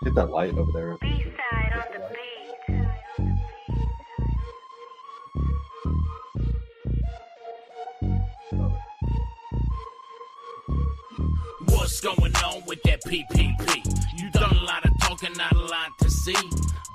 Hit that light over there. B-side on the beat. What's going on with that PPP? You done a lot of talking, not a lot to see.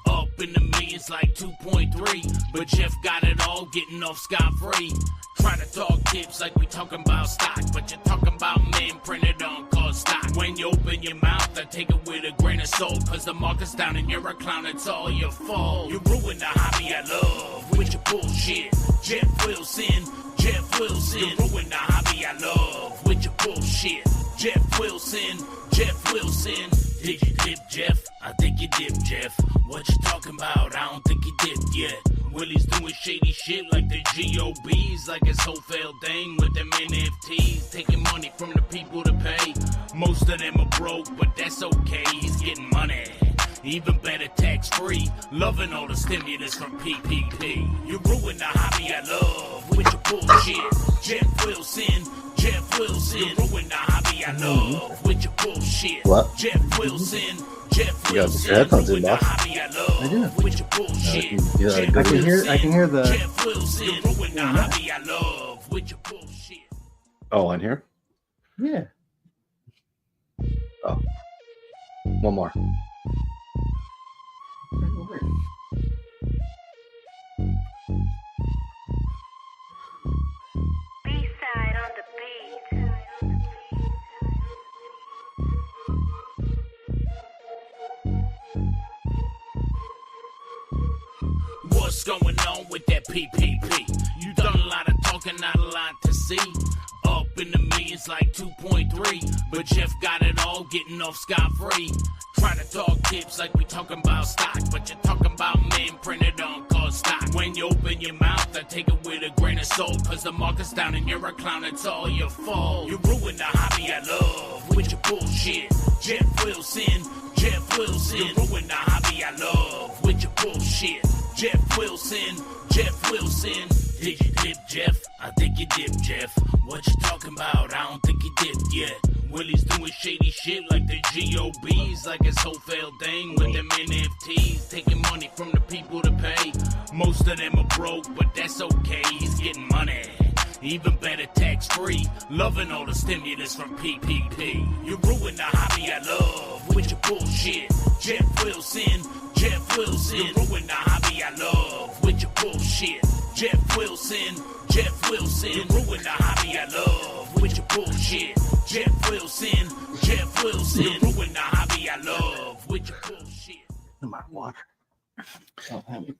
Up in the millions like 2.3, but Jeff got it all, getting off scot-free. Try to talk tips like we talking about stock, but you're talking about men printed on cost stock. When you open your mouth, I take it with a grain of salt, cause the market's down and you're a clown, it's all your fault. You ruined the hobby I love with your bullshit. Jeff Wilson, Jeff Wilson. You ruined the hobby I love with your bullshit. Jeff Wilson, Jeff Wilson. Did you dip, Jeff? I think you dipped, Jeff. What you talking about? I don't think you dipped yet. Willie's doing shady shit like the GOBs, like his whole failed thing with them NFTs, taking money from the people to pay. Most of them are broke, but that's okay, he's getting money. Even better, tax-free, loving all the stimulus from PPP. You ruined the hobby I love with your bullshit. Jeff Wilson, Jeff Wilson. You ruined the hobby I love with your bullshit. What? Jeff Wilson, Jeff You got Wilson. your headphones in, Ruined the boss. hobby I love I do. with your bullshit. Yeah, Jeff I can hear- I can hear the- Jeff Wilson. You ruined the hobby I love with your bullshit. Oh, on here? Yeah. Oh. One more. B-side on the beat. What's going on with that PPP? You done a lot of talking, not a lot to see. Up in the millions like 2.3, but Jeff got it all, getting off scot-free. Try to talk tips like we talking about stock, but you're talking about men printed on cost stock. When you open your mouth, I take it with a grain of salt, cause the market's down and you're a clown, it's all your fault. You ruined the hobby I love with your bullshit. Jeff Wilson, Jeff Wilson. You ruined the hobby I love with your bullshit. Jeff Wilson, Jeff Wilson. Did you dip, Jeff? I think you dipped, Jeff. What you talking about? I don't think you dipped yet. Willie's doing shady shit like the GOBs, like his whole failed thing with them NFTs, taking money from the people to pay. Most of them are broke, but that's okay, he's getting money. Even better, tax-free, loving all the stimulus from PPP. You ruined the hobby I love with your bullshit. Jeff Wilson, Jeff Wilson. You ruined the hobby I love with your bullshit. Jeff Wilson, Jeff Wilson. You ruined the hobby I love with your bullshit. Jeff Wilson, Jeff Wilson. You ruined the hobby I love with your bullshit. My water.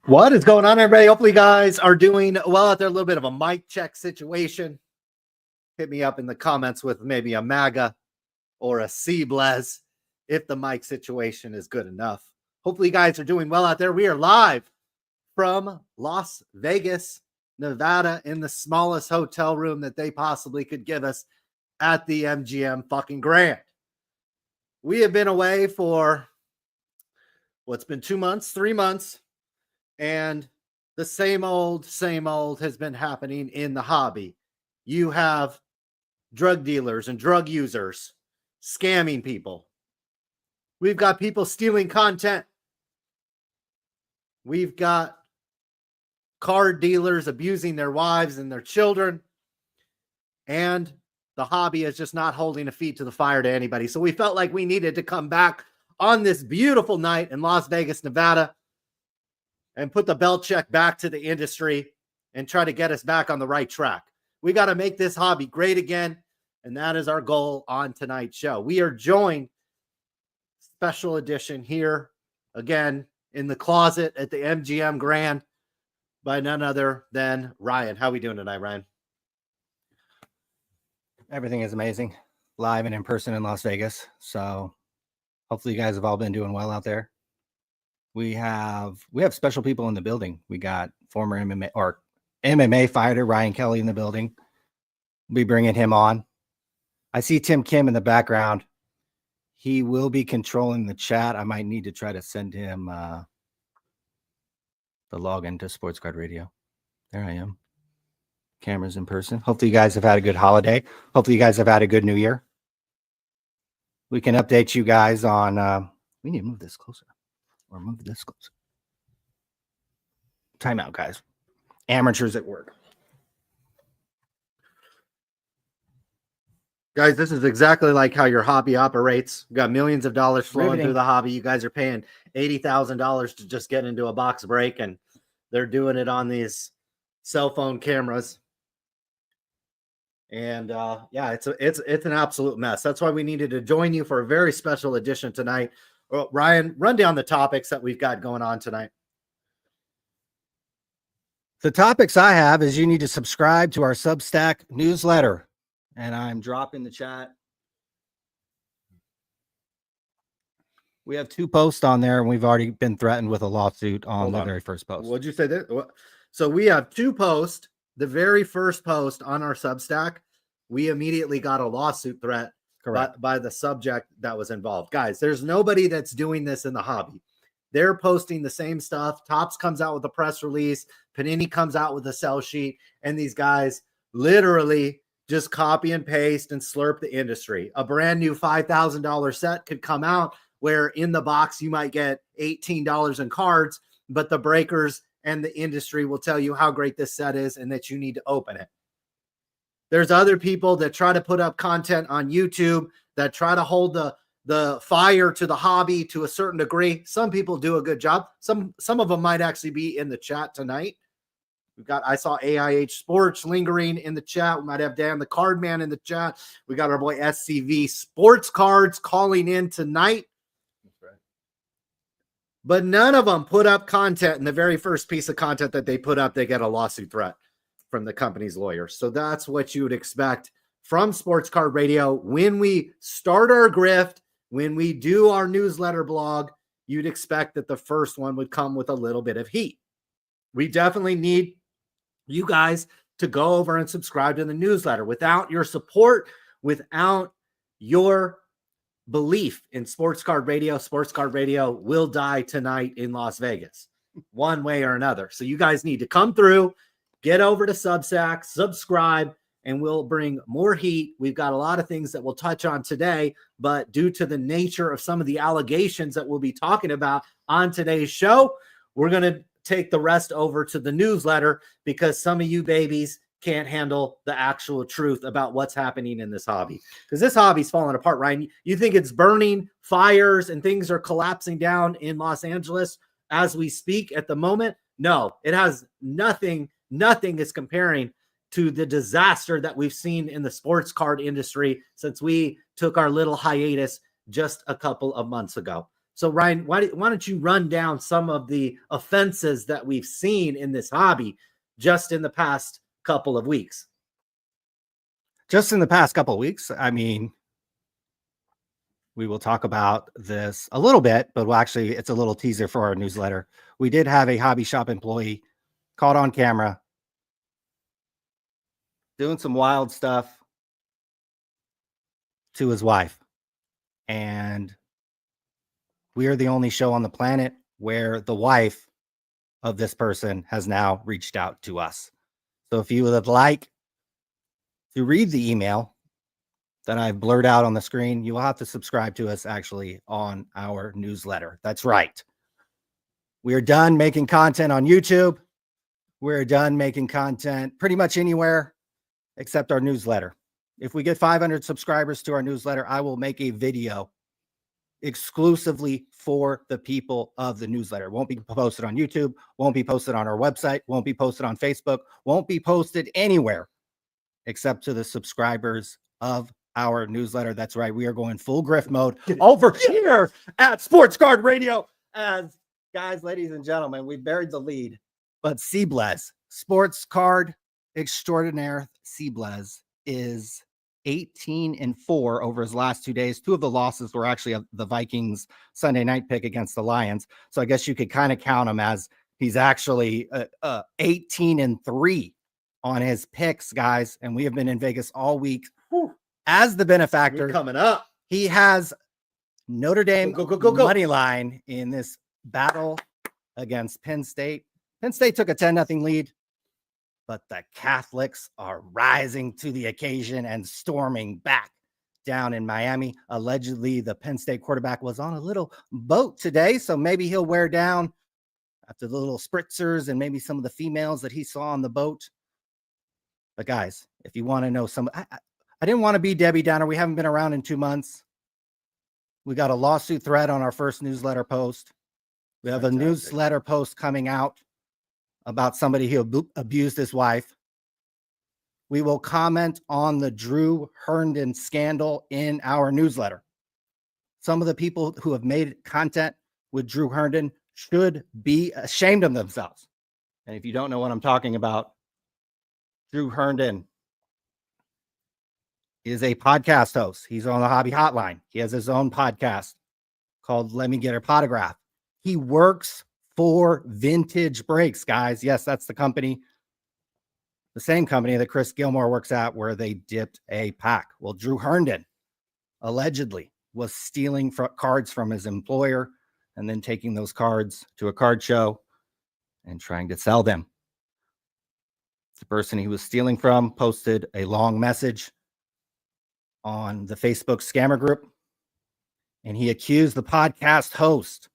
What is going on, everybody? Hopefully, you guys are doing well out there. A little bit of a mic check situation. Hit me up in the comments with maybe a MAGA or a C-Blez if the mic situation is good enough. Hopefully, you guys are doing well out there. We are live from Las Vegas, Nevada, in the smallest hotel room that they possibly could give us at the MGM fucking Grand. We have been away for what's been 2 months, 3 months, and the same old has been happening in the hobby. You have drug dealers and drug users scamming people. We've got people stealing content. We've got card dealers abusing their wives and their children. And the hobby is just not holding a feet to the fire to anybody. So we felt like we needed to come back on this beautiful night in Las Vegas, Nevada, and put the belt check back to the industry and try to get us back on the right track. We got to make this hobby great again, and that is our goal on tonight's show. We are joined, special edition here, again, in the closet at the MGM Grand by none other than Ryan. How are we doing tonight, Ryan? Everything is amazing, live and in person in Las Vegas. So hopefully you guys have all been doing well out there. We have special people in the building. We got former MMA fighter Ryan Kelly in the building. We'll be bringing him on. I see Tim Kim in the background. He will be controlling the chat. I might need to try to send him the login to Sports Card Radio. There I am. Cameras in person. Hopefully you guys have had a good holiday. Hopefully you guys have had a good New Year. We can update you guys on We need to move this closer or move this closer. Timeout, guys. Amateurs at work. Guys, this is exactly like how your hobby operates. You got millions of dollars flowing Riveting. through the hobby. You guys are paying $80,000 to just get into a box break, and they're doing it on these cell phone cameras. And yeah, it's an absolute mess. That's why we needed to join you for a very special edition tonight. Well, Ryan, run down the topics that we've got going on tonight. The topics I have is you need to subscribe to our Substack newsletter. And I'm dropping the chat. We have 2 posts on there, and we've already been threatened with a lawsuit on Hold the on. very first post. What'd you say that? So we have 2 posts. The very first post on our Substack, we immediately got a lawsuit threat by the subject that was involved. Guys, there's nobody that's doing this in the hobby. They're posting the same stuff. Topps comes out with a press release. Panini comes out with a sell sheet. And these guys literally just copy and paste and slurp the industry. A brand new $5,000 set could come out where in the box you might get $18 in cards, but the breakers and the industry will tell you how great this set is and that you need to open it. There's other people that try to put up content on YouTube that try to hold the fire to the hobby to a certain degree. Some people do a good job. Some of them might actually be in the chat tonight. I saw AIH Sports lingering in the chat. We might have Dan the Card Man in the chat. We got our boy SCV Sports Cards calling in tonight. That's right. But none of them put up content. And the very first piece of content that they put up, they get a lawsuit threat from the company's lawyers. So that's what you would expect from Sports Card Radio. When we start our grift, when we do our newsletter blog, you'd expect that the first one would come with a little bit of heat. We definitely need you guys to go over and subscribe to the newsletter. Without your support, without your belief in Sports Card Radio will die tonight in Las Vegas, one way or another. So you guys need to come through, get over to Substack, subscribe, and we'll bring more heat. We've got a lot of things that we'll touch on today, but due to the nature of some of the allegations that we'll be talking about on today's show, we're going to take the rest over to the newsletter because some of you babies can't handle the actual truth about what's happening in this hobby. Because this hobby's falling apart, Ryan. You think it's burning, fires, and things are collapsing down in Los Angeles as we speak at the moment? No, it has nothing. Nothing is comparing to the disaster that we've seen in the sports card industry since we took our little hiatus just a couple of months ago. So, Ryan, why don't you run down some of the offenses that we've seen in this hobby just in the past couple of weeks? Just in the past couple of weeks, I mean, we will talk about this a little bit, but it's a little teaser for our newsletter. We did have a hobby shop employee caught on camera doing some wild stuff to his wife. And we are the only show on the planet where the wife of this person has now reached out to us. So if you would like to read the email that I've blurred out on the screen, you will have to subscribe to us actually on our newsletter. That's right. We are done making content on YouTube. We're done making content pretty much anywhere except our newsletter. If we get 500 subscribers to our newsletter, I will make a video exclusively for the people of the newsletter. It won't be posted on YouTube, won't be posted on our website, won't be posted on Facebook, won't be posted anywhere except to the subscribers of our newsletter. That's right. We are going full grift mode over here at Sports Card Radio. As guys, ladies and gentlemen, we buried the lead, but Seablez, Sports Card Extraordinaire Seablez, is 18-4 over his last 2 days. 2 of the losses were actually the Vikings Sunday night pick against the Lions. So I guess you could kind of count him as he's actually 18-3 on his picks, guys. And we have been in Vegas all week. As the benefactor, You're coming up. he has Notre Dame Go. money line in this battle against Penn State. Penn State took a 10-0 lead, but the Catholics are rising to the occasion and storming back down in Miami. Allegedly, the Penn State quarterback was on a little boat today, so maybe he'll wear down after the little spritzers and maybe some of the females that he saw on the boat. But guys, if you want to know I didn't want to be Debbie Downer. We haven't been around in 2 months. We got a lawsuit thread on our first newsletter post. We have a newsletter post coming out about somebody who abused his wife. We will comment on the Drew Herndon scandal in our newsletter. Some of the people who have made content with Drew Herndon should be ashamed of themselves. And if you don't know what I'm talking about, Drew Herndon is a podcast host. He's on the Hobby Hotline. He has his own podcast called Let Me Get Her Potograph. He works for Vintage Brakes, guys. Yes, that's the company, the same company that Chris Gilmore works at, where they dipped a pack. Well, Drew Herndon allegedly was stealing cards from his employer and then taking those cards to a card show and trying to sell them. The person he was stealing from posted a long message on the Facebook scammer group, and he accused the podcast host,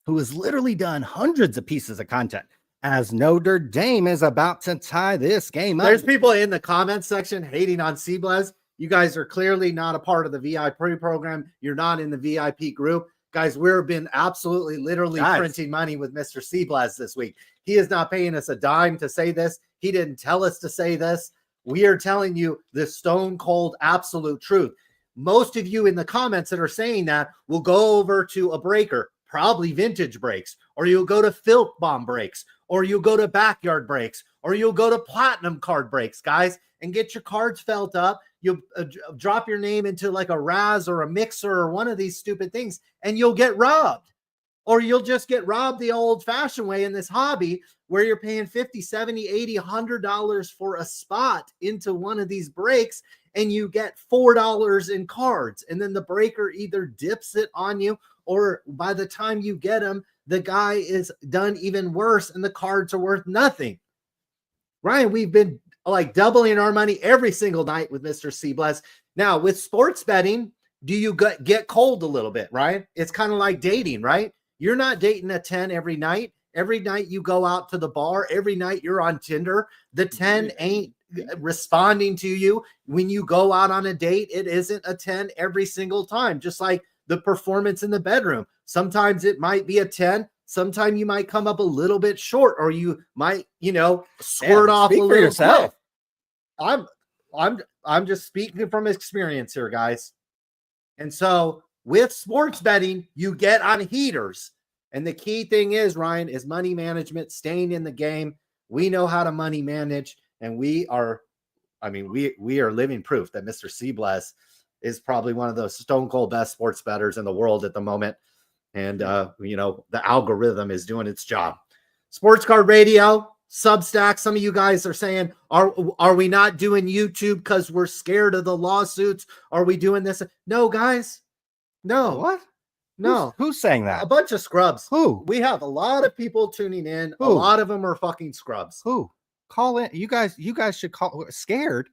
who has literally done hundreds of pieces of content, as Notre Dame is about to tie this game up. There's people in the comment section hating on Seablaz. You guys are clearly not a part of the VIP program. You're not in the VIP group. Guys, we've been absolutely literally printing money with Mr. Seablaz this week. He is not paying us a dime to say this. He didn't tell us to say this. We are telling you the stone cold absolute truth. Most of you in the comments that are saying that will go over to a breaker, probably Vintage Brakes, or you'll go to Filth Bomb Brakes, or you'll go to Backyard Brakes, or you'll go to Platinum Card Brakes, guys, and get your cards felt up. You'll drop your name into like a Raz or a Mixer or one of these stupid things, and you'll get robbed. Or you'll just get robbed the old-fashioned way in this hobby, where you're paying $50, $70, $80, $100 for a spot into one of these breaks, and you get $4 in cards. And then the breaker either dips it on you, or by the time you get them, the guy is done even worse, and the cards are worth nothing. Ryan, we've been like doubling our money every single night with Mr. Seablaz. Now, with sports betting, do you get cold a little bit, right? It's kind of like dating, right? You're not dating a 10 every night. Every night you go out to the bar. Every night you're on Tinder. The 10 ain't responding to you. When you go out on a date, it isn't a 10 every single time, just like the performance in the bedroom. Sometimes it might be a 10. Sometimes you might come up a little bit short, or you might, squirt off a little yourself. I'm just speaking from experience here, guys. And so with sports betting, you get on heaters. And the key thing is, Ryan, is money management, staying in the game. We know how to money manage, and we are living proof that Mr. Seablaz is probably one of the stone cold best sports bettors in the world at the moment. And, the algorithm is doing its job. Sports Card Radio, Substack. Some of you guys are saying, are we not doing YouTube because we're scared of the lawsuits? Are we doing this? No, guys. No. What? No. Who's saying that? A bunch of scrubs. Who? We have a lot of people tuning in. Who? A lot of them are fucking scrubs. Who? Call in. You guys should call. Scared?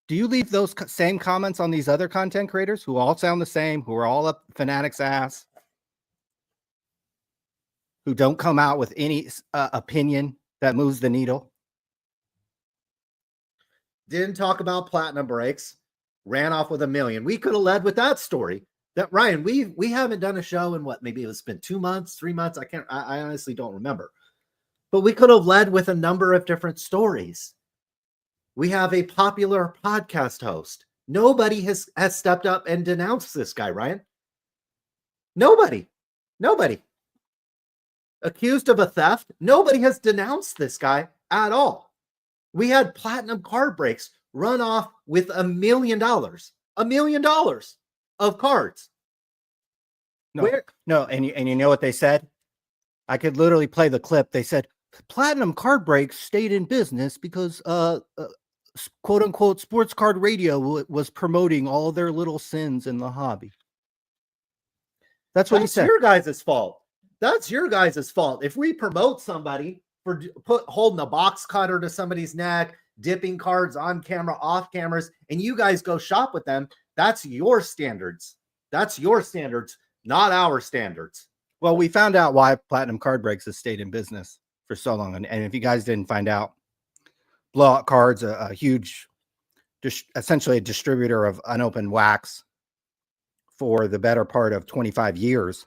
Do you leave those same comments on these other content creators who all sound the same, who are all up Fanatics' ass, who don't come out with any opinion that moves the needle? Didn't talk about Platinum Brakes. Ran off with $1 million. We could have led with that story. That, Ryan, we haven't done a show in what, maybe it's been 2 months, 3 months. I honestly don't remember. But we could have led with a number of different stories. We have a popular podcast host. Nobody has stepped up and denounced this guy, Ryan. Nobody. Accused of a theft. Nobody has denounced this guy at all. We had Platinum Card Brakes run off with $1 million. $1 million of cards. No, and you know what they said? I could literally play the clip. They said Platinum Card Brakes stayed in business because quote unquote Sports Card Radio was promoting all their little sins in the hobby. That's what he said. That's your guys' fault. If we promote somebody for holding a box cutter to somebody's neck, dipping cards on camera, off cameras, and you guys go shop with them. That's your standards. That's your standards, not our standards. Well, we found out why Platinum Card Breaks has stayed in business for so long. And if you guys didn't find out, Blowout Cards, a huge, essentially a distributor of unopened wax for the better part of 25 years.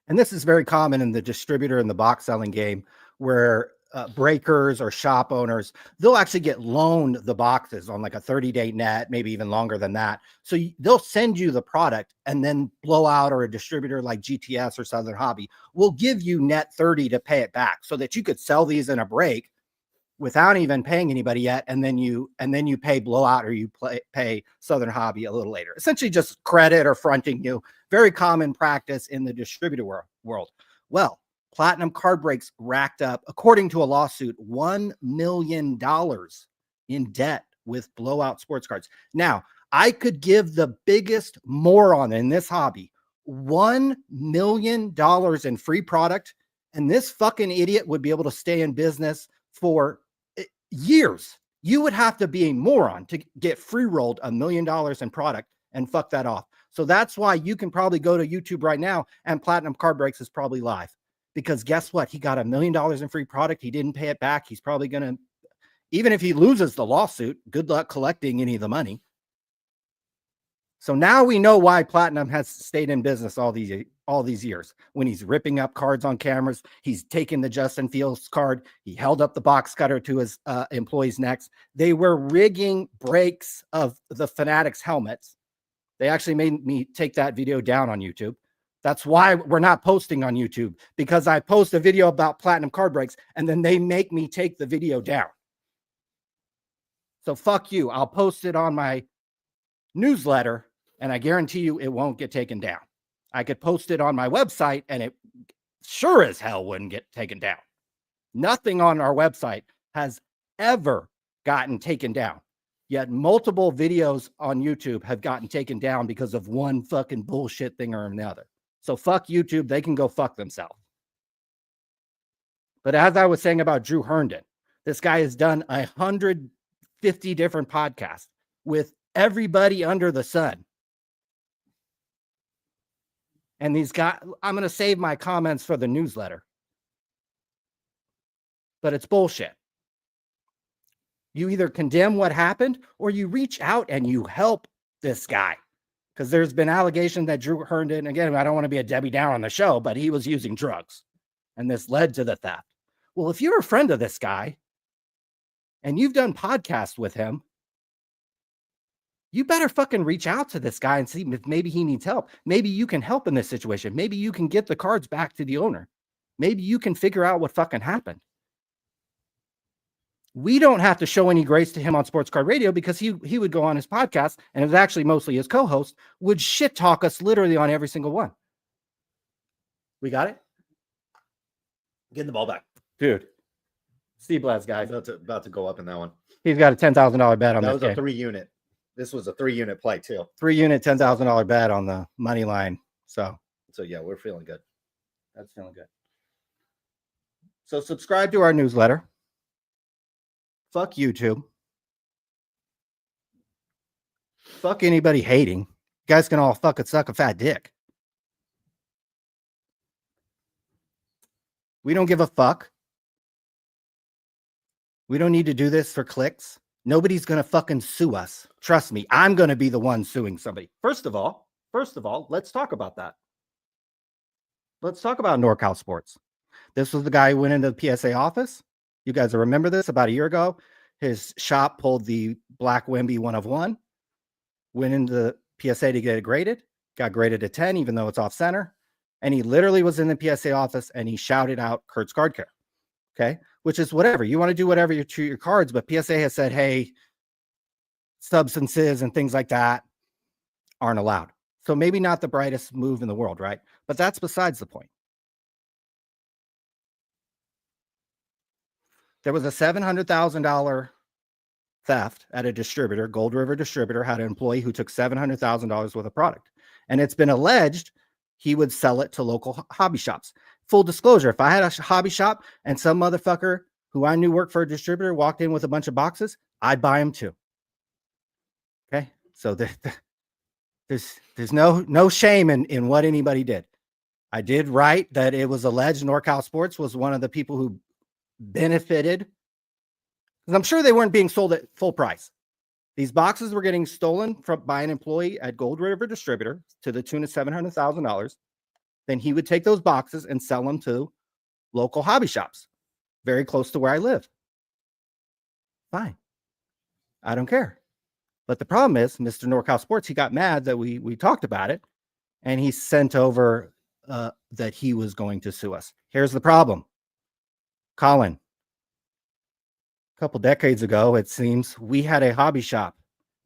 And this is very common in the distributor and the box selling game, where breakers or shop owners, they'll actually get loaned the boxes on like a 30-day net, maybe even longer than that. So they'll send you the product, and then Blowout or a distributor like GTS or Southern Hobby will give you net 30 to pay it back, so that you could sell these in a break without even paying anybody yet. And then you pay Blowout or you pay Southern Hobby a little later, essentially just credit or fronting you. Very common practice in the distributor world. Well, Platinum Card Breaks racked up, according to a lawsuit, $1 million in debt with Blowout sports cards. Now, I could give the biggest moron in this hobby $1 million in free product, and this fucking idiot would be able to stay in business for years. You would have to be a moron to get free rolled $1 million in product and fuck that off. So that's why you can probably go to YouTube right now, and Platinum Card Breaks is probably live. Because guess what? He got $1 million in free product. He didn't pay it back. He's probably going to, even if he loses the lawsuit, good luck collecting any of the money. So now we know why Platinum has stayed in business all these years. When he's ripping up cards on cameras, he's taken the Justin Fields card. He held up the box cutter to his employees' necks. They were rigging breaks of the Fanatics helmets. They actually made me take that video down on YouTube. That's why we're not posting on YouTube, because I post a video about Platinum Card Breaks and then they make me take the video down. So fuck you. I'll post it on my newsletter and I guarantee you it won't get taken down. I could post it on my website and it sure as hell wouldn't get taken down. Nothing on our website has ever gotten taken down. Yet multiple videos on YouTube have gotten taken down because of one fucking bullshit thing or another. So fuck YouTube. They can go fuck themselves. But as I was saying about Drew Herndon, this guy has done 150 different podcasts with everybody under the sun. And these guys, I'm going to save my comments for the newsletter. But it's bullshit. You either condemn what happened or you reach out and you help this guy. Because there's been allegations that Drew Herndon, again, I don't want to be a Debbie Downer on the show, but he was using drugs. And this led to the theft. Well, if you're a friend of this guy and you've done podcasts with him, you better fucking reach out to this guy and see if maybe he needs help. Maybe you can help in this situation. Maybe you can get the cards back to the owner. Maybe you can figure out what fucking happened. We don't have to show any grace to him on Sports Card Radio, because he would go on his podcast, and it was actually mostly his co-host, would shit talk us literally on every single one. We got it? Getting the ball back. Dude. Steve Blad's guys. About to go up in that one. He's got a $10,000 bet on that this was game. A 3-unit. This was a 3-unit play too. 3-unit, $10,000 bet on the money line. So yeah, we're feeling good. That's feeling good. So subscribe to our newsletter. Fuck YouTube. Fuck anybody hating. You guys can all fucking suck a fat dick. We don't give a fuck. We don't need to do this for clicks. Nobody's going to fucking sue us. Trust me, I'm going to be the one suing somebody. First of all, let's talk about that. Let's talk about NorCal Sports. This was the guy who went into the PSA office. You guys remember this about a year ago? His shop pulled the black Wemby 1 of 1, went into the PSA to get it graded, got graded a 10, even though it's off center. And he literally was in the PSA office and he shouted out Kurt's Card Care. Okay. Which is whatever. You want to do whatever you treat your cards, but PSA has said, hey, substances and things like that aren't allowed. So maybe not the brightest move in the world, right? But that's besides the point. There was a $700,000 theft at a distributor. Gold River distributor had an employee who took $700,000 worth of product. And it's been alleged he would sell it to local hobby shops. Full disclosure, if I had a hobby shop and some motherfucker who I knew worked for a distributor walked in with a bunch of boxes, I'd buy them too. Okay. So there's no shame in what anybody did. I did write that it was alleged NorCal Sports was one of the people who benefited, because I'm sure they weren't being sold at full price. These boxes were getting stolen by an employee at Gold River Distributor to the tune of $700,000. Then he would take those boxes and sell them to local hobby shops very close to where I live. Fine. I don't care. But the problem is, Mr. NorCal Sports, he got mad that we talked about it, and he sent over that he was going to sue us. Here's the problem. Colin, a couple decades ago, it seems, we had a hobby shop.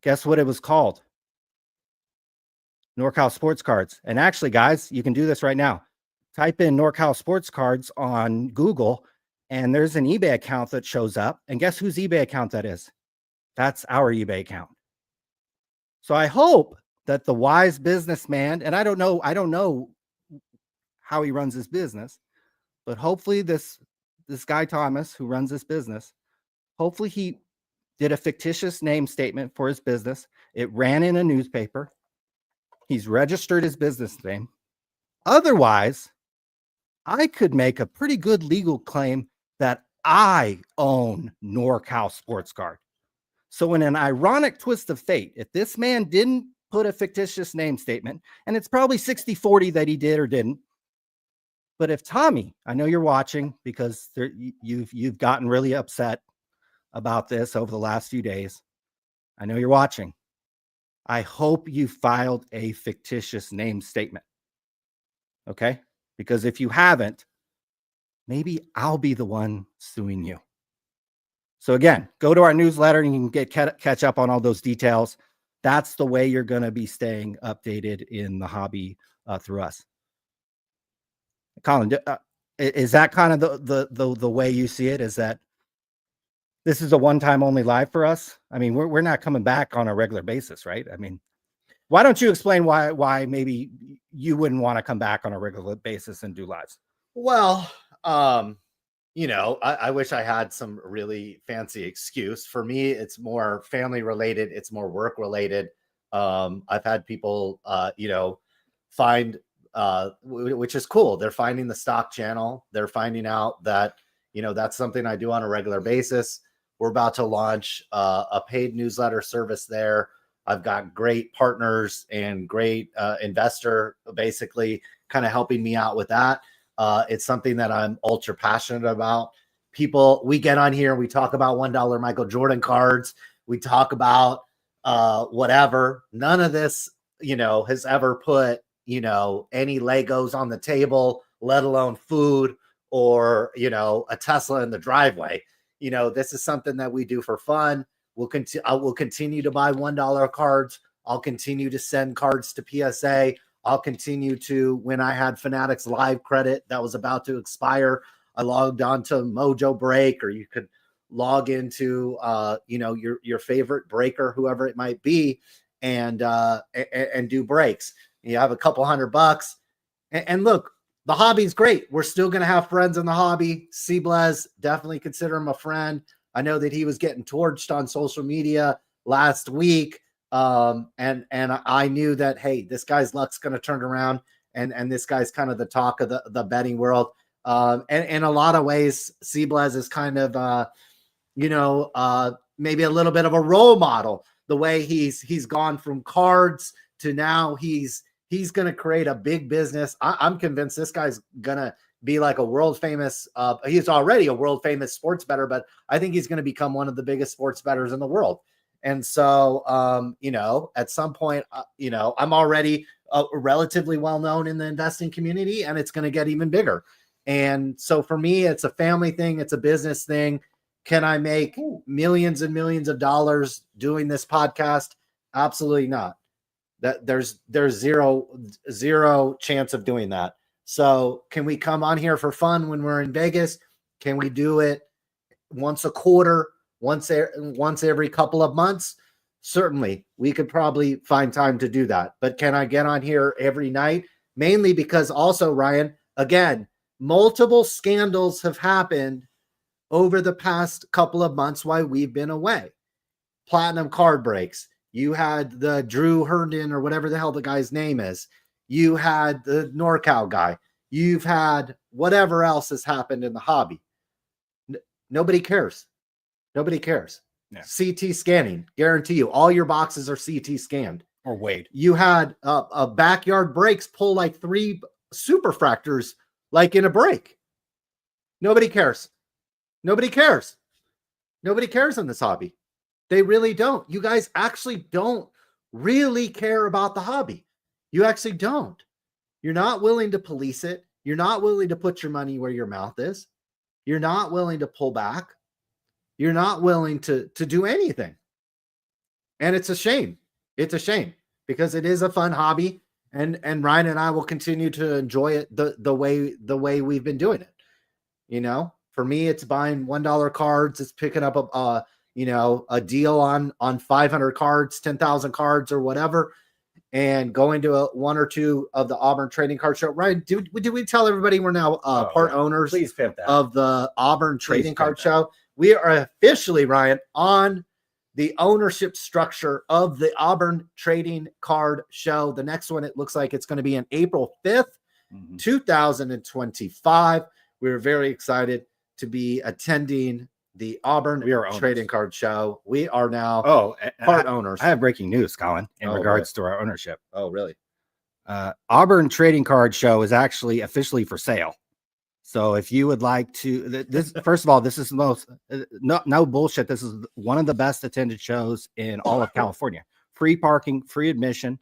Guess what it was called? NorCal Sports Cards. And actually, guys, you can do this right now. Type in NorCal Sports Cards on Google, and there's an eBay account that shows up. And guess whose eBay account that is? That's our eBay account. So I hope that the wise businessman, and I don't know how he runs his business, but hopefully this guy Thomas who runs this business, hopefully he did a fictitious name statement for his business. It ran in a newspaper. He's registered his business name. Otherwise, I could make a pretty good legal claim that I own NorCal Sports Card. So in an ironic twist of fate, if this man didn't put a fictitious name statement, and it's probably 60-40 that he did or didn't, but if Tommy, I know you're watching because you've gotten really upset about this over the last few days. I know you're watching. I hope you filed a fictitious name statement. Okay? Because if you haven't, maybe I'll be the one suing you. So again, go to our newsletter and you can catch up on all those details. That's the way you're going to be staying updated in the hobby through us. Colin, is that kind of the way you see it? Is that this is a one-time only live for us? I mean, we're not coming back on a regular basis, right? I mean, why don't you explain why maybe you wouldn't want to come back on a regular basis and do lives? Well, I wish I had some really fancy excuse. For me, it's more family related. It's more work related. I've had people, find, which is cool. They're finding the stock channel. They're finding out that, that's something I do on a regular basis. We're about to launch a paid newsletter service there. I've got great partners and great investor basically kind of helping me out with that. It's something that I'm ultra passionate about. We get on here and we talk about $1 Michael Jordan cards. We talk about whatever. None of this, has ever put, any Legos on the table, let alone food or, a Tesla in the driveway. This is something that we do for fun. I will continue to buy $1 cards. I'll continue to send cards to PSA. I'll continue to, when I had Fanatics Live credit that was about to expire, I logged on to Mojo Break, or you could log into, your favorite breaker, whoever it might be, and do breaks. You have a couple $100. And look, the hobby's great. We're still going to have friends in the hobby. C-Blaz, definitely consider him a friend. I know that he was getting torched on social media last week. And I knew that, hey, this guy's luck's going to turn around, and this guy's kind of the talk of the betting world. And in a lot of ways, C-Blaz is kind of, maybe a little bit of a role model, the way he's gone from cards to now he's going to create a big business. I'm convinced this guy's going to be like a world famous, he's already a world famous sports bettor, but I think he's going to become one of the biggest sports bettors in the world. And so, at some point, I'm already relatively well-known in the investing community, and it's going to get even bigger. And so for me, it's a family thing. It's a business thing. Can I make millions and millions of dollars doing this podcast? Absolutely not. That there's zero chance of doing that. So can we come on here for fun when we're in Vegas? Can we do it once a quarter? Once every couple of months? Certainly, we could probably find time to do that. But can I get on here every night? Mainly because also, Ryan, again, multiple scandals have happened over the past couple of months while we've been away. Platinum card breaks. You had the Drew Herndon or whatever the hell the guy's name is. You had the NorCal guy. You've had whatever else has happened in the hobby. Nobody cares. Nobody cares. Yeah. CT scanning, guarantee you, all your boxes are CT scanned. Or Wade. You had a backyard breaks pull like 3 superfractors like in a break. Nobody cares. Nobody cares. Nobody cares in this hobby. They really don't. You guys actually don't really care about the hobby. You actually don't. You're not willing to police it. You're not willing to put your money where your mouth is. You're not willing to pull back. You're not willing to do anything. And it's a shame. It's a shame because it is a fun hobby, and Ryan and I will continue to enjoy it the way we've been doing it. You know, for me, it's buying $1 cards. It's picking up a deal on 500 cards, 10,000 cards or whatever, and going to one or two of the Auburn Trading Card Show. Ryan, did we tell everybody we're now part owners Please pimp that. of the Auburn Trading pimp Card that. Show? We are officially, Ryan, on the ownership structure of the Auburn Trading Card Show. The next one, it looks like it's going to be on April 5th, 2025. We're very excited to be attending the Auburn We are owners. Trading Card Show. We are now I part owners. have breaking news, Colin, in Oh, regards to our ownership. Oh, really? Auburn Trading Card Show is actually officially for sale. So if you would like to, this first of all, this is the most no bullshit. This is one of the best attended shows in all of California. Free parking, free admission.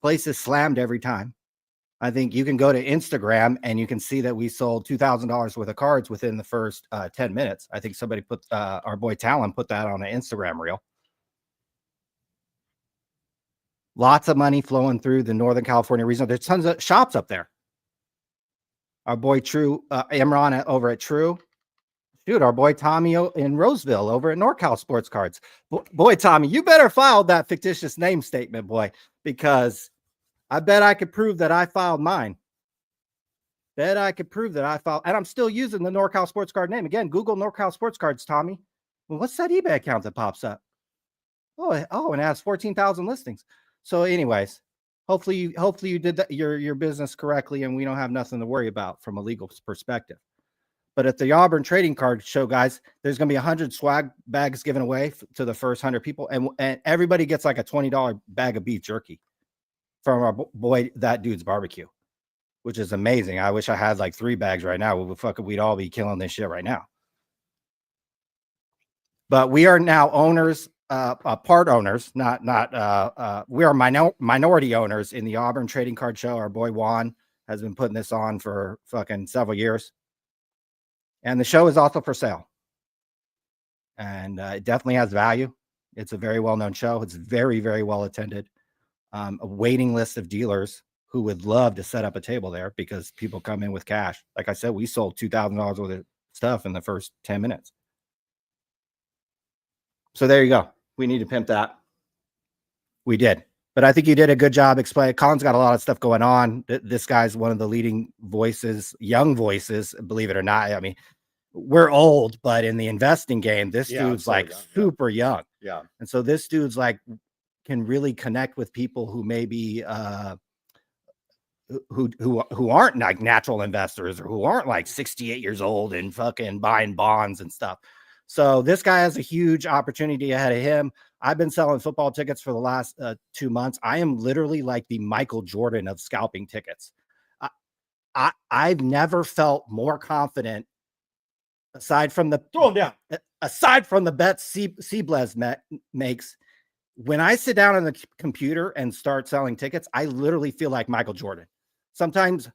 Place is slammed every time. I think you can go to Instagram and you can see that we sold $2,000 worth of cards within the first 10 minutes. I think somebody put our boy Talon put that on an Instagram reel. Lots of money flowing through the Northern California region. There's tons of shops up there. Our boy True, Imran over at True. Dude, our boy Tommy in Roseville over at NorCal Sports Cards. Boy, Tommy, you better file that fictitious name statement, boy, because I bet I could prove that I filed mine. Bet I could prove that I filed, and I'm still using the NorCal Sports Card name. Again, Google NorCal Sports Cards, Tommy. Well, what's that eBay account that pops up? Oh, and it has 14,000 listings. So anyways, hopefully you did that, your business correctly, and we don't have nothing to worry about from a legal perspective. But at the Auburn Trading Card Show, guys, there's going to be 100 swag bags given away to the first 100 people, and everybody gets like a $20 bag of beef jerky from our boy That Dude's Barbecue, which is amazing. I wish I had like 3 bags right now. We'd all be killing this shit right now. But we are now owners. Part owners, we are minority owners in the Auburn Trading Card Show. Our boy Juan has been putting this on for fucking several years, and the show is also for sale. And it definitely has value. It's a very well-known show. It's very, very well attended. A waiting list of dealers who would love to set up a table there because people come in with cash. Like I said, we sold $2,000 worth of stuff in the first 10 minutes. So there you go. We need to pimp that. We did. But I think you did a good job explaining. Colin's got a lot of stuff going on. This guy's one of the leading voices, young voices, believe it or not. I mean, we're old, but in the investing game, this dude's so like young, super young. Yeah. And so this dude's like can really connect with people who maybe who aren't like natural investors or who aren't like 68 years old and fucking buying bonds and stuff. So this guy has a huge opportunity ahead of him. I've been selling football tickets for the last 2 months. I am literally like the Michael Jordan of scalping tickets. I've never felt more confident aside from the bets Seablez makes. When I sit down on the computer and start selling tickets, I literally feel like Michael Jordan. Sometimes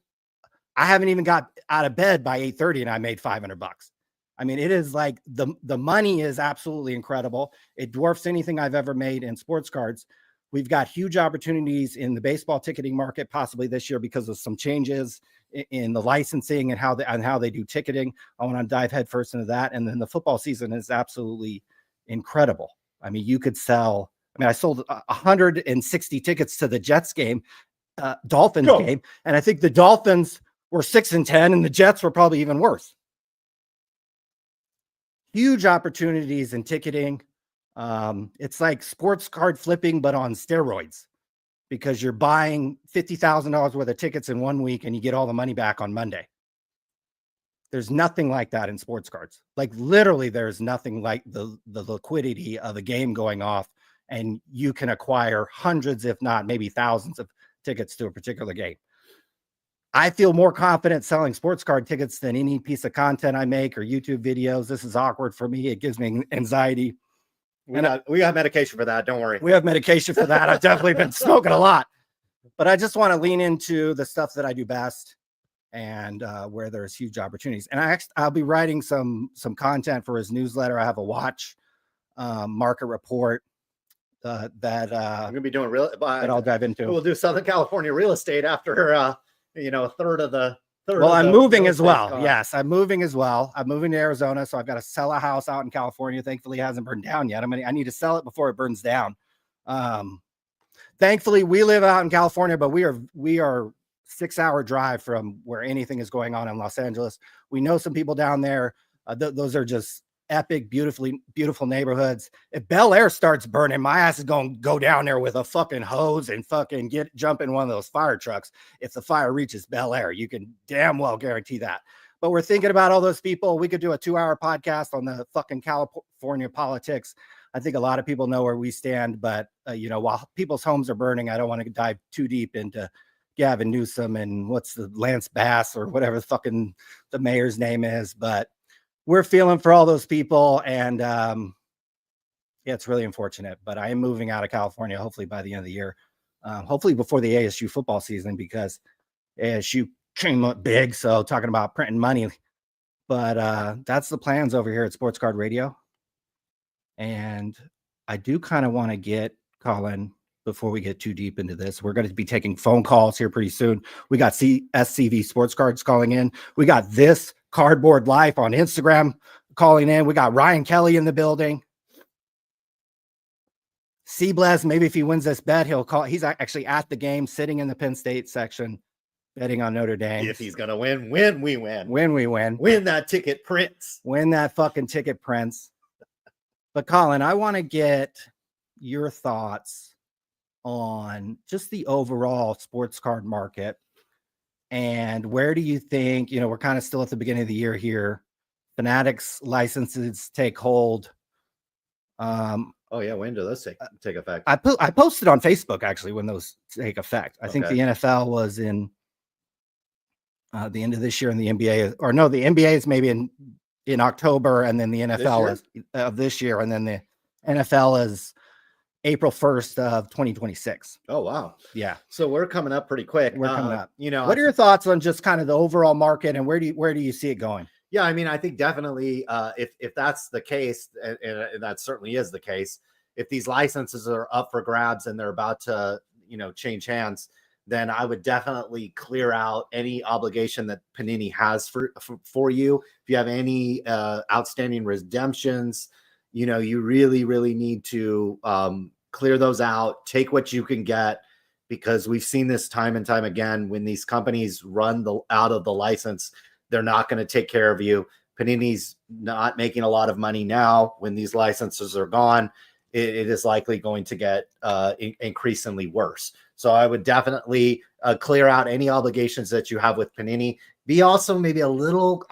I haven't even got out of bed by 8:30 and I made $500. I mean, it is like the money is absolutely incredible. It dwarfs anything I've ever made in sports cards. We've got huge opportunities in the baseball ticketing market, possibly this year because of some changes in the licensing and how they do ticketing. I want to dive headfirst into that. And then the football season is absolutely incredible. I mean, you could sell. I mean, I sold 160 tickets to the Jets game, Dolphins game, and I think the Dolphins were 6-10, and the Jets were probably even worse. huge opportunities in ticketing. It's like sports card flipping, but on steroids, because you're buying $50,000 worth of tickets in 1 week and you get all the money back on Monday. There's nothing like that in sports cards. Like literally, there's nothing like the liquidity of a game going off, and you can acquire hundreds, if not maybe thousands of tickets to a particular game. I feel more confident selling sports card tickets than any piece of content I make or YouTube videos. This is awkward for me. It gives me anxiety. We got medication for that. Don't worry. We have medication for that. I've definitely been smoking a lot, but I just want to lean into the stuff that I do best and where there's huge opportunities. And I'll be writing some content for his newsletter. I have a watch market report I'm gonna be doing that I'll dive into. We'll do Southern California real estate after a third of the. Well, I'm moving as well. Yes, I'm moving as well. I'm moving to Arizona, so I've got to sell a house out in California. Thankfully, it hasn't burned down yet. I need to sell it before it burns down. Thankfully, we live out in California, but we are 6-hour drive from where anything is going on in Los Angeles. We know some people down there. Those are just epic, beautiful neighborhoods. If Bel Air starts burning, my ass is going to go down there with a fucking hose and fucking jump in one of those fire trucks. If the fire reaches Bel Air, you can damn well guarantee that. But we're thinking about all those people. We could do a 2-hour podcast on the fucking California politics. I think a lot of people know where we stand, but while people's homes are burning, I don't want to dive too deep into Gavin Newsom and what's the Lance Bass or whatever fucking the mayor's name is, but we're feeling for all those people. And it's really unfortunate, but I am moving out of California, hopefully by the end of the year, hopefully before the ASU football season, because ASU came up big. So talking about printing money, but that's the plans over here at Sports Card Radio. And I do kind of want to get Colin, before we get too deep into this, we're going to be taking phone calls here pretty soon. We got SCV Sports Cards calling in. We got This Cardboard Life on Instagram calling in. We got Ryan Kelly in the building. Seablaz, maybe if he wins this bet, he'll call. He's actually at the game, sitting in the Penn State section, betting on Notre Dame. If he's going to win, when we win. Win that ticket, Prince. Win that fucking ticket, Prince. But Colin, I want to get your thoughts on just the overall sports card market. And where do you think, we're kind of still at the beginning of the year here. Fanatics licenses take hold. Oh yeah, when do those take effect? I posted on Facebook actually when those take effect. I think Okay. the NFL was in the end of this year, and the NBA, or no, the NBA is maybe in October, and then the NFL is of this year, and then the NFL is April 1st of 2026. Oh wow. Yeah. So we're coming up pretty quick. We're coming up. What What are your thoughts on just kind of the overall market, and where do you see it going? Yeah, I think definitely if that's the case, and that certainly is the case, if these licenses are up for grabs and they're about to, change hands, then I would definitely clear out any obligation that Panini has for you. If you have any outstanding redemptions, you really, really need to clear those out, take what you can get, because we've seen this time and time again. When these companies run out of the license, they're not going to take care of you. Panini's not making a lot of money now. When these licenses are gone, it is likely going to get increasingly worse. So I would definitely clear out any obligations that you have with Panini. Be also maybe a little,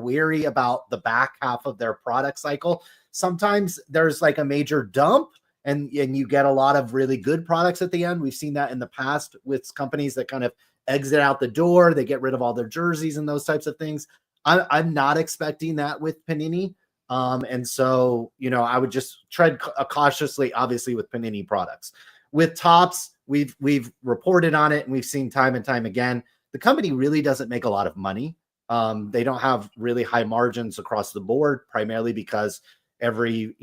weary about the back half of their product cycle. Sometimes there's like a major dump, and you get a lot of really good products at the end. We've seen that in the past with companies that kind of exit out the door. They get rid of all their jerseys and those types of things. I'm not expecting that with Panini. And so, I would just tread cautiously, obviously, with Panini products. With Topps, we've reported on it, and we've seen time and time again, the company really doesn't make a lot of money. They don't have really high margins across the board, primarily because every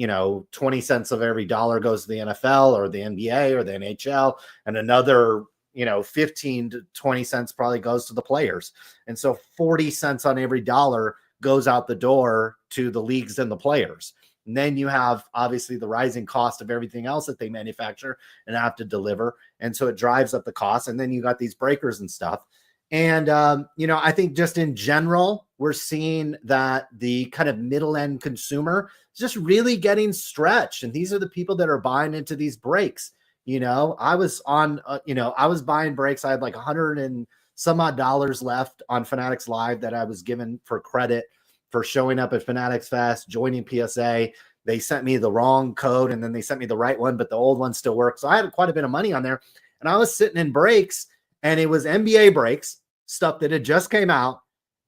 20 cents of every dollar goes to the NFL or the NBA or the NHL, and another 15 to 20 cents probably goes to the players. And so 40 cents on every dollar goes out the door to the leagues and the players. And then you have obviously the rising cost of everything else that they manufacture and have to deliver. And so it drives up the cost. And then you got these breakers and stuff. And, I think just in general we're seeing that the kind of middle end consumer is just really getting stretched. And these are the people that are buying into these breaks. You know, I was on, I was buying breaks. I had like 100 and some odd dollars left on Fanatics Live that I was given for credit for showing up at Fanatics Fest, joining PSA. They sent me the wrong code and then they sent me the right one, but the old one still works. So I had quite a bit of money on there. And I was sitting in breaks, and it was NBA breaks, stuff that had just came out.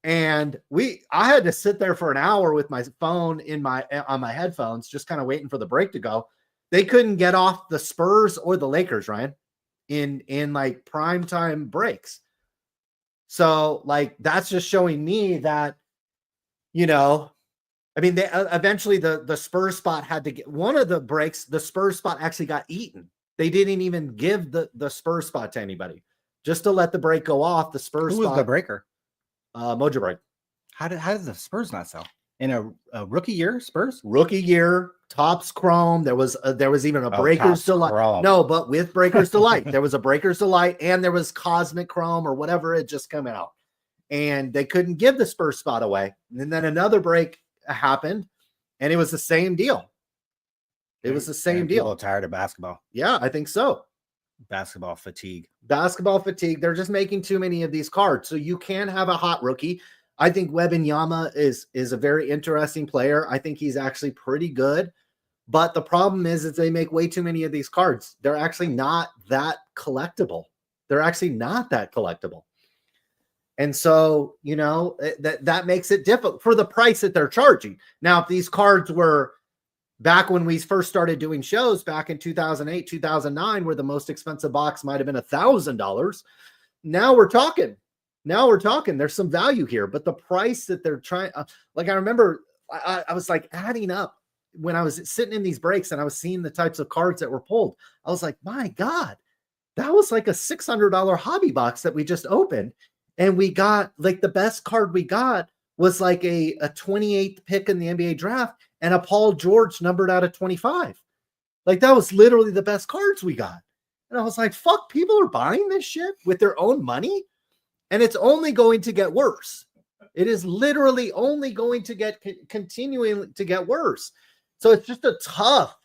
And I had to sit there for an hour with my phone on my headphones, just kind of waiting for the break to go. They couldn't get off the Spurs or the Lakers, Ryan, in like primetime breaks. So like, that's just showing me that, I mean, they eventually the Spurs spot had to get one of the breaks. The Spurs spot actually got eaten. They didn't even give the Spurs spot to anybody just to let the break go off. The Spurs Who was spot, the breaker? Mojo Break. How did the Spurs not sell in a rookie year? Spurs Rookie year, Topps Chrome. There was even a Breakers Topps Delight. Chrome. No, but with Breakers Delight, there was a Breakers Delight, and there was Cosmic Chrome or whatever had just come out, and they couldn't give the Spurs spot away. And then another break happened, and it was the same deal. It was the same deal. People are tired of basketball. Yeah, I think so. Basketball fatigue. Basketball fatigue. They're just making too many of these cards. So you can have a hot rookie. I think Wembanyama is a very interesting player. I think he's actually pretty good. But the problem is they make way too many of these cards. They're actually not that collectible. And so, that makes it difficult for the price that they're charging. Now, if these cards were back when we first started doing shows back in 2008, 2009, where the most expensive box might have been $1,000. Now we're talking. There's some value here, but the price that they're trying, like I remember I was like adding up when I was sitting in these breaks and I was seeing the types of cards that were pulled. I was like, my God, that was like a $600 hobby box that we just opened. And we got like the best card we got was like a 28th pick in the NBA draft and a Paul George numbered out of 25. Like that was literally the best cards we got. And I was like, fuck, people are buying this shit with their own money. And it's only going to get worse. It is literally only going to continuing to get worse. So it's just a tough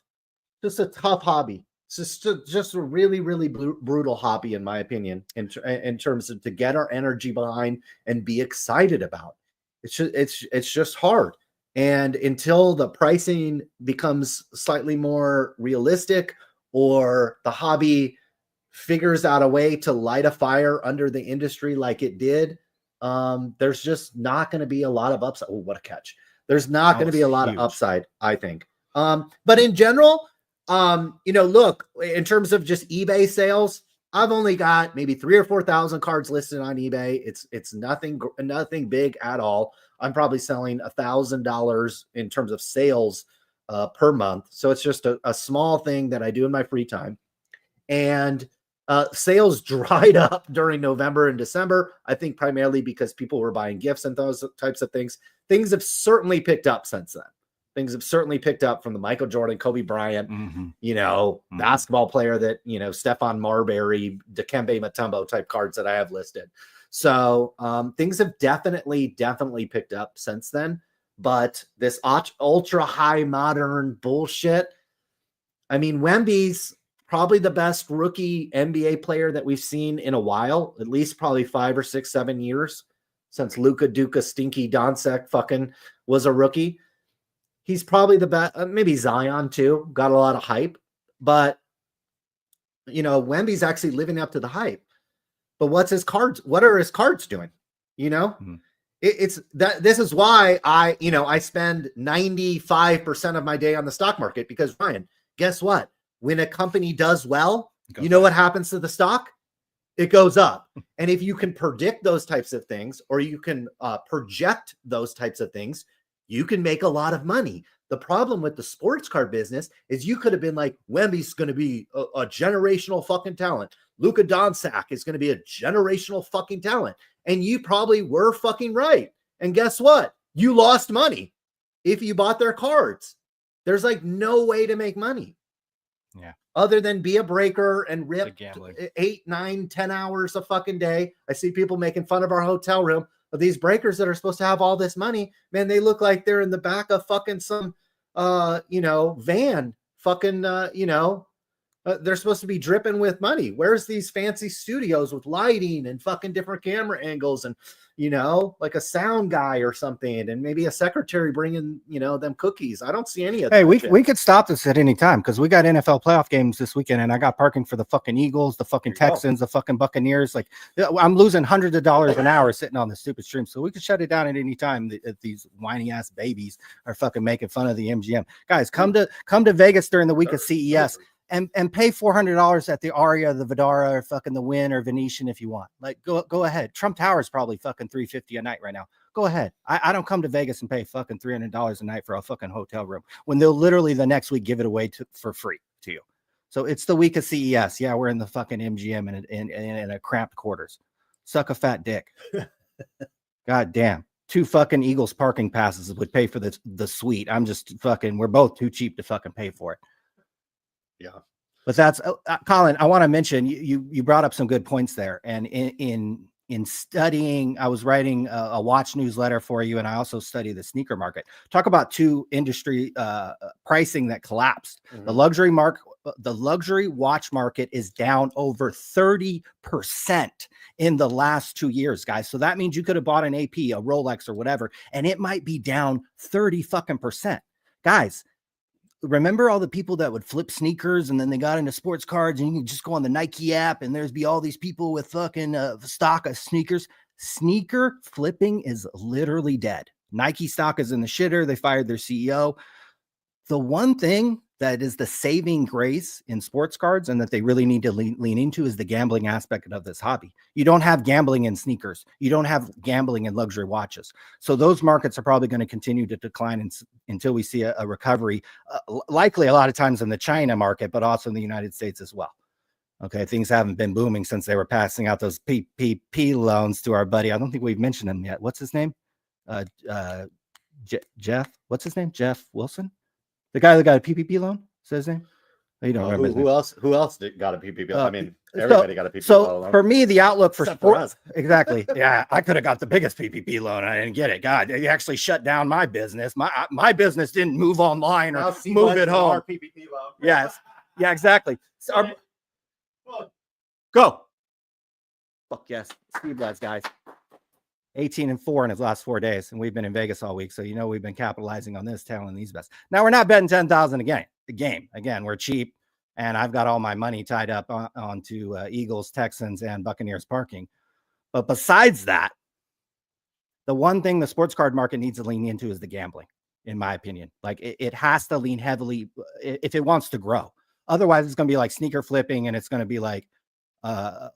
hobby. It's just a really, really brutal hobby, in my opinion, in terms of to get our energy behind and be excited about. It's just hard. And until the pricing becomes slightly more realistic or the hobby figures out a way to light a fire under the industry like it did, there's just not going to be a lot of upside. Oh, what a catch. There's not going to be a lot of upside, I think. But in general, look, in terms of just eBay sales, I've only got maybe 3,000 or 4,000 cards listed on eBay. It's nothing big at all. I'm probably selling $1,000 in terms of sales per month. So it's just a small thing that I do in my free time. And sales dried up during November and December, I think primarily because people were buying gifts and those types of things. Things have certainly picked up since then. Things have certainly picked up from the Michael Jordan, Kobe Bryant, basketball player that, Stephon Marbury, Dikembe Mutombo type cards that I have listed. So things have definitely picked up since then. But this ultra high modern bullshit, I mean, Wemby's probably the best rookie NBA player that we've seen in a while, at least probably 5 or 6, 7 years since Luka Duka Stinky Doncic fucking was a rookie. He's probably the best. Maybe Zion too. Got a lot of hype, but Wemby's actually living up to the hype. But what are his cards doing? It's that. This is why I spend 95% of my day on the stock market, because Ryan, guess what? When a company does well, what happens to the stock? It goes up. And if you can predict those types of things, or you can project those types of things, you can make a lot of money. The problem with the sports card business is you could have been like, Wemby's going to be a generational fucking talent. Luka Doncic is going to be a generational fucking talent. And you probably were fucking right. And guess what? You lost money if you bought their cards. There's like no way to make money. Yeah. Other than be a breaker and rip gambling. 8, 9, 10 hours a fucking day. I see people making fun of our hotel room. of these breakers that are supposed to have all this money, man, they look like they're in the back of fucking some, van, fucking, they're supposed to be dripping with money. Where's these fancy studios with lighting and fucking different camera angles and, like a sound guy or something, and maybe a secretary bringing, them cookies? I don't see any of that. Hey, we shit. we could stop this at any time because we got NFL playoff games this weekend, and I got parking for the fucking Eagles, the fucking There you go. Texans, the fucking Buccaneers. Like, I'm losing hundreds of dollars an hour sitting on this stupid stream, so we could shut it down at any time if these whiny ass babies are fucking making fun of the MGM. Guys, come to Vegas during the week of CES. And pay $400 at the Aria, the Vidara, or fucking the Wynn or Venetian if you want. Like, go ahead. Trump Tower is probably fucking $350 a night right now. Go ahead. I don't come to Vegas and pay fucking $300 a night for a fucking hotel room when they'll literally the next week give it away for free to you. So it's the week of CES. Yeah, we're in the fucking MGM in a cramped quarters. Suck a fat dick. God damn. 2 fucking Eagles parking passes would pay for the suite. I'm just fucking. We're both too cheap to fucking pay for it. Yeah. But that's Colin. I want to mention you brought up some good points there. And in studying, I was writing a watch newsletter for you, and I also study the sneaker market. Talk about 2 industry pricing that collapsed. Mhm. The luxury watch market is down over 30% in the last 2 years, guys. So that means you could have bought an AP, a Rolex, or whatever, and it might be down 30 fucking percent, guys. Remember all the people that would flip sneakers and then they got into sports cards, and you can just go on the Nike app and there's be all these people with fucking stock of sneakers. Sneaker flipping is literally dead. Nike stock is in the shitter. They fired their CEO. The one thing that is the saving grace in sports cards and that they really need to lean into is the gambling aspect of this hobby. You don't have gambling in sneakers. You don't have gambling in luxury watches. So those markets are probably going to continue to decline until we see a recovery, likely a lot of times in the China market, but also in the United States as well. Okay, things haven't been booming since they were passing out those PPP loans to our buddy. I don't think we've mentioned him yet. What's his name? Jeff. What's his name? Jeff Wilson? The guy that got a PPP loan, is that his name? Oh, you don't remember his name. Who else got a PPP? I mean, so- everybody got a PPP So loan. for me, the outlook for Except for sport, us. exactly. Yeah, I could have got the biggest PPP loan. I didn't get it. God, they actually shut down my business. My business didn't move online or Now see move what's it home. our PPP loan. Yes. Yeah, exactly. So go. Fuck yes. Steve Lads, guys. 18-4 in his last 4 days, and we've been in Vegas all week, so we've been capitalizing on this, telling these bets. Now we're not betting 10,000 a game. Again, we're cheap, and I've got all my money tied up onto Eagles, Texans, and Buccaneers parking. But besides that, the one thing the sports card market needs to lean into is the gambling, in my opinion. Like it has to lean heavily if it wants to grow. Otherwise, it's going to be like sneaker flipping, and it's going to be like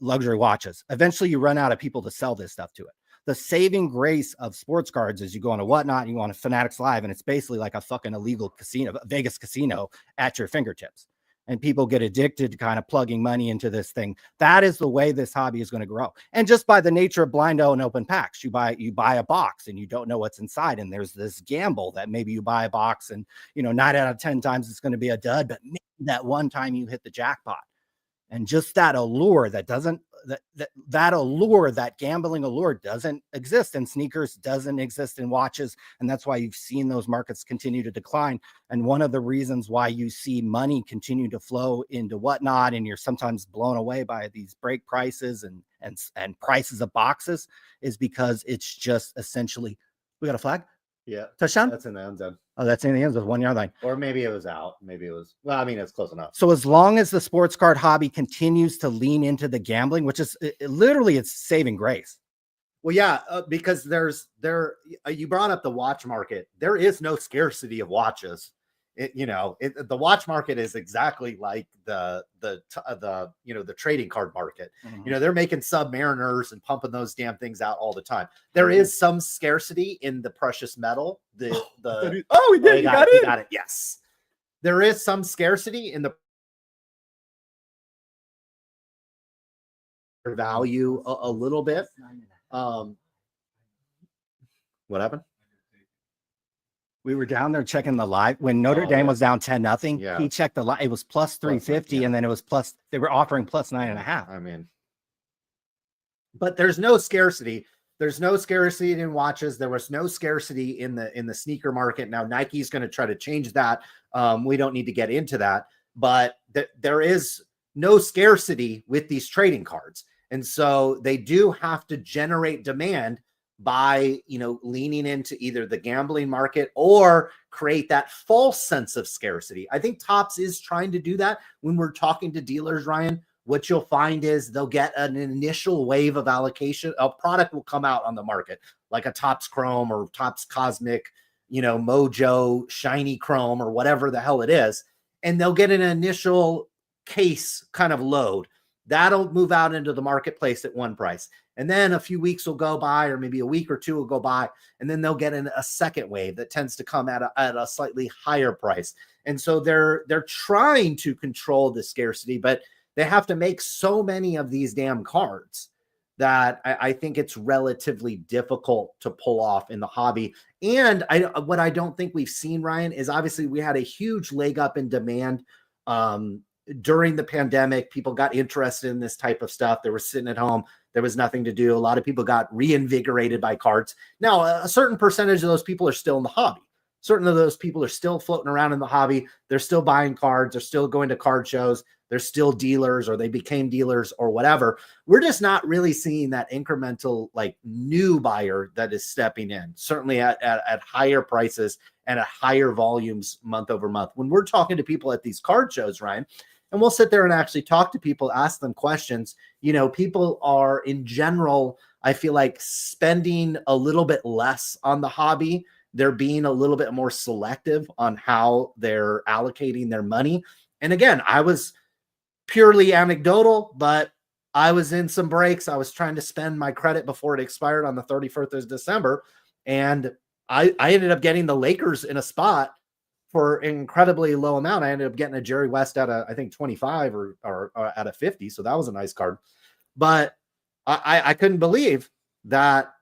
luxury watches. Eventually, you run out of people to sell this stuff to it. The saving grace of sports cards is you go on a Whatnot, you go on a Fanatics Live, and it's basically like a fucking illegal casino, Vegas casino at your fingertips. And people get addicted to kind of plugging money into this thing. That is the way this hobby is going to grow. And just by the nature of blindo and open packs, you buy a box and you don't know what's inside. And there's this gamble that maybe you buy a box and 9 out of 10 times it's going to be a dud, but maybe that one time you hit the jackpot. And just that allure that gambling allure doesn't exist in sneakers, doesn't exist in watches. And that's why you've seen those markets continue to decline. And one of the reasons why you see money continue to flow into Whatnot, and you're sometimes blown away by these break prices and prices of boxes, is because it's just essentially, we got a flag? Yeah. Touchdown? That's in the end zone. Oh, that's in the end zone, 1 yard line. Or maybe it was out. Maybe it was, well, I mean, it's close enough. So as long as the sports card hobby continues to lean into the gambling, which is literally it's saving grace. Well, yeah, because you brought up the watch market. There is no scarcity of watches. The watch market is exactly like the trading card market. Mm-hmm. They're making Submariners and pumping those damn things out all the time. There is some scarcity in the precious metal. We did. You got it. Yes, there is some scarcity in the value a little bit. What happened? We were down there checking the live when Notre Dame was down 10-0. Yeah. He checked the live. It was plus 350, and then it was they were offering plus 9.5. I mean, but there's no scarcity There's no scarcity in watches. There was no scarcity in the sneaker market. Now Nike's going to try to change that. We don't need to get into that, but there is no scarcity with these trading cards. And so they do have to generate demand by, leaning into either the gambling market or create that false sense of scarcity. I think Topps is trying to do that. When we're talking to dealers, Ryan, what you'll find is they'll get an initial wave of allocation. A product will come out on the market, like a Topps Chrome or Topps Cosmic, Mojo Shiny Chrome or whatever the hell it is. And they'll get an initial case kind of load. That'll move out into the marketplace at one price. And then a few weeks will go by, or maybe a week or two will go by, and then they'll get a second wave that tends to come at a slightly higher price. And so they're trying to control the scarcity, but they have to make so many of these damn cards that I think it's relatively difficult to pull off in the hobby. And what I don't think we've seen, Ryan, is obviously we had a huge leg up in demand during the pandemic. People got interested in this type of stuff. They were sitting at home. There was nothing to do. A lot of people got reinvigorated by cards. Now, a certain percentage of those people are still in the hobby. Certain of those people are still floating around in the hobby. They're still buying cards. They're still going to card shows. They're still dealers, or they became dealers or whatever. We're just not really seeing that incremental, like, new buyer that is stepping in, certainly at higher prices and at higher volumes month over month. When we're talking to people at these card shows, Ryan, and we'll sit there and actually talk to people, ask them questions. People are, in general, I feel like, spending a little bit less on the hobby. They're being a little bit more selective on how they're allocating their money. And again, I was purely anecdotal, but I was in some breaks. I was trying to spend my credit before it expired on the 31st of December. And I ended up getting the Lakers in a spot for an incredibly low amount. I ended up getting a Jerry West at I think 25 or at a 50. So that was a nice card. But I couldn't believe that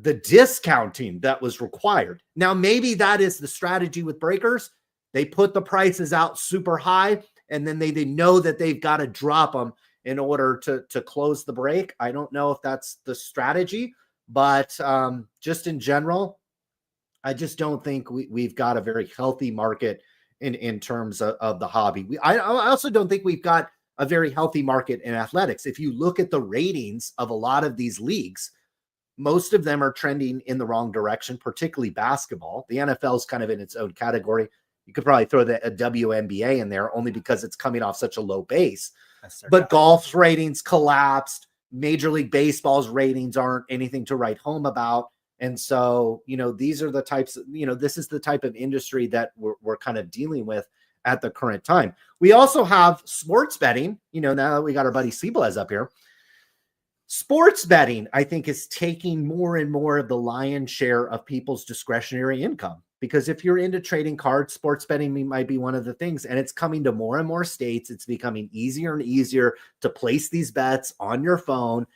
the discounting that was required. Now, maybe that is the strategy with breakers. They put the prices out super high, and then they know that they've got to drop them in order to close the break. I don't know if that's the strategy, but just in general, I just don't think we've got a very healthy market in terms of the hobby. I also don't think we've got a very healthy market in athletics. If you look at the ratings of a lot of these leagues, most of them are trending in the wrong direction, particularly basketball. The NFL is kind of in its own category. You could probably throw a WNBA in there only because it's coming off such a low base. But golf's ratings collapsed. Major League Baseball's ratings aren't anything to write home about. And so, these are the types of, this is the type of industry that we're kind of dealing with at the current time. We also have sports betting, now that we got our buddy Seablez up here. Sports betting, I think, is taking more and more of the lion's share of people's discretionary income. Because if you're into trading cards, sports betting might be one of the things, and it's coming to more and more states. It's becoming easier and easier to place these bets on your phone.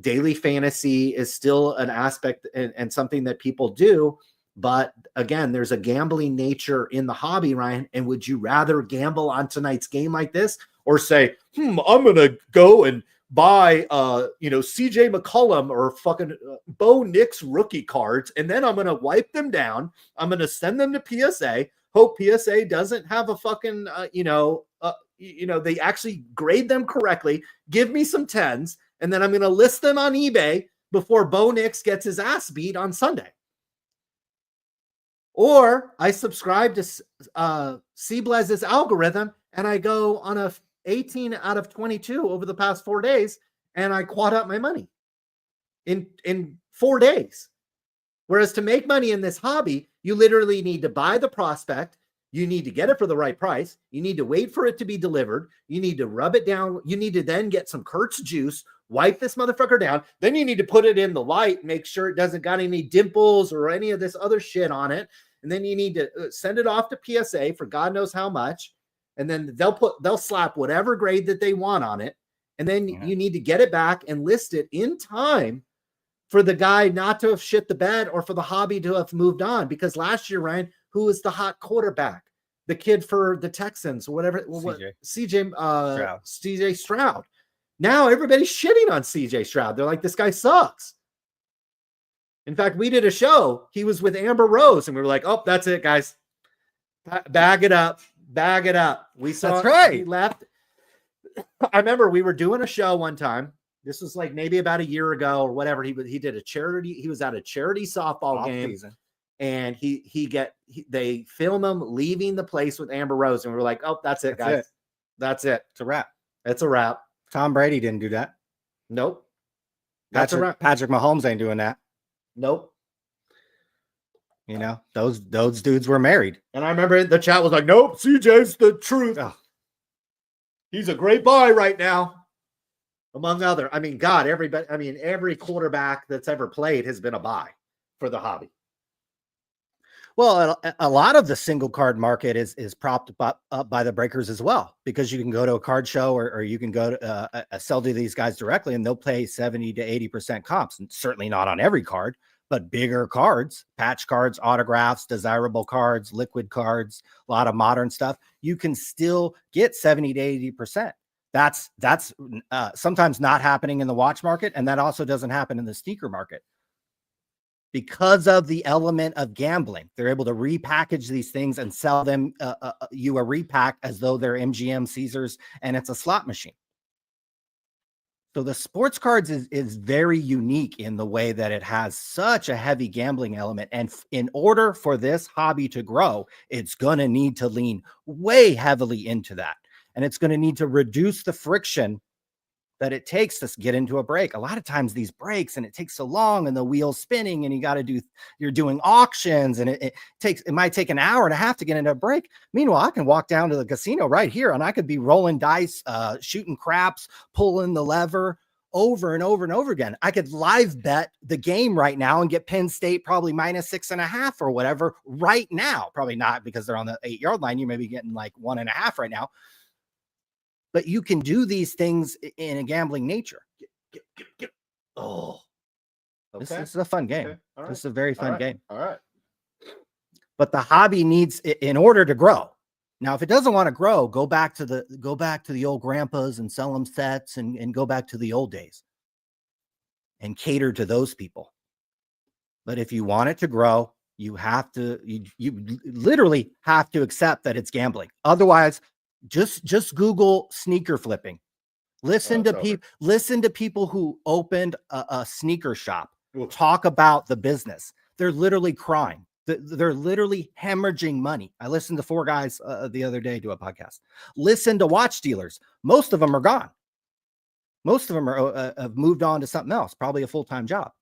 Daily fantasy is still an aspect and something that people do. But again, there's a gambling nature in the hobby, Ryan. And would you rather gamble on tonight's game like this, or say, I'm going to go and buy, CJ McCollum or fucking Bo Nix rookie cards, and then I'm going to wipe them down. I'm going to send them to PSA. Hope PSA doesn't have a fucking, they actually grade them correctly. Give me some 10s, and then I'm going to list them on eBay before Bo Nix gets his ass beat on Sunday. Or I subscribe to Seablez's algorithm, and I go on a 18 out of 22 over the past 4 days, and I quad up my money in 4 days. Whereas to make money in this hobby, you literally need to buy the prospect. You need to get it for the right price. You need to wait for it to be delivered. You need to rub it down. You need to then get some Kurtz juice, wipe this motherfucker down. Then you need to put it in the light, make sure it doesn't got any dimples or any of this other shit on it. And then you need to send it off to PSA for God knows how much. And then they'll slap whatever grade that they want on it. And then you need to get it back and list it in time for the guy not to have shit the bed or for the hobby to have moved on. Because last year, Ryan, who was the hot quarterback? The kid for the Texans or whatever. CJ Stroud. Now everybody's shitting on CJ Stroud. They're like, this guy sucks. In fact, we did a show. He was with Amber Rose, and we were like, "Oh, that's it, guys. Bag it up, bag it up." We saw. That's right. He left. I remember we were doing a show one time. This was like maybe about a year ago or whatever. He did a charity. He was at a charity softball game, and they film him leaving the place with Amber Rose, and we were like, "Oh, that's it, guys. That's it. It's a wrap. It's a wrap." Tom Brady didn't do that. Nope. That's a wrap. Patrick Mahomes ain't doing that. Nope. You know, those dudes were married. And I remember the chat was like, "Nope, CJ's the truth. Oh. He's a great buy right now." Among other, I mean, God, everybody, I mean, every quarterback that's ever played has been a buy for the hobby. Well, a lot of the single card market is propped up by the breakers as well, because you can go to a card show or you can go to sell to these guys directly, and they'll pay 70 to 80% comps. And certainly not on every card, but bigger cards, patch cards, autographs, desirable cards, liquid cards, a lot of modern stuff. You can still get 70 to 80%. That's sometimes not happening in the watch market, and that also doesn't happen in the sneaker market. Because of the element of gambling, they're able to repackage these things and sell them you a repack as though they're MGM, Caesars, and it's a slot machine. So the sports cards is very unique in the way that it has such a heavy gambling element. And in order for this hobby to grow, it's going to need to lean way heavily into that. And it's going to need to reduce the friction that it takes to get into a break. A lot of times these breaks, and it takes so long, and the wheel's spinning, and you're doing auctions, and it might take an hour and a half to get into a break. Meanwhile, I can walk down to the casino right here, and I could be rolling dice, shooting craps, pulling the lever over and over and over again. I could live bet the game right now and get Penn State probably -6.5 or whatever right now. Probably not, because they're on the 8-yard line. You may be getting like 1.5 right now. But you can do these things in a gambling nature. Oh, okay. This is a fun game. Okay. All right. This is a very fun game. All right. But the hobby needs, in order to grow. Now, if it doesn't want to grow, go back to the old grandpas and sell them sets and go back to the old days and cater to those people. But if you want it to grow, you have to, you literally have to accept that it's gambling. Otherwise, just Google sneaker flipping. Listen to people who opened a sneaker shop talk about the business. They're literally crying. They're literally hemorrhaging money. I listened to 4 guys the other day do a podcast. Listen to watch dealers. Most of them are gone. Most of them have moved on to something else, probably a full-time job.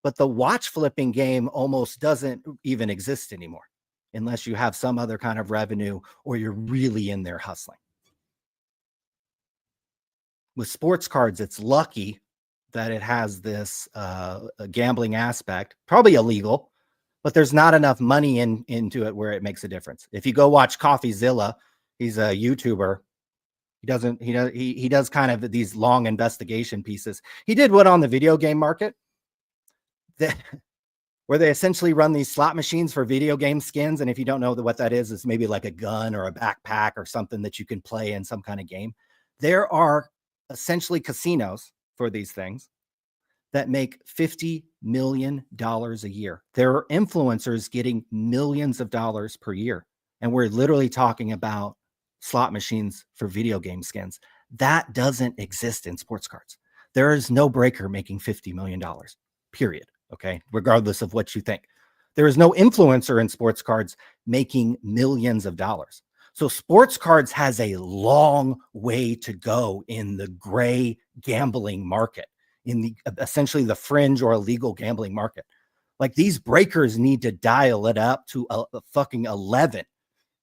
But the watch flipping game almost doesn't even exist anymore, unless you have some other kind of revenue or you're really in there hustling. With sports cards, it's lucky that it has this gambling aspect, probably illegal, but there's not enough money into it where it makes a difference. If you go watch CoffeeZilla, he's a YouTuber. He does kind of these long investigation pieces. He did one on the video game market where they essentially run these slot machines for video game skins. And if you don't know what that is, it's maybe like a gun or a backpack or something that you can play in some kind of game. There are essentially casinos for these things that make $50 million a year. There are influencers getting millions of dollars per year. And we're literally talking about slot machines for video game skins. That doesn't exist in sports cards. There is no breaker making $50 million, period. Okay, regardless of what you think. There is no influencer in sports cards making millions of dollars. So sports cards has a long way to go in the gray gambling market, in the essentially the fringe or illegal gambling market. Like, these breakers need to dial it up to a fucking 11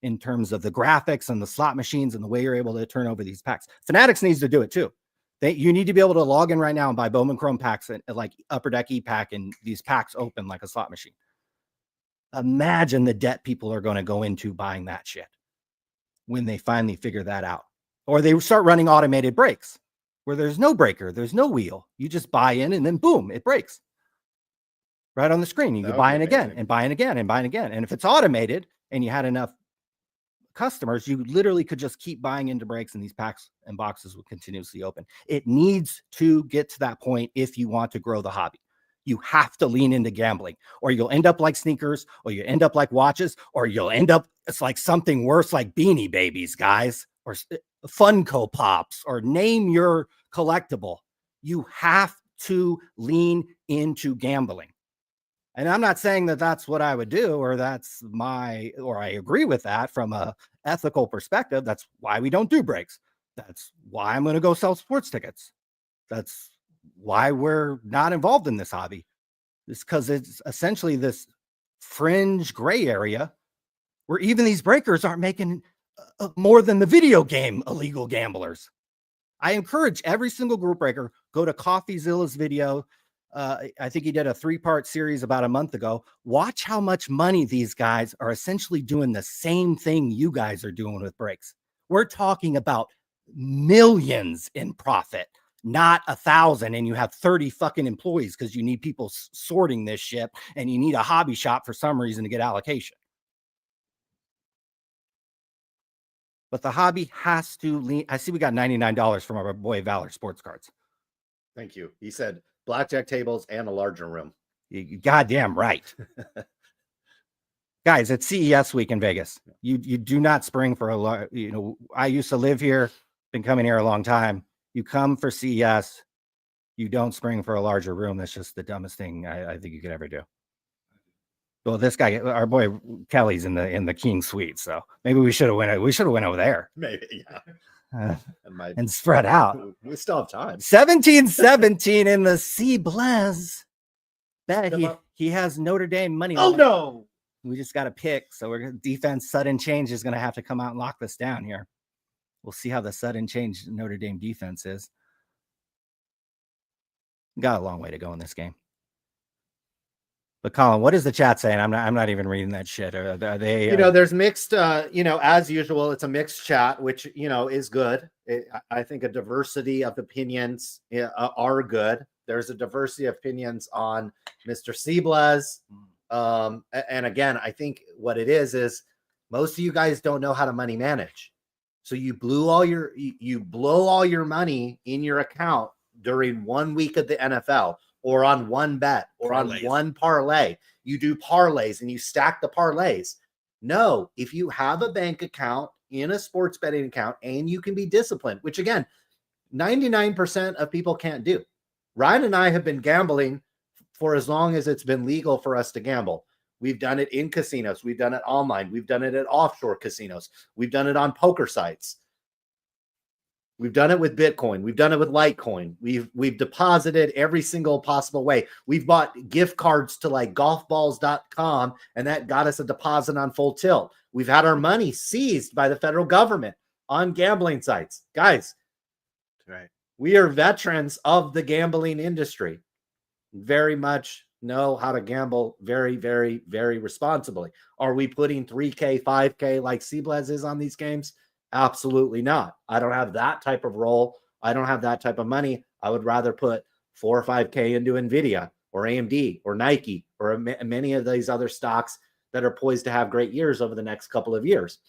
in terms of the graphics and the slot machines and the way you're able to turn over these packs. Fanatics needs to do it too. You need to be able to log in right now and buy Bowman Chrome packs and like Upper Deck E-Pack, and these packs open like a slot machine. Imagine the debt people are going to go into buying that shit when they finally figure that out. Or they start running automated breaks where there's no breaker, there's no wheel. You just buy in and then boom, it breaks. Right on the screen. You can buy in again and buy in again and buy in again. And if it's automated and you had enough customers, you literally could just keep buying into breaks, and these packs and boxes will continuously open. It needs to get to that point if you want to grow the hobby. You have to lean into gambling, or you'll end up like sneakers, or you end up like watches, or you'll end up, it's like something worse like Beanie Babies, guys, or Funko Pops, or name your collectible. You have to lean into gambling. And I'm not saying that that's what I would do, or I agree with that from a ethical perspective. That's why we don't do breaks. That's why I'm going to go sell sports tickets. That's why we're not involved in this hobby. It's because it's essentially this fringe gray area where even these breakers aren't making more than the video game illegal gamblers. I encourage every single group breaker, go to CoffeeZilla's video. I think he did a 3-part series about a month ago. Watch how much money these guys are essentially doing the same thing you guys are doing with breaks. We're talking about millions in profit, not 1,000. And you have 30 fucking employees because you need people sorting this shit, and you need a hobby shop for some reason to get allocation. But the hobby has to lean. I see we got $99 from our boy Valor Sports Cards. Thank you. He said blackjack tables and a larger room. You goddamn right. Guys, it's CES week in Vegas. You do not spring for I used to live here, been coming here a long time. You come for CES, you don't spring for a larger room. That's just the dumbest thing I think you could ever do. Well, this guy, our boy Kelly's in the King Suite, so maybe we should have went over there. Maybe, yeah. And spread out. We still have time. 17-17 in the C Blaze. Bet he has Notre Dame money. Oh no. We just got to pick. So defense sudden change is going to have to come out and lock this down here. We'll see how the sudden change Notre Dame defense is. Got a long way to go in this game. But Colin, what is the chat saying? I'm not even reading that shit. Are they? There's mixed. As usual, it's a mixed chat, which is good. I think a diversity of opinions are good. There's a diversity of opinions on Mr. Seablaz. And again, I think what it is most of you guys don't know how to money manage. So you blow all your money in your account during 1 week of the NFL, or on one bet, or parlays. On one parlay. You do parlays and you stack the parlays. No, if you have a bank account in a sports betting account and you can be disciplined, which again, 99% of people can't do. Ryan and I have been gambling for as long as it's been legal for us to gamble. We've done it in casinos. We've done it online. We've done it at offshore casinos. We've done it on poker sites. We've done it with Bitcoin. We've done it with Litecoin. We've deposited every single possible way. We've bought gift cards to like golfballs.com, and that got us a deposit on Full Tilt. We've had our money seized by the federal government on gambling sites. Guys, right. We are veterans of the gambling industry. Very much know how to gamble very, very, very responsibly. Are we putting 3K, 5K like Seablaz is on these games? Absolutely not. I don't have that type of role. I don't have that type of money. I would rather put 4 or 5K into NVIDIA or AMD or Nike or many of these other stocks that are poised to have great years over the next couple of years.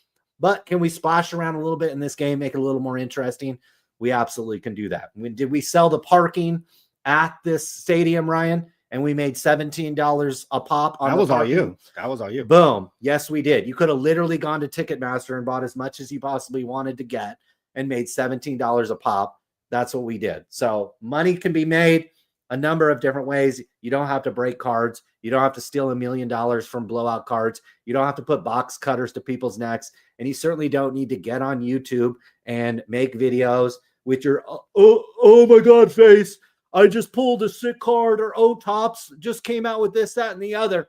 But can we splash around a little bit in this game, make it a little more interesting? We absolutely can do that. Did we sell the parking at this stadium, Ryan? And we made $17 a pop. That was all you. That was all you. Boom. Yes, we did. You could have literally gone to Ticketmaster and bought as much as you possibly wanted to get and made $17 a pop. That's what we did. So money can be made a number of different ways. You don't have to break cards. You don't have to steal $1 million from blowout cards. You don't have to put box cutters to people's necks. And you certainly don't need to get on YouTube and make videos with your, oh my God, face. I just pulled a sick card, or Tops just came out with this, that, and the other.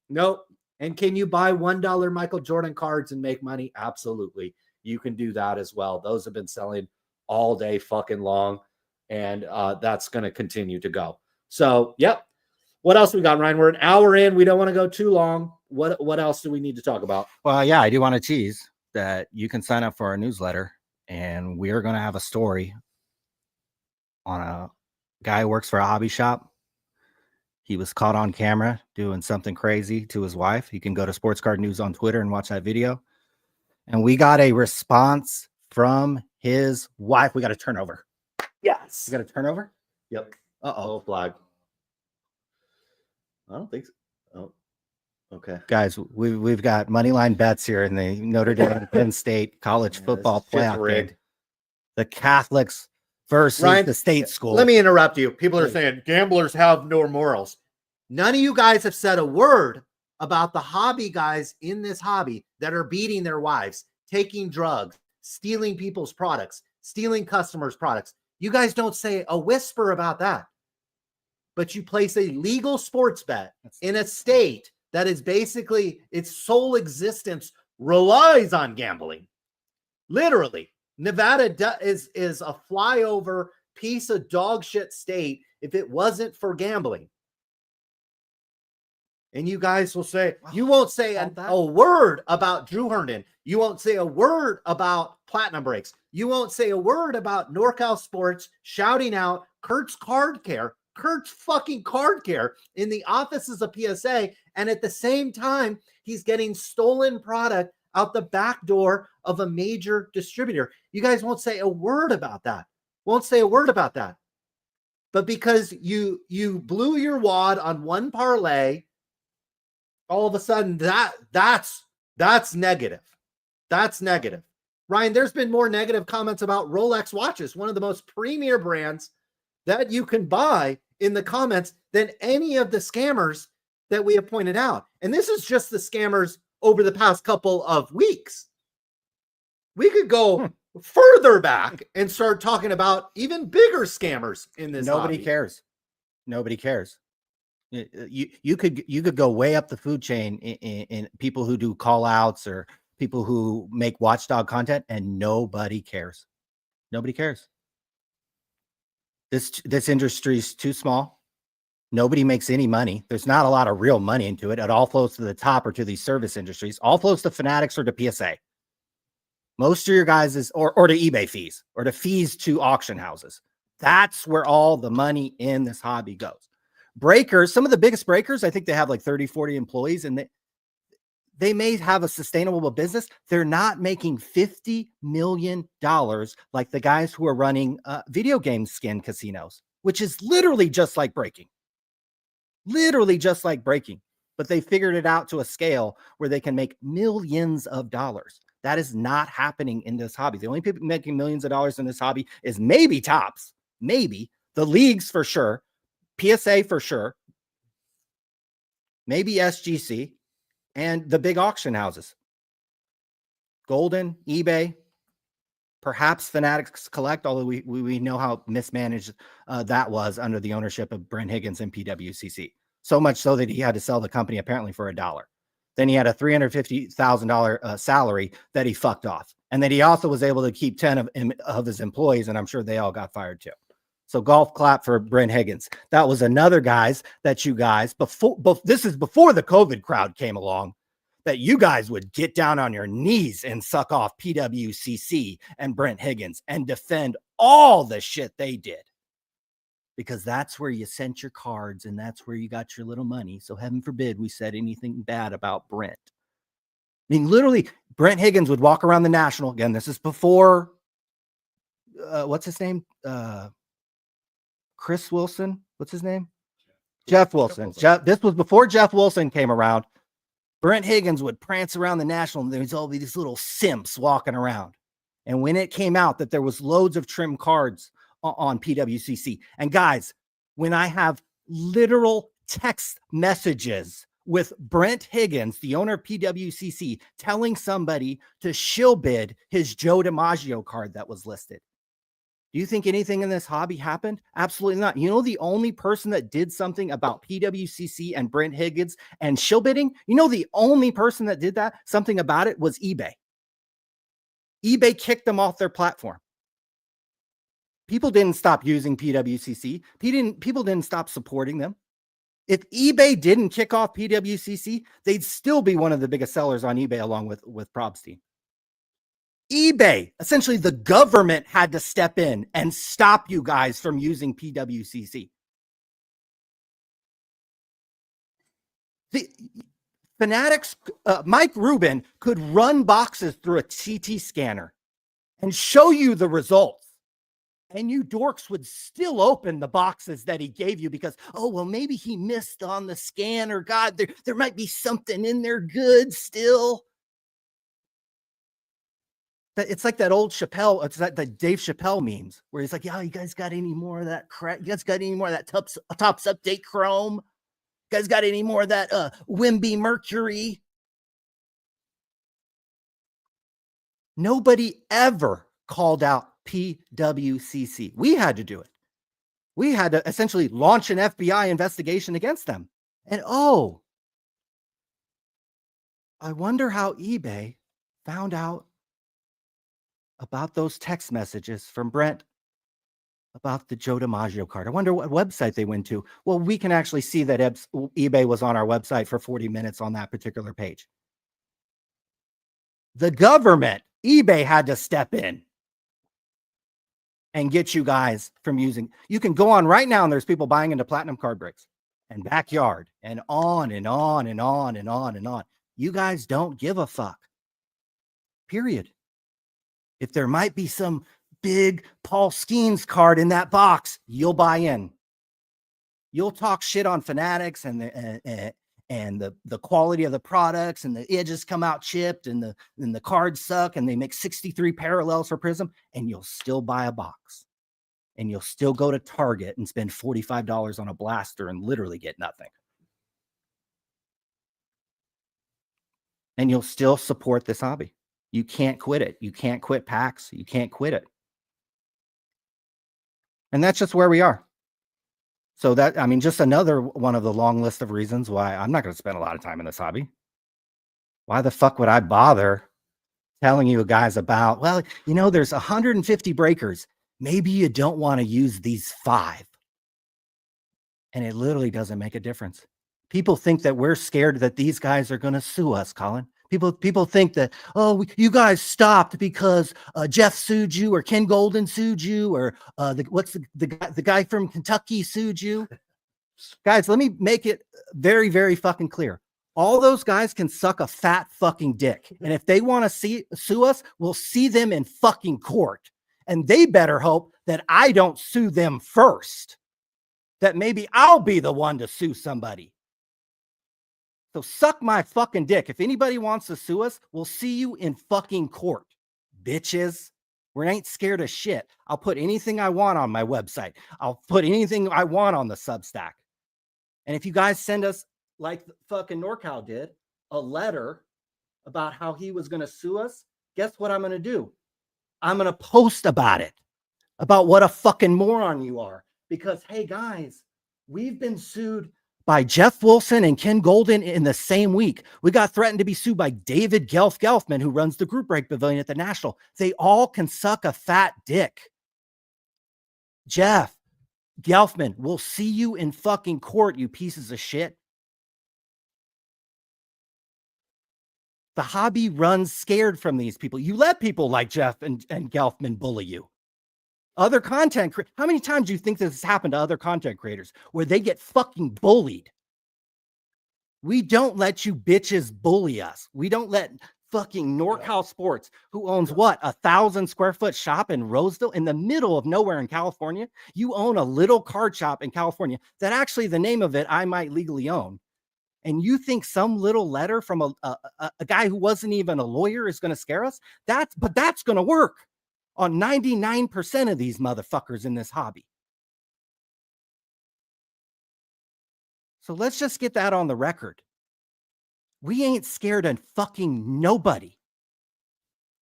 Nope. And can you buy $1 Michael Jordan cards and make money? Absolutely. You can do that as well. Those have been selling all day fucking long. And that's going to continue to go. So, yep. What else we got, Ryan? We're an hour in. We don't want to go too long. What else do we need to talk about? Well, yeah, I do want to tease that you can sign up for our newsletter, and we're going to have a story on a guy who works for a hobby shop. He was caught on camera doing something crazy to his wife. You can go to Sports Card News on Twitter and watch that video. And we got a response from his wife. We got a turnover. Yes. We got a turnover? Yep. Uh-oh, flag. I don't think so. Oh, okay. Guys, we've got money line bets here in the Notre Dame and Penn State college Yeah, football this shit's playoff rigged. game. The Catholics versus Ryan, the state school. Let me interrupt you. People are Please. saying gamblers have no morals. None of you guys have said a word about the hobby guys in this hobby that are beating their wives, taking drugs, stealing people's products, stealing customers' products. You guys don't say a whisper about that. But you place a legal sports bet in a state that is basically its sole existence relies on gambling. Literally, Nevada is a flyover piece of dog shit state if it wasn't for gambling. And you guys will say, you won't say a word about Drew Herndon. You won't say a word about Platinum Breaks. You won't say a word about NorCal Sports shouting out Kurt's Card Care, Kurt's fucking Card Care in the offices of PSA. And at the same time, he's getting stolen product out the back door of a major distributor. You guys won't say a word about that. Won't say a word about that. But because you blew your wad on one parlay, all of a sudden that's negative. That's negative. Ryan, there's been more negative comments about Rolex watches, one of the most premier brands that you can buy, in the comments than any of the scammers that we have pointed out. And this is just the scammers over the past couple of weeks. We could go further back and start talking about even bigger scammers in this. Nobody hobby. cares. Nobody cares. You could go way up the food chain in people who do call outs or people who make watchdog content, and nobody cares. Nobody cares. This industry is too small. Nobody makes any money. There's not a lot of real money into it. It all flows to the top or to these service industries. All flows to Fanatics or to PSA. Most of your guys or to eBay fees or to fees to auction houses. That's where all the money in this hobby goes. Breakers, some of the biggest breakers, I think they have like 30, 40 employees, and they may have a sustainable business. They're not making $50 million like the guys who are running video game skin casinos, which is literally just like breaking. Literally just like breaking. But they figured it out to a scale where they can make millions of dollars. That is not happening in this hobby. The only people making millions of dollars in this hobby is maybe Topps, maybe the leagues for sure, PSA for sure, maybe SGC, and the big auction houses. Golden, eBay, perhaps Fanatics Collect, although we know how mismanaged that was under the ownership of Brent Higgins and PWCC. So much so that he had to sell the company apparently for $1. Then he had a $350,000 salary that he fucked off. And then he also was able to keep 10 of his employees, and I'm sure they all got fired too. So golf clap for Brent Higgins. That was another guys that you guys, this is before the COVID crowd came along, that you guys would get down on your knees and suck off PWCC and Brent Higgins and defend all the shit they did. Because that's where you sent your cards and that's where you got your little money. So heaven forbid we said anything bad about Brent. I mean, literally, Brent Higgins would walk around the National. Again, this is before, what's his name? Chris Wilson. What's his name? Jeff Wilson. This was before Jeff Wilson came around. Brent Higgins would prance around the National, and there's all these little simps walking around. And when it came out that there was loads of trim cards on PWCC, and guys, when I have literal text messages with Brent Higgins, the owner of PWCC, telling somebody to shill bid his Joe DiMaggio card that was listed. Do you think anything in this hobby happened? Absolutely not. You know, the only person that did something about PWCC and Brent Higgins and shill bidding, you know, the only person that did that, something about it, was eBay. eBay kicked them off their platform. People didn't stop using PWCC. People didn't stop supporting them. If eBay didn't kick off PWCC, they'd still be one of the biggest sellers on eBay along with Probstein. eBay, essentially the government had to step in and stop you guys from using PWCC. The Fanatics, Mike Rubin could run boxes through a CT scanner and show you the results And you dorks would still open the boxes that he gave you because, oh, well, maybe he missed on the scan, or God, there might be something in there good still. It's like that old Chappelle, it's like the Dave Chappelle memes where he's like, yeah, you guys got any more of that crap? You guys got any more of that Tops Update Chrome? You guys got any more of that Wimby Mercury? Nobody ever called out PWCC. We had to do it. We had to essentially launch an FBI investigation against them. And oh, I wonder how eBay found out about those text messages from Brent about the Joe DiMaggio card. I wonder what website they went to. Well, we can actually see that eBay was on our website for 40 minutes on that particular page. The government, eBay, had to step in and get you guys from using. You can go on right now and there's people buying into Platinum Card Breaks and Backyard and on and on and on and on and on. You guys don't give a fuck. Period. If there might be some big Paul Skeens card in that box, you'll buy in. You'll talk shit on Fanatics and the quality of the products, and the edges come out chipped, and the cards suck, and they make 63 parallels for Prism, and you'll still buy a box. And you'll still go to Target and spend $45 on a blaster and literally get nothing. And you'll still support this hobby. You can't quit it. You can't quit PAX. You can't quit it. And that's just where we are. So that, I mean, just another one of the long list of reasons why I'm not going to spend a lot of time in this hobby. Why the fuck would I bother telling you guys about, well, you know, there's 150 breakers. Maybe you don't want to use these 5. And it literally doesn't make a difference. People think that we're scared that these guys are going to sue us, Colin. People think that, oh, you guys stopped because Jeff sued you, or Ken Golden sued you, or the guy from Kentucky sued you. Guys, let me make it very, very fucking clear. All those guys can suck a fat fucking dick. And if they want to sue us, we'll see them in fucking court. And they better hope that I don't sue them first. That maybe I'll be the one to sue somebody. So suck my fucking dick. If anybody wants to sue us, we'll see you in fucking court, bitches. We ain't scared of shit. I'll put anything I want on my website. I'll put anything I want on the Substack. And if you guys send us, like fucking NorCal did, a letter about how he was going to sue us, guess what I'm going to do? I'm going to post about it, about what a fucking moron you are. Because, hey, guys, we've been sued by Jeff Wilson and Ken Golden in the same week. We got threatened to be sued by David Gelfman, who runs the Group Break Pavilion at the National. They all can suck a fat dick. Jeff Gelfman, we'll see you in fucking court, you pieces of shit. The hobby runs scared from these people. You let people like Jeff and Gelfman bully you. Other content, how many times do you think this has happened to other content creators where they get fucking bullied? We don't let you bitches bully us. We don't let fucking NorCal Sports, who owns what, 1,000 square foot shop in Roseville in the middle of nowhere in California. You own a little card shop in California that actually the name of it I might legally own. And you think some little letter from a guy who wasn't even a lawyer is going to scare us? That's going to work on 99% of these motherfuckers in this hobby. So let's just get that on the record. We ain't scared of fucking nobody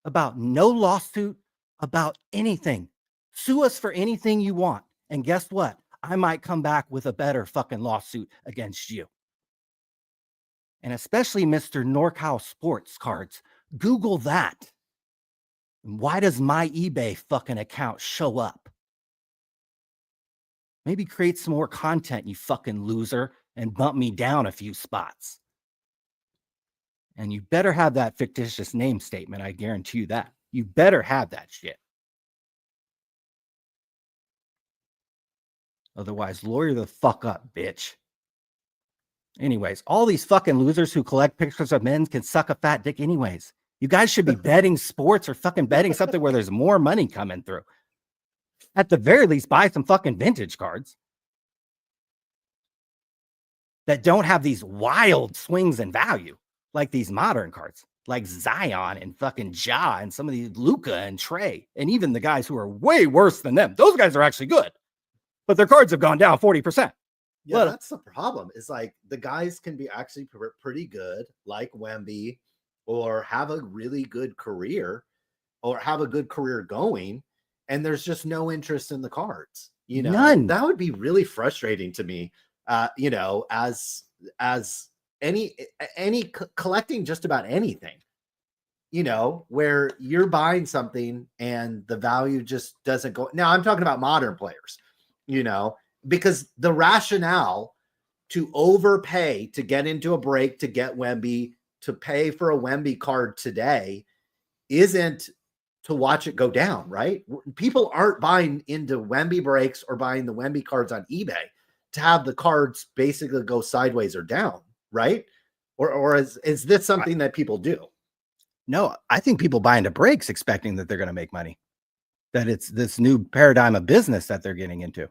about no lawsuit, about anything. Sue us for anything you want. And guess what? I might come back with a better fucking lawsuit against you. And especially Mr. NorCal Sports Cards. Google that. Why does my eBay fucking account show up? Maybe create some more content, you fucking loser, and bump me down a few spots. And you better have that fictitious name statement. I guarantee you that. You better have that shit. Otherwise, lawyer the fuck up, bitch. Anyways, all these fucking losers who collect pictures of men can suck a fat dick anyways. You guys should be betting sports or fucking betting something where there's more money coming through. At the very least, buy some fucking vintage cards that don't have these wild swings in value like these modern cards, like Zion and fucking Ja and some of these Luca and Trey, and even the guys who are way worse than them. Those guys are actually good, but their cards have gone down 40%. Yeah, But- that's the problem. Is like the guys can be actually pretty good, like Wemby, or have a really good career, or have a good career going, and there's just no interest in the cards. You know, None. That would be really frustrating to me. You know, as any collecting just about anything. You know, where you're buying something and the value just doesn't go. Now I'm talking about modern players. You know, because the rationale to overpay to get into a break, to get Wemby, to pay for a Wemby card today isn't to watch it go down, right? People aren't buying into Wemby breaks or buying the Wemby cards on eBay to have the cards basically go sideways or down, right? Or is this something that people do? No, I think people buy into breaks expecting that they're going to make money, that it's this new paradigm of business that they're getting into.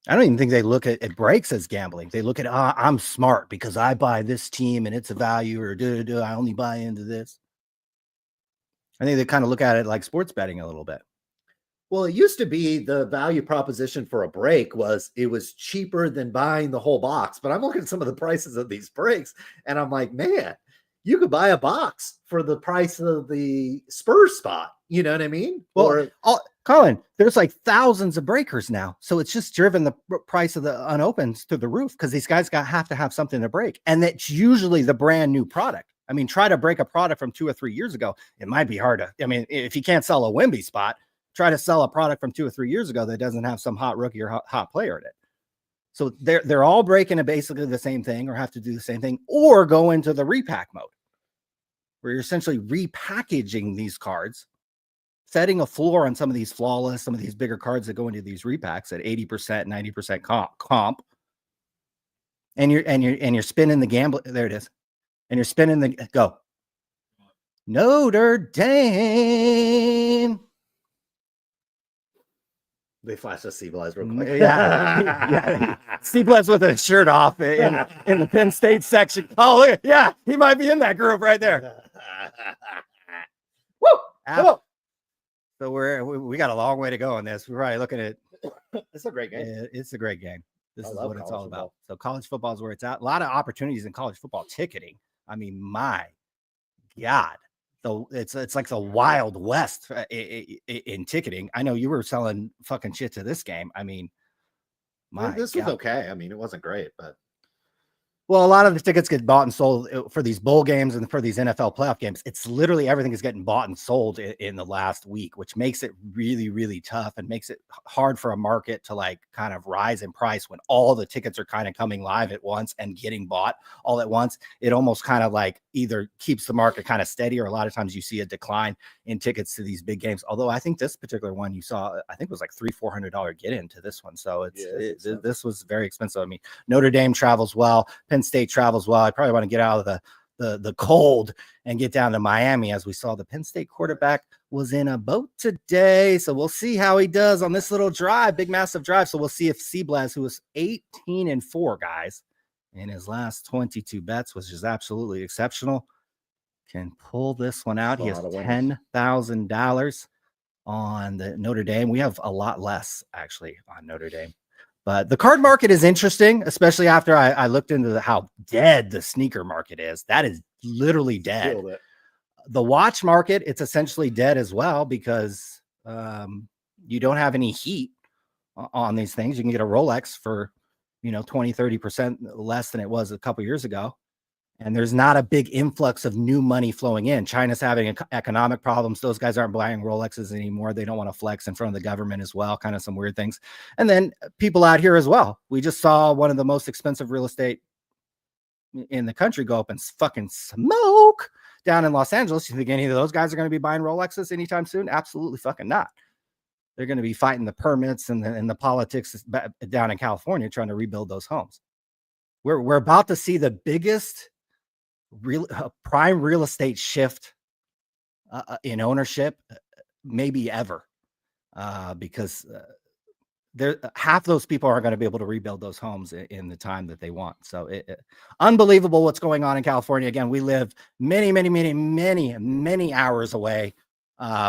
I don't even think they look at breaks as gambling. They look at, I'm smart because I buy this team and it's a value, or I only buy into this. I think they kind of look at it like sports betting a little bit. Well, it used to be the value proposition for a break was it was cheaper than buying the whole box. But I'm looking at some of the prices of these breaks and I'm like, man, you could buy a box for the price of the Spurs spot. You know what I mean? Well, Colin, there's like thousands of breakers now. So it's just driven the price of the unopens to the roof because these guys have to have something to break. And that's usually the brand new product. I mean, try to break a product from 2 or 3 years ago. It might be hard to, I mean, if you can't sell a Wemby spot, try to sell a product from 2 or 3 years ago that doesn't have some hot rookie or hot player in it. So they're all breaking it basically the same thing, or have to do the same thing, or go into the repack mode where you're essentially repackaging these cards, setting a floor on some of these flawless, some of these bigger cards that go into these repacks at 80%, 90% comp. And you're spinning the gamble. There it is. And you're spinning the go. Notre Dame. They flashed a C-Blaz real quick. Yeah. C-Blaz with a shirt off in the Penn State section. Oh, yeah, he might be in that group right there. Woo! Come on. So we got a long way to go on this. We're probably looking at. It's a great game. It's a great game. This I is love what it's college all about. football. So college football is where it's at. A lot of opportunities in college football ticketing. I mean, my God. So it's like the Wild West in ticketing. I know you were selling fucking shit to this game. I mean, This was okay. I mean, it wasn't great, but well, a lot of the tickets get bought and sold for these bowl games and for these NFL playoff games. It's literally everything is getting bought and sold in the last week, which makes it really, really tough and makes it hard for a market to like kind of rise in price when all the tickets are kind of coming live at once and getting bought all at once. It almost kind of like either keeps the market kind of steady, or a lot of times you see a decline in tickets to these big games. Although I think this particular one you saw, I think was like $300-400 get into this one. So this was very expensive. I mean, Notre Dame travels well. Penn State travels well. I probably want to get out of the cold and get down to Miami. As we saw, the Penn State quarterback was in a boat today. So we'll see how he does on this little drive, big, massive drive. So we'll see if C-Blaz, who was 18-4, guys, in his last 22 bets, which is absolutely exceptional, can pull this one out. He has $10,000 on the Notre Dame. We have a lot less actually on Notre Dame. But the card market is interesting, especially after I looked into how dead the sneaker market is. That is literally dead. The watch market, it's essentially dead as well, because you don't have any heat on these things. You can get a Rolex for, 20-30% less than it was a couple years ago. And there's not a big influx of new money flowing in. China's having economic problems. Those guys aren't buying Rolexes anymore. They don't want to flex in front of the government as well, kind of some weird things. And then people out here as well. We just saw one of the most expensive real estate in the country go up and fucking smoke down in Los Angeles. You think any of those guys are going to be buying Rolexes anytime soon? Absolutely fucking not. They're going to be fighting the permits and the politics down in California trying to rebuild those homes. We're about to see the biggest prime real estate shift in ownership maybe ever. because there half those people aren't going to be able to rebuild those homes in the time that they want. So unbelievable what's going on in California. Again, we live many hours away.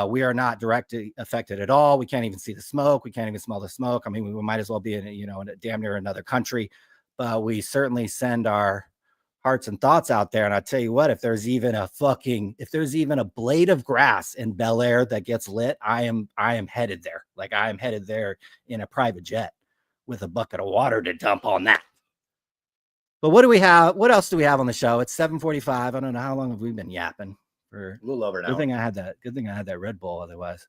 We are not directly affected at all. We can't even see the smoke. We can't even smell the smoke. I mean, we might as well be in a damn near another country, but we certainly send our hearts and thoughts out there. And I tell you what, if there's even a blade of grass in Bel Air that gets lit, I am headed there. Like I am headed there in a private jet with a bucket of water to dump on that. But what do we have? What else do we have on the show? It's 7:45. I don't know how long have we been yapping for. A little over an Good hour. thing I had that Red Bull. Otherwise,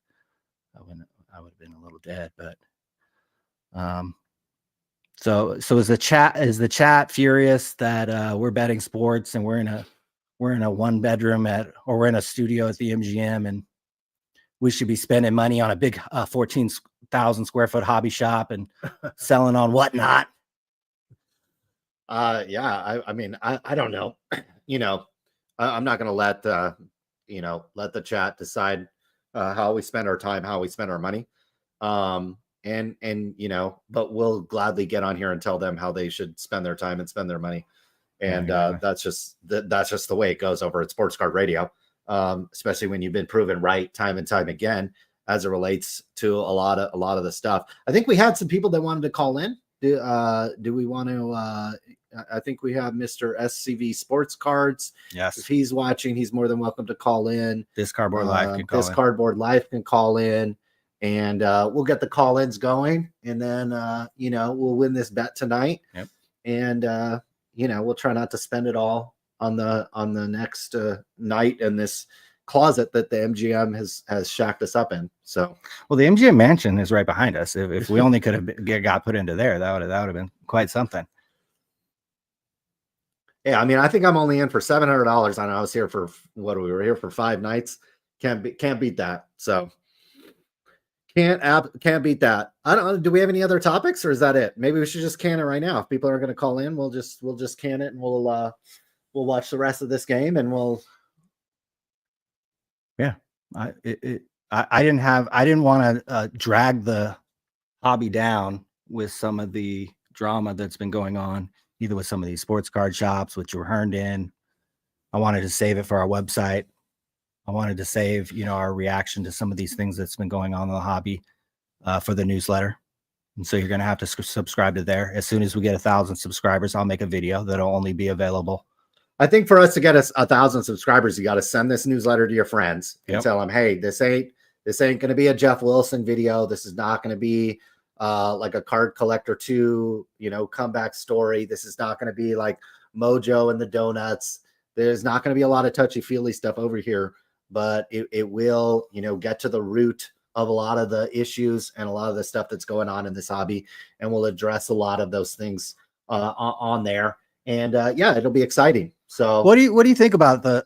I would have been a little dead. But so is the chat furious that we're betting sports and we're in a 1-bedroom or we're in a studio at the MGM and we should be spending money on a big 14,000 square foot hobby shop and selling on whatnot? Yeah, I mean, I don't know. I'm not going to let the chat decide how we spend our time, how we spend our money. But we'll gladly get on here and tell them how they should spend their time and spend their money. And that's just the way it goes over at Sports Card Radio. Especially when you've been proven right time and time again as it relates to a lot of the stuff. I think we had some people that wanted to call in. Do we want to I think we have Mr. SCV Sports Cards. Yes. If he's watching, he's more than welcome to call in. This Cardboard Life can call in. Cardboard Life can call in, and we'll get the call-ins going, and then we'll win this bet tonight. Yep. And we'll try not to spend it all on the next night in this closet that the MGM has shacked us up in. So, well, the MGM mansion is right behind us. If we only could have got put into there, that would have been quite something. Yeah, I mean, I think I'm only in for $700. I know I was here for we were here for 5 nights. Can't beat that. So can't beat that. I don't know. Do we have any other topics, or is that it? Maybe we should just can it right now. If people are going to call in, we'll just can it, and we'll watch the rest of this game, and we'll. Yeah, I didn't want to drag the hobby down with some of the drama that's been going on, either with some of these sports card shops, which were turned in. I wanted to save it for our website. I wanted to save, our reaction to some of these things that's been going on in the hobby for the newsletter. And so you're going to have to subscribe to there. As soon as we get 1,000 subscribers, I'll make a video that'll only be available. I think for us to get us 1,000 subscribers, you got to send this newsletter to your friends and tell them, hey, this ain't going to be a Jeff Wilson video. This is not going to be like a Card Collector 2, comeback story. This is not going to be like Mojo and the Donuts. There's not going to be a lot of touchy-feely stuff over here, but it will, get to the root of a lot of the issues and a lot of the stuff that's going on in this hobby, and we'll address a lot of those things on there. And it'll be exciting. So what do you think about the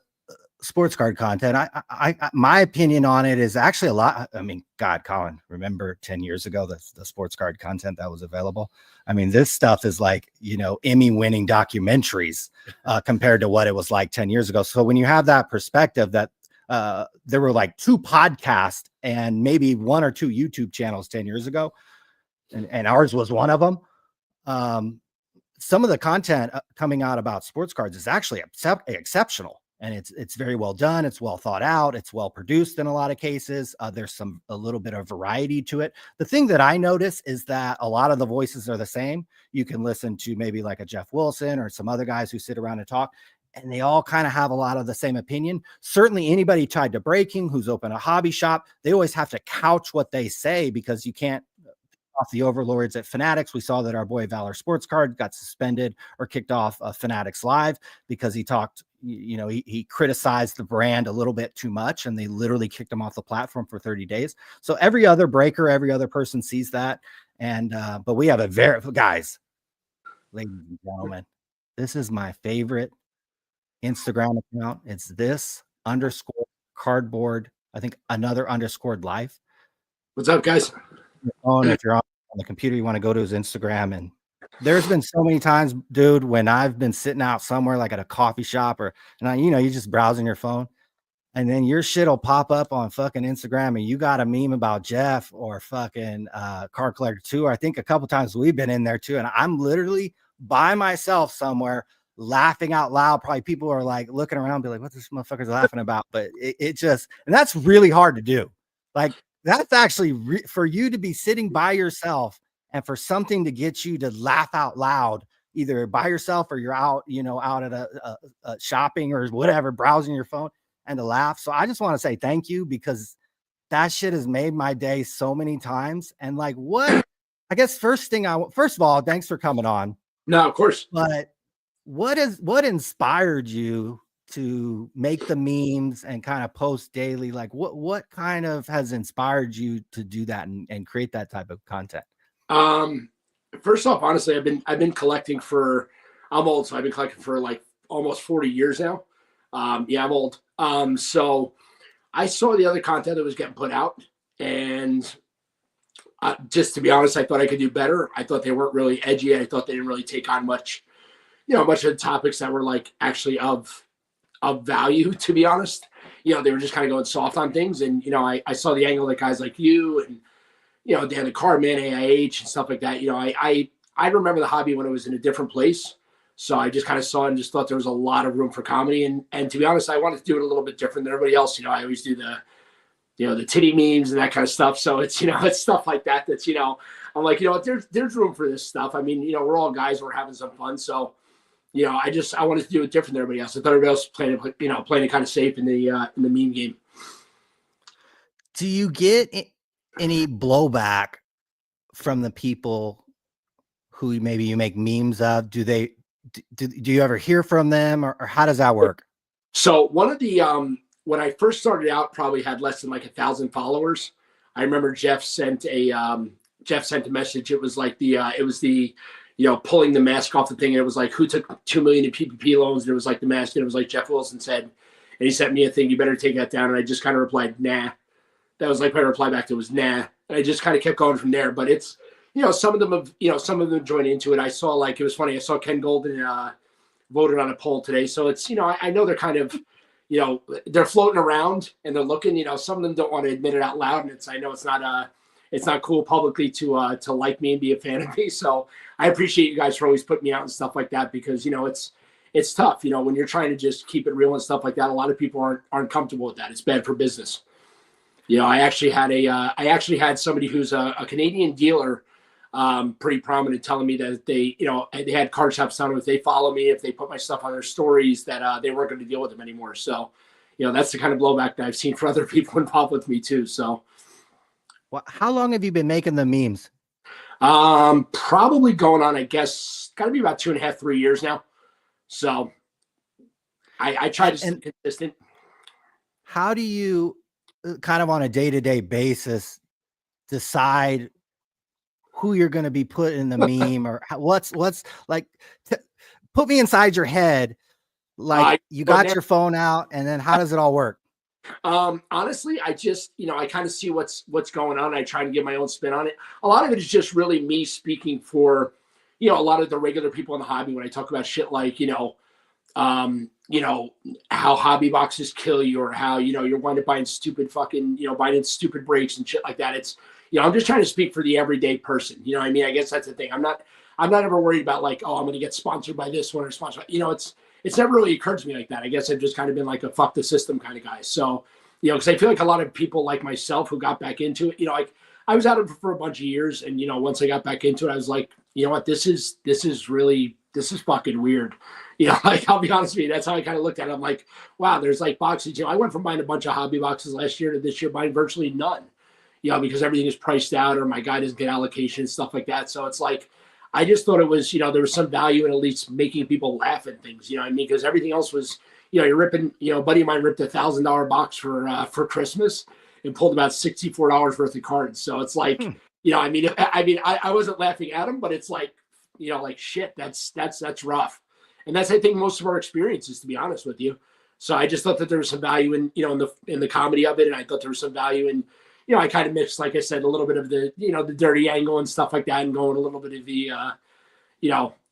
sports card content? I my opinion on it is actually a lot. I mean, God, Colin, remember 10 years ago, the sports card content that was available? I mean, this stuff is like, Emmy winning documentaries compared to what it was like 10 years ago. So when you have that perspective that there were like 2 podcasts and maybe 1 or 2 YouTube channels 10 years ago, and ours was one of them. Some of the content coming out about sports cards is actually exceptional, and it's very well done. It's well thought out. It's well produced in a lot of cases. There's a little bit of variety to it. The thing that I notice is that a lot of the voices are the same. You can listen to maybe like a Jeff Wilson or some other guys who sit around and talk, and they all kind of have a lot of the same opinion. Certainly anybody tied to breaking who's opened a hobby shop, they always have to couch what they say, because you can't off the overlords at Fanatics. We saw that our boy Valor Sports Card got suspended or kicked off Fanatics Live because he talked, he criticized the brand a little bit too much, and they literally kicked him off the platform for 30 days. So every other breaker, every other person sees that. And, but we have guys, ladies and gentlemen, this is my favorite Instagram account. It's this _cardboard. I think another _ life. What's up, guys? If you're on the computer, you want to go to his Instagram, and there's been so many times, dude, when I've been sitting out somewhere like at a coffee shop you're just browsing your phone, and then your shit'll pop up on fucking Instagram and you got a meme about Jeff or fucking Car Collector 2. I think a couple times we've been in there too, and I'm literally by myself somewhere laughing out loud. Probably people are like looking around, be like, what this motherfucker's laughing about? But it just, and that's really hard to do. Like, that's actually for you to be sitting by yourself and for something to get you to laugh out loud, either by yourself or you're out, out at a shopping or whatever, browsing your phone, and to laugh. So I just want to say thank you, because that shit has made my day so many times. And like, what, I guess first of all, thanks for coming on. No, of course. But what inspired you to make the memes and kind of post daily? Like what kind of has inspired you to do that and create that type of content? First off, honestly, I've been collecting for, I'm old, so I've been collecting for like almost 40 years now. Yeah, I'm old. So I saw the other content that was getting put out, and just to be honest, I thought I could do better. I thought they weren't really edgy. I thought they didn't really take on much of the topics that were like actually of value, to be honest. They were just kind of going soft on things. And, I saw the angle that guys like you and, Dan the Cardman, AIH and stuff like that. I remember the hobby when it was in a different place. So I just kind of saw it and just thought there was a lot of room for comedy. And to be honest, I wanted to do it a little bit different than everybody else. I always do the titty memes and that kind of stuff. So it's, it's stuff like that. That's, I'm like, there's room for this stuff. I mean, we're all guys, we're having some fun. So, I wanted to do it different than everybody else. I thought everybody else was playing it kind of safe in the meme game. Do you get any blowback from the people who maybe you make memes of? Do you ever hear from them, or how does that work? So one of the, when I first started out, probably had less than like 1,000 followers. I remember Jeff sent a message. It was like the pulling the mask off the thing. And it was like, who took 2 million in PPP loans? And it was like the mask. And it was like Jeff Wilson said, and he sent me a thing, you better take that down. And I just kind of replied, nah. That was like my reply back to it was nah. And I just kind of kept going from there. But it's, some of them have joined into it. I saw, like, it was funny. I saw Ken Golden voted on a poll today. So it's, I know they're kind of, they're floating around and they're looking, some of them don't want to admit it out loud. And I know it's not cool publicly to like me and be a fan of me. So I appreciate you guys for always putting me out and stuff like that, because, it's tough, when you're trying to just keep it real and stuff like that. A lot of people aren't comfortable with that. It's bad for business. I actually had somebody who's a Canadian dealer, pretty prominent, telling me that they had card shops telling them if they follow me, if they put my stuff on their stories, that they weren't going to deal with them anymore. So, that's the kind of blowback that I've seen for other people involved with me too. So, well, how long have you been making the memes? Probably going on, I guess, got to be about 2.5, 3 years now. So I try to stay consistent. How do you kind of on a day-to-day basis decide who you're going to be put in the meme, or what's like, put me inside your head. Like, you got your phone out, and then how does it all work? Honestly, I just, I kind of see what's going on. I try to give my own spin on it. A lot of it is just really me speaking for, a lot of the regular people in the hobby. When I talk about shit like, how hobby boxes kill you, or how, you're wind up buying stupid fucking, buying stupid breaks and shit like that. It's, I'm just trying to speak for the everyday person. I I guess that's the thing. I'm not ever worried about like, oh, I'm going to get sponsored by this one or sponsored by, it's never really occurred to me like that. I guess I've just kind of been like a fuck the system kind of guy. So, because I feel like a lot of people like myself who got back into it, like I was out of it for a bunch of years. And, once I got back into it, I was like, you know what, this is fucking weird. Like, I'll be honest with you, that's how I kind of looked at it. I'm like, wow, there's like boxes. I went from buying a bunch of hobby boxes last year to this year buying virtually none, because everything is priced out, or my guy doesn't get allocation and stuff like that. So it's like, I just thought it was, there was some value in at least making people laugh at things, because everything else was, you're ripping, a buddy of mine ripped $1,000 box for Christmas and pulled about $64 worth of cards. So it's like, I wasn't laughing at him, but it's like, like shit, that's rough. And that's, I think, most of our experiences, to be honest with you. So I just thought that there was some value in, in the comedy of it. And I thought there was some value in, I kind of mixed, like I said, a little bit of the, the dirty angle and stuff like that, and going a little bit of the,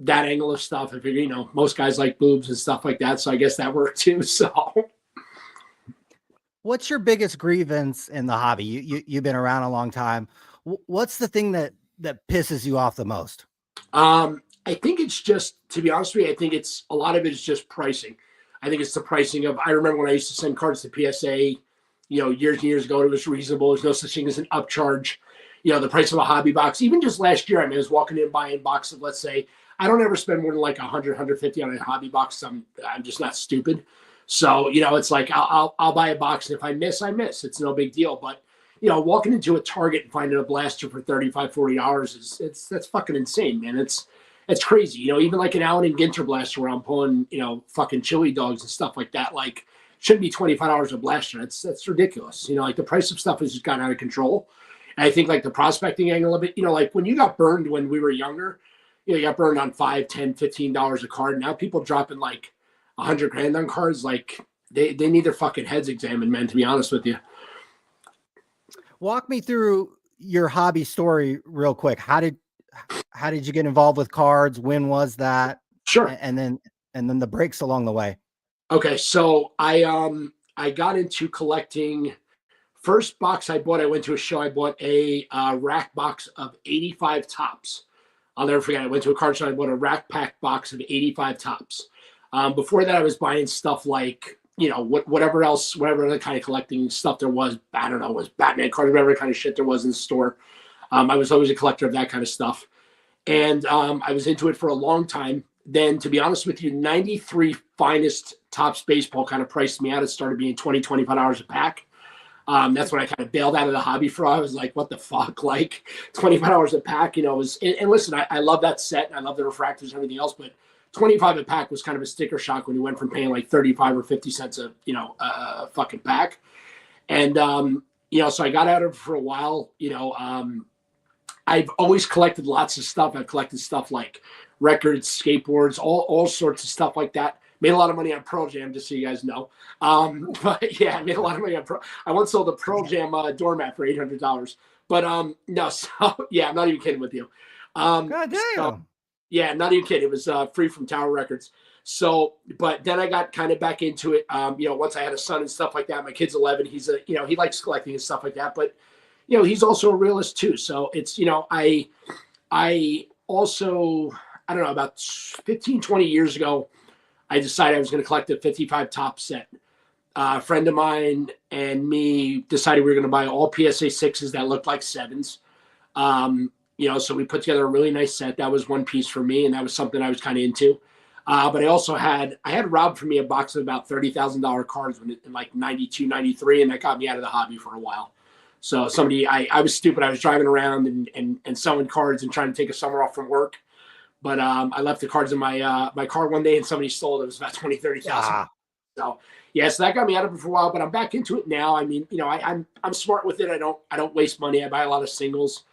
that angle of stuff. I figure, most guys like boobs and stuff like that. So I guess that worked too. So what's your biggest grievance in the hobby? You've been around a long time. What's the thing that pisses you off the most? I think it's just, to be honest with you, I think it's a lot of it is just pricing. I think it's the pricing of, I remember when I used to send cards to PSA, years and years ago, it was reasonable. There's no such thing as an upcharge. The price of a hobby box, even just last year, I was walking in buying a box of, let's say, I don't ever spend more than like 100, 150 on a hobby box. I'm just not stupid. So, it's like, I'll buy a box, and if I miss, I miss. It's no big deal. But, walking into a Target and finding a blaster for $35, $40 that's fucking insane, man. It's crazy. Even like an Allen and Ginter blaster where I'm pulling, fucking chili dogs and stuff like that, like shouldn't be $25 a blaster. That's ridiculous. Like the price of stuff has just gotten out of control. And I think like the prospecting angle of it, like when you got burned when we were younger, you got burned on $5, $10, $15 a card. Now people dropping like $100,000 on cards. Like they need their fucking heads examined, man, to be honest with you. Walk me through your hobby story real quick. How did you get involved with cards? When was that? Sure. And then the breaks along the way. Okay. So I got into collecting. First box I bought, I went to a show. I bought a rack box of 85 tops. I'll never forget. I went to a card show. I bought a rack pack box of 85 tops. Before that, I was buying stuff like, whatever other kind of collecting stuff there was. I don't know, was Batman cards, whatever kind of shit there was in the store. I was always a collector of that kind of stuff. And I was into it for a long time. Then, to be honest with you, 93 finest Topps baseball kind of priced me out. It started being $20, $25 a pack. That's when I kind of bailed out of the hobby for. I was like, what the fuck? Like $25 a pack, and listen, I love that set. And I love the refractors and everything else, but 25 a pack was kind of a sticker shock when you went from paying like 35 or 50 cents a fucking pack. And, so I got out of it for a while. I've always collected lots of stuff. I've collected stuff like records, skateboards, all sorts of stuff like that. Made a lot of money on Pearl Jam, just so you guys know. But yeah, I made a lot of money on I once sold a Pearl Jam doormat for $800. But no, so yeah, I'm not even kidding with you. God damn. So, yeah, not even kidding. It was free from Tower Records. So, but then I got kind of back into it. Once I had a son and stuff like that. My kid's 11. He's he likes collecting and stuff like that. But he's also a realist too. So it's I also, I don't know, about 15, 20 years ago, I decided I was going to collect a 55 top set. A friend of mine and me decided we were going to buy all PSA 6s that looked like 7s. So we put together a really nice set. That was one piece for me, and that was something I was kind of into. But I also had robbed from me a box of about $30,000 cards in like 92, 93, and that got me out of the hobby for a while. So I was stupid. I was driving around and selling cards and trying to take a summer off from work. But I left the cards in my car one day, and somebody stole it. It was about 20, 30,000. So yeah, so that got me out of it for a while. But I'm back into it now. I mean, I'm smart with it. I don't waste money. I buy a lot of singles.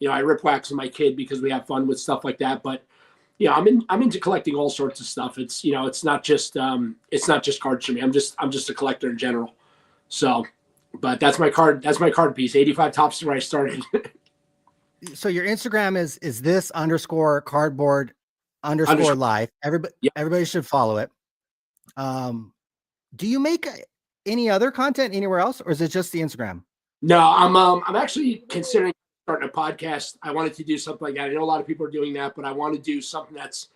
I rip wax with my kid because we have fun with stuff like that. But I'm into collecting all sorts of stuff. It's it's not just cards for me. I'm just a collector in general. So, but that's my card piece. 85 tops is where I started. So your Instagram is this _cardboard _ life. Everybody should follow it. Do you make any other content anywhere else, or is it just the Instagram? No, I'm actually considering starting a podcast. I wanted to do something like that. I know a lot of people are doing that, but I want to do something that's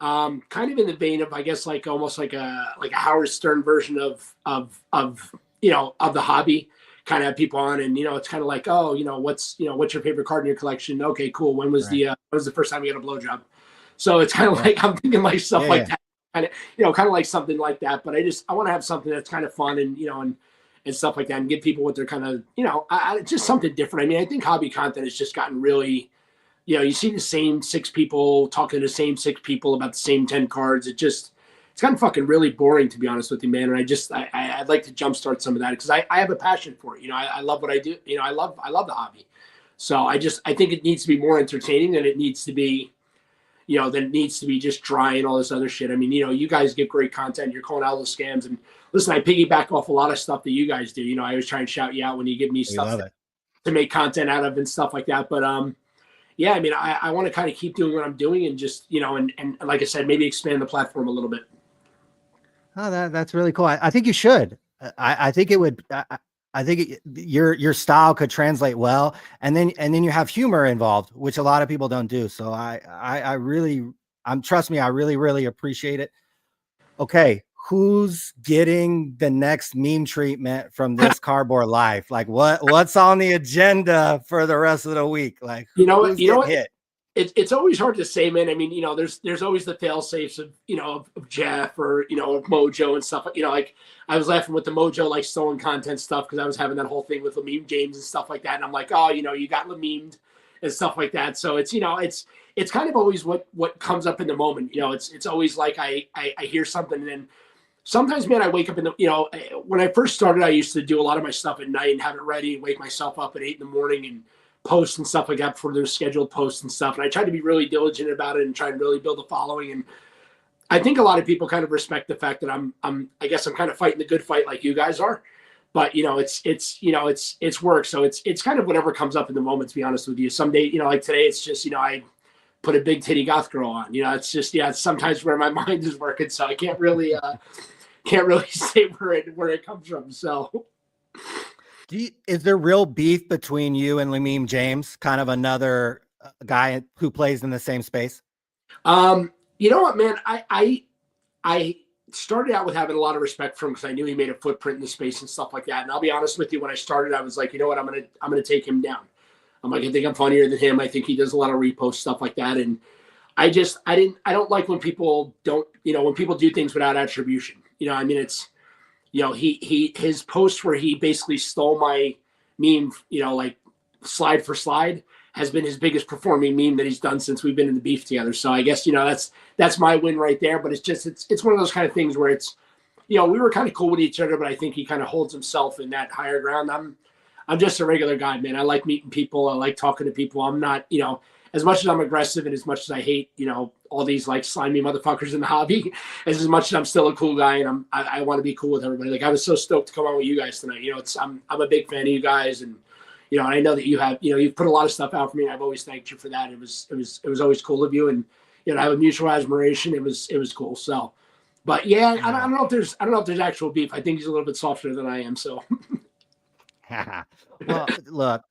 kind of in the vein of, I guess, like almost like a Howard Stern version of the hobby. Kind of have people on, and it's kind of like, oh, what's your favorite card in your collection? Okay, cool. When was the first time you got a blowjob? So it's kind of like I'm thinking like stuff like that, kind of like something like that. But I want to have something that's kind of fun and and stuff like that, and give people what they're kind of just something different. I mean, I think hobby content has just gotten really, you see the same 6 people talking to the same 6 people about the same 10 cards. It's kind of fucking really boring, to be honest with you, man. And I'd like to jumpstart some of that because I have a passion for it. I love what I do. I love the hobby. So I think it needs to be more entertaining than it needs to be, than it needs to be just dry and all this other shit. I mean, you guys get great content. You're calling out those scams. And listen, I piggyback off a lot of stuff that you guys do. I always try and shout you out when you give me stuff to make content out of and stuff like that. But yeah, I mean, I want to kind of keep doing what I'm doing and just, and like I said, maybe expand the platform a little bit. Oh, that's really cool. I think you should. I think it would. I think your style could translate well, and then you have humor involved, which a lot of people don't do. So I really, trust me, I really appreciate it. Okay, who's getting the next meme treatment from this Cardboard Life? Like what's on the agenda for the rest of the week? Like You know who's what? You know getting what? hit? It's always hard to say, man. I mean, there's always the fail safes of of Jeff or of Mojo and stuff. Like I was laughing with the Mojo like stolen content stuff because I was having that whole thing with Lameme James and stuff like that, and I'm like, oh, you got Lamemed and stuff like that. So it's it's kind of always what comes up in the moment. It's always like I hear something and then sometimes, man, I wake up in the when I first started, I used to do a lot of my stuff at night and have it ready and wake myself up at 8 in the morning and posts and stuff like that before there's scheduled posts and stuff. And I tried to be really diligent about it and try to really build a following. And I think a lot of people kind of respect the fact that I guess I'm kind of fighting the good fight like you guys are. But it's work. So it's kind of whatever comes up in the moment, to be honest with you. Some day, like today, it's just, I put a big titty goth girl on. It's just, it's sometimes where my mind is working. So I can't really say where it comes from. So Is there real beef between you and Lameme James, kind of another guy who plays in the same space? You know what, man? I started out with having a lot of respect for him because I knew he made a footprint in the space and stuff like that. And I'll be honest with you, when I started, I was like, you know what, I'm gonna take him down. I'm like, I think I'm funnier than him. I think he does a lot of repost stuff like that. And I don't like when people don't, when people do things without attribution. I mean, it's his post where he basically stole my meme, like slide for slide, has been his biggest performing meme that he's done since we've been in the beef together. So I guess that's my win right there. But it's one of those kind of things where it's we were kind of cool with each other, but I think he kind of holds himself in that higher ground. I'm just a regular guy, man. I like meeting people. I like talking to people. I'm not as much as I'm aggressive and as much as I hate all these like slimy motherfuckers in the hobby, as much as I'm still a cool guy and I want to be cool with everybody. Like I was so stoked to come on with you guys tonight. I'm a big fan of you guys, and and I know that you have you've put a lot of stuff out for me. I've always thanked you for that. It was always cool of you, and I have a mutual admiration. It was cool. So, but yeah, I don't know if there's actual beef. I think he's a little bit softer than I am. So, well, look.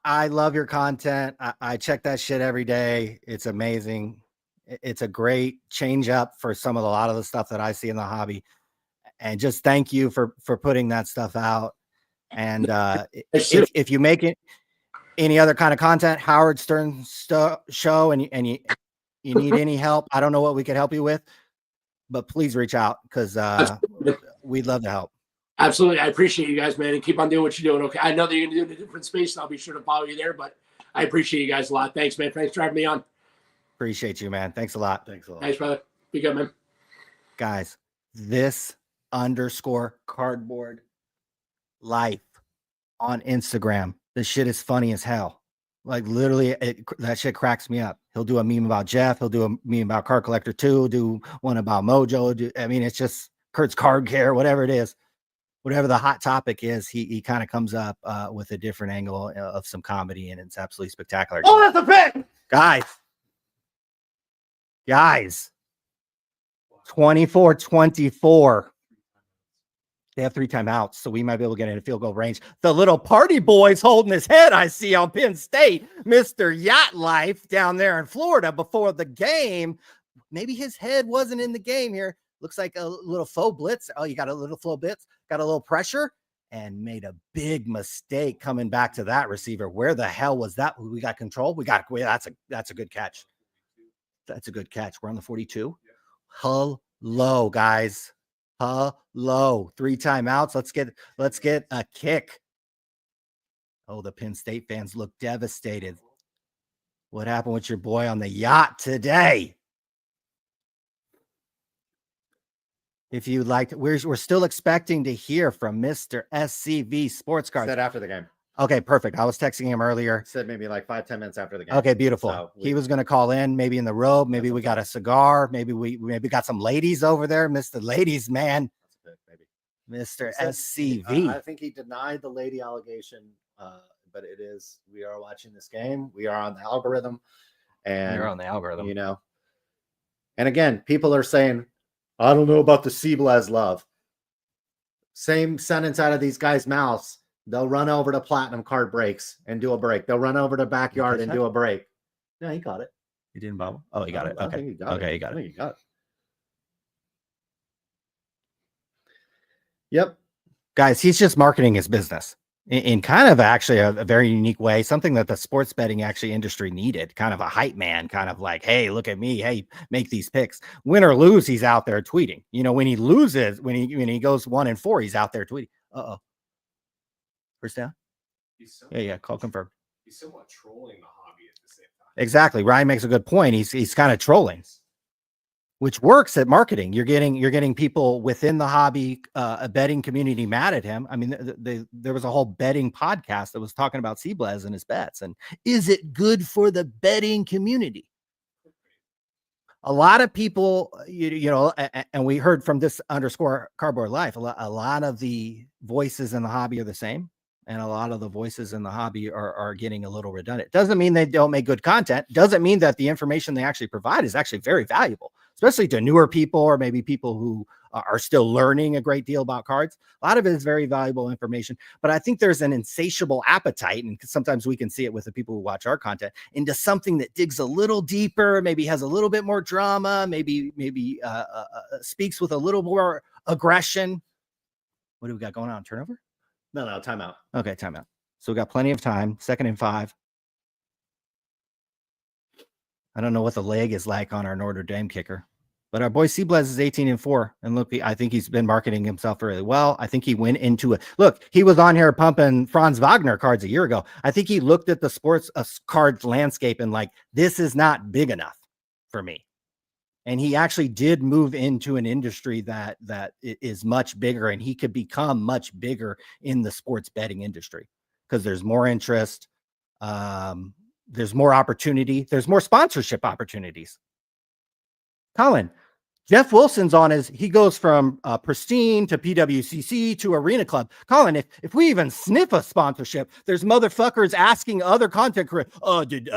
I love your content. I check that shit every day. It's amazing. It's a great change up for a lot of the stuff that I see in the hobby. And just thank you for putting that stuff out. And if you make it any other kind of content, Howard Stern show, and you need any help, I don't know what we could help you with, but please reach out because we'd love to help. Absolutely. I appreciate you guys, man, and keep on doing what you're doing. Okay. I know that you're going to do it in a different space, and I'll be sure to follow you there, but I appreciate you guys a lot. Thanks, man. Thanks for having me on. Appreciate you, man. Thanks a lot. Thanks a lot. Thanks, brother. Be good, man. Guys, this _cardboard life on Instagram. This shit is funny as hell. Like literally, that shit cracks me up. He'll do a meme about Jeff. He'll do a meme about Card Collector 2. Do one about Mojo. I mean, it's just Kurt's Card Care, whatever it is. Whatever the hot topic is, he kind of comes up with a different angle of some comedy, and it's absolutely spectacular. Oh, that's a pick! Guys, 24-24. They have 3 timeouts, so we might be able to get in field goal range. The little party boy's holding his head, I see, on Penn State. Mr. Yacht Life down there in Florida before the game. Maybe his head wasn't in the game here. Looks like a little faux blitz. Oh, you got a little faux blitz, got a little pressure, and made a big mistake coming back to that receiver. Where the hell was that? We got control. That's a good catch. That's a good catch. We're on the 42. Hello, guys. Hello. 3 timeouts. Let's get a kick. Oh, the Penn State fans look devastated. What happened with your boy on the yacht today? If you'd like to, we're still expecting to hear from Mr. SCV Sports Cards. Said after the game. Okay, perfect. I was texting him earlier. Said maybe like 5-10 minutes after the game. Okay, beautiful. So he was going to call in, maybe in the robe. Maybe we got a cigar. Maybe we got some ladies over there. Mr. Ladies, man. Maybe. Mr. SCV. I think he denied the lady allegation, but we are watching this game. We are on the algorithm. And You're on the algorithm. And again, people are saying, I don't know about the Seablaz love. Same sentence out of these guys' mouths. They'll run over to Platinum Card Breaks and do a break. They'll run over to Backyard catch and that? do a break. Yeah, he got it. You didn't bobble? Oh, he got it. I Okay. think he got Okay, it. he got I it. think he got it. Yep. Guys, he's just marketing his business in kind of actually a very unique way, something that the sports betting actually industry needed, kind of a hype man, kind of like, hey, look at me, hey, make these picks. Win or lose, he's out there tweeting. You know, when he loses, when he goes 1-4, he's out there tweeting. First down? Yeah, call confirmed. He's somewhat trolling the hobby at the same time. Exactly. Ryan makes a good point. He's kind of trolling, which works at marketing. You're getting people within the hobby, a betting community mad at him. I mean, there was a whole betting podcast that was talking about Seablez and his bets. And is it good for the betting community? A lot of people, you know, and we heard from this underscore cardboard life, a lot of the voices in the hobby are the same. And a lot of the voices in the hobby are getting a little redundant. Doesn't mean they don't make good content. Doesn't mean that the information they actually provide is actually very valuable, especially to newer people or maybe people who are still learning a great deal about cards. A lot of it is very valuable information, but I think there's an insatiable appetite, and sometimes we can see it with the people who watch our content, into something that digs a little deeper, maybe has a little bit more drama, maybe speaks with a little more aggression. What do we got going on? Turnover? No, timeout. Okay, timeout. So we got plenty of time. 2nd and 5. I don't know what the leg is like on our Notre Dame kicker, but our boy Seablez is 18-4. And look, I think he's been marketing himself really well. I think he went into it. Look, he was on here pumping Franz Wagner cards a year ago. I think he looked at the sports cards landscape and like, this is not big enough for me. And he actually did move into an industry that is much bigger, and he could become much bigger in the sports betting industry because there's more interest. There's more opportunity. There's more sponsorship opportunities. Colin, Jeff Wilson's on he goes from Pristine to PWCC to Arena Club. Colin, if we even sniff a sponsorship, there's motherfuckers asking other content creators, did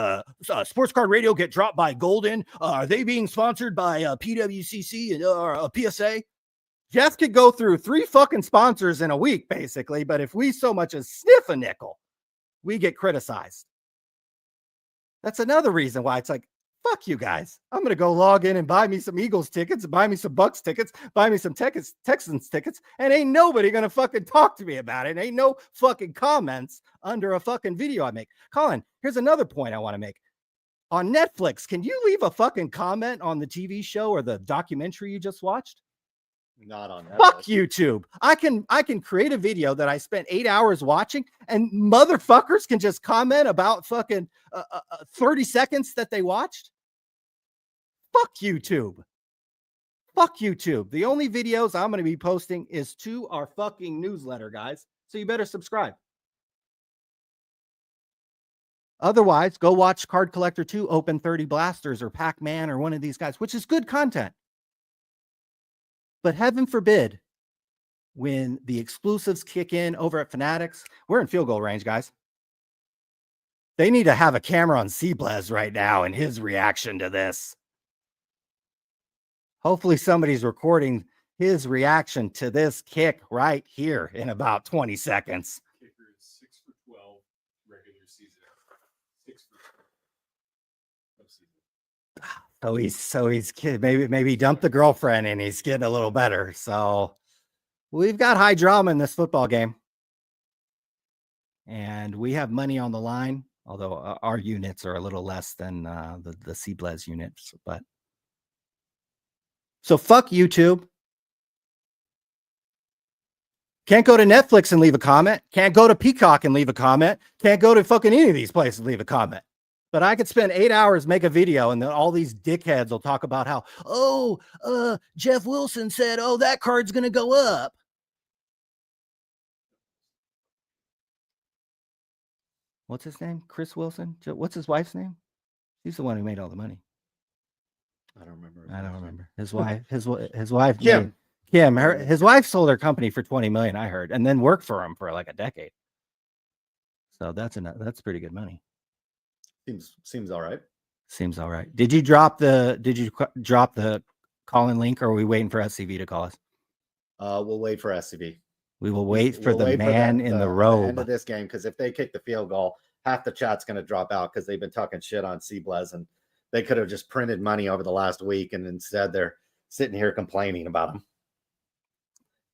Sports Card Radio get dropped by Golden? Are they being sponsored by PWCC or PSA? Jeff could go through 3 fucking sponsors in a week, basically, but if we so much as sniff a nickel, we get criticized. That's another reason why it's like, fuck you guys. I'm going to go log in and buy me some Eagles tickets, buy me some Bucks tickets, buy me some Texans tickets, and ain't nobody going to fucking talk to me about it. Ain't no fucking comments under a fucking video I make. Colin, here's another point I want to make. On Netflix, can you leave a fucking comment on the TV show or the documentary you just watched? Not on that. Fuck YouTube. I can create a video that I spent 8 hours watching, and motherfuckers can just comment about fucking 30 seconds that they watched. Fuck YouTube. Fuck YouTube. The only videos I'm going to be posting is to our fucking newsletter, guys. So you better subscribe. Otherwise, go watch Card Collector 2 Open 30 Blasters or Pac-Man or one of these guys, which is good content. But heaven forbid, when the exclusives kick in over at Fanatics, we're in field goal range, guys. They need to have a camera on Seablez right now and his reaction to this. Hopefully somebody's recording his reaction to this kick right here in about 20 seconds. Kicker is 6 for 12 regular season. 6 for 12 postseason. So he's maybe he dumped the girlfriend and he's getting a little better. So we've got high drama in this football game, and we have money on the line. Although our units are a little less than the Seablez units, but so fuck YouTube. Can't go to Netflix and leave a comment. Can't go to Peacock and leave a comment. Can't go to fucking any of these places and leave a comment. But I could spend 8 hours, make a video, and then all these dickheads will talk about how, Jeff Wilson said, that card's going to go up. What's his name? Chris Wilson? What's his wife's name? He's the one who made all the money. I don't remember. I don't remember. His wife, his wife, Kim. His wife sold her company for $20 million, I heard, and then worked for him for like a decade. So that's pretty good money. Seems all right. Seems all right. Did you drop the call-in link, or are we waiting for SCV to call us? We'll wait for SCV. We will wait for We'll the wait for man in the robe. end of this game, because if they kick the field goal, half the chat's going to drop out because they've been talking shit on Seablez, and they could have just printed money over the last week, and instead they're sitting here complaining about them.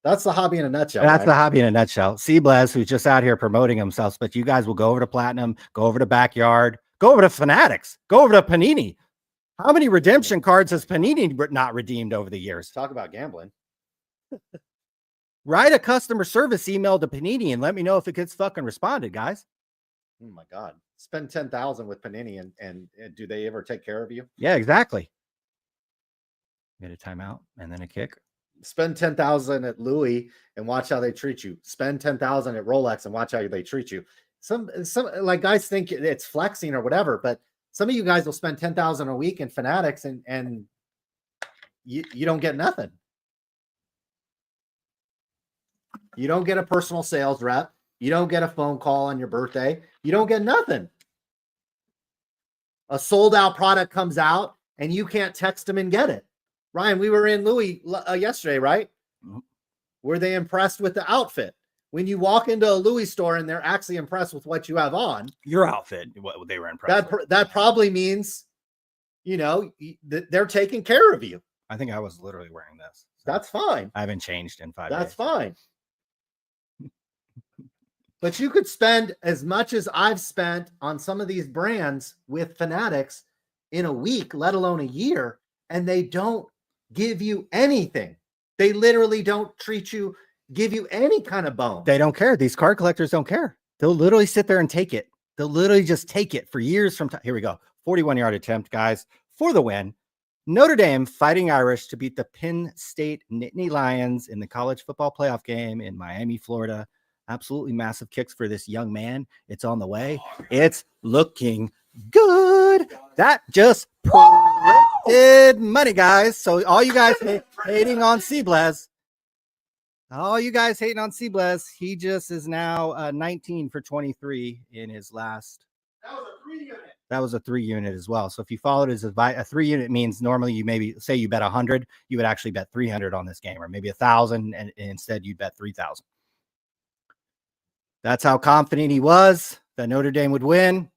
That's the hobby in a nutshell. That's the man. hobby in a nutshell. Seablez, who's just out here promoting himself, but you guys will go over to Platinum, go over to Backyard, go over to Fanatics, go over to Panini. How many redemption cards has Panini not redeemed over the years? Talk about gambling. Write a customer service email to Panini and let me know if it gets fucking responded, guys. Oh my God. Spend 10,000 with Panini and do they ever take care of you? Yeah, exactly. Get a timeout and then a kick. Spend 10,000 at Louis and watch how they treat you. Spend 10,000 at Rolex and watch how they treat you. Some like guys think it's flexing or whatever, but some of you guys will spend 10,000 a week in Fanatics and you don't get nothing. You don't get a personal sales rep. You don't get a phone call on your birthday. You don't get nothing. A sold out product comes out and you can't text them and get it. Ryan, we were in Louis yesterday, right? Mhm. Were they impressed with the outfit? When you walk into a Louis store and they're actually impressed with what you have on, Your outfit, what they were impressed with. that probably means, that they're taking care of you. I think I was literally wearing this. So That's fine. I haven't changed in 5 That's days. fine. But you could spend as much as I've spent on some of these brands with Fanatics in a week, let alone a year, and they don't give you anything. They literally don't give you any kind of bone. They don't care. These card collectors don't care. They'll literally sit there and take it. They'll literally just take it for years from time. Here we go. 41-yard attempt, guys, for the win. Notre Dame Fighting Irish to beat the Penn State Nittany Lions in the college football playoff game in Miami, Florida. Absolutely massive kicks for this young man. It's on the way. It's looking good. That just printed money, guys. So all you guys hating on Seablez, he just is now 19 for 23 in his last. That was a 3-unit as well. So if you followed his advice, a 3-unit means normally you maybe say you bet 100, you would actually bet 300 on this game, or maybe 1,000, and instead you bet 3,000. That's how confident he was that Notre Dame would win.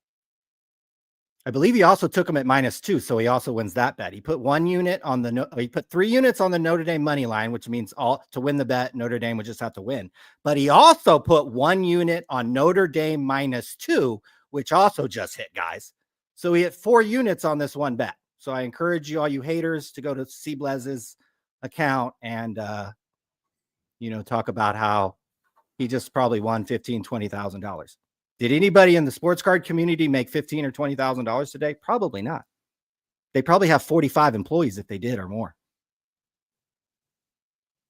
I believe he also took him at -2, so he also wins that bet. He put 1 unit on he put 3 units on the Notre Dame money line, which means to win the bet, Notre Dame would just have to win. But he also put 1 unit on Notre Dame -2, which also just hit, guys. So he hit 4 units on this one bet. So I encourage you, all you haters, to go to Seablez's account and talk about how he just probably won $15,000, $20,000. Did anybody in the sports card community make $15,000 or $20,000 today? Probably not. They probably have 45 employees if they did or more.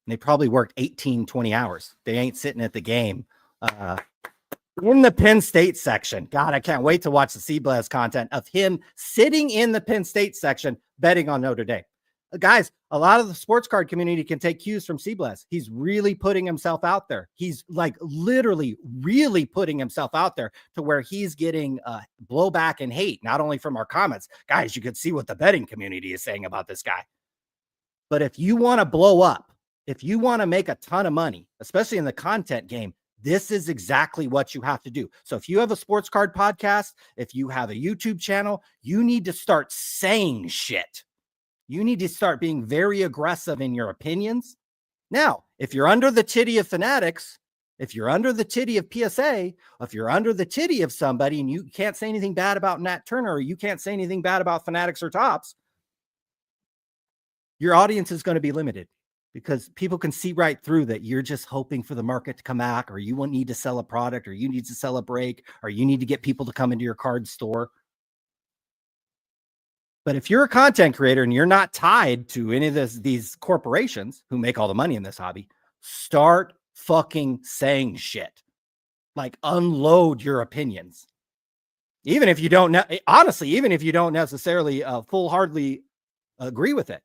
And they probably worked 18, 20 hours. They ain't sitting at the game in the Penn State section. God, I can't wait to watch the Seablez content of him sitting in the Penn State section betting on Notre Dame. Guys, a lot of the sports card community can take cues from Seablez. He's really putting himself out there. He's like literally really putting himself out there to where he's getting blowback and hate, not only from our comments. Guys, you could see what the betting community is saying about this guy. But if you want to blow up, if you want to make a ton of money, especially in the content game, this is exactly what you have to do. So if you have a sports card podcast, if you have a YouTube channel, you need to start saying shit. You need to start being very aggressive in your opinions. Now, if you're under the titty of Fanatics, if you're under the titty of PSA, if you're under the titty of somebody and you can't say anything bad about Nat Turner, or you can't say anything bad about Fanatics or Topps, your audience is going to be limited because people can see right through that you're just hoping for the market to come back, or you won't need to sell a product, or you need to sell a break, or you need to get people to come into your card store. But if you're a content creator and you're not tied to any of these corporations who make all the money in this hobby, start fucking saying shit. Like, unload your opinions. Even if you don't know, honestly, even if you don't necessarily full-heartedly agree with it,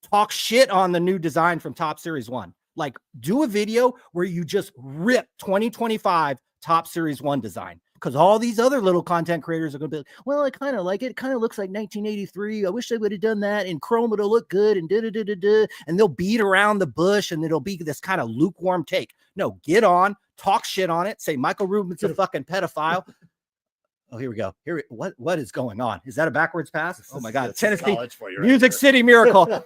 talk shit on the new design from Top Series 1. Like, do a video where you just rip 2025 Top Series 1 design. because all these other little content creators are going to be like, well, I kind of like it. It kind of looks like 1983. I wish they would have done that. And Chrome it'll look good. And and they'll beat around the bush, and it'll be this kind of lukewarm take. No, get on, talk shit on it. Say Michael Rubin's a fucking pedophile. Oh, here we go. What is going on? Is that a backwards pass? Oh my God, This is Tennessee college for you right Music there. City Miracle.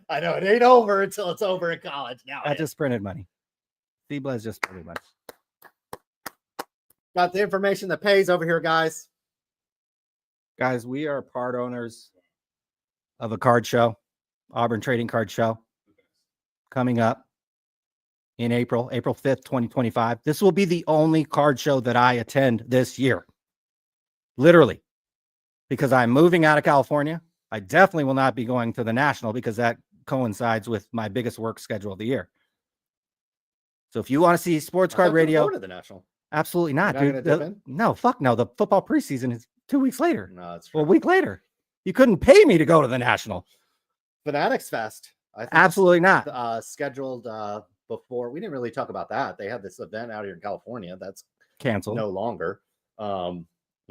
I know it ain't over until it's over in college. Now I it is. just printed money. Steve just printed money. Got the information that pays over here, guys. Guys, we are part owners of a card show, Auburn Trading Card Show, coming up in April 5th, 2025. This will be the only card show that I attend this year. Literally, because I'm moving out of California. I definitely will not be going to the National because that coincides with my biggest work schedule of the year. So if you want to see Sports I Card thought you were Radio, going to the national. absolutely not, You're not dude. gonna dip in? No, fuck no. The football preseason is 2 weeks later. No, it's Well, a week later. You couldn't pay me to go to the National. Fanatics Fest. I think Absolutely not. scheduled before. We didn't really talk about that. They had this event out here in California that's Canceled. no longer.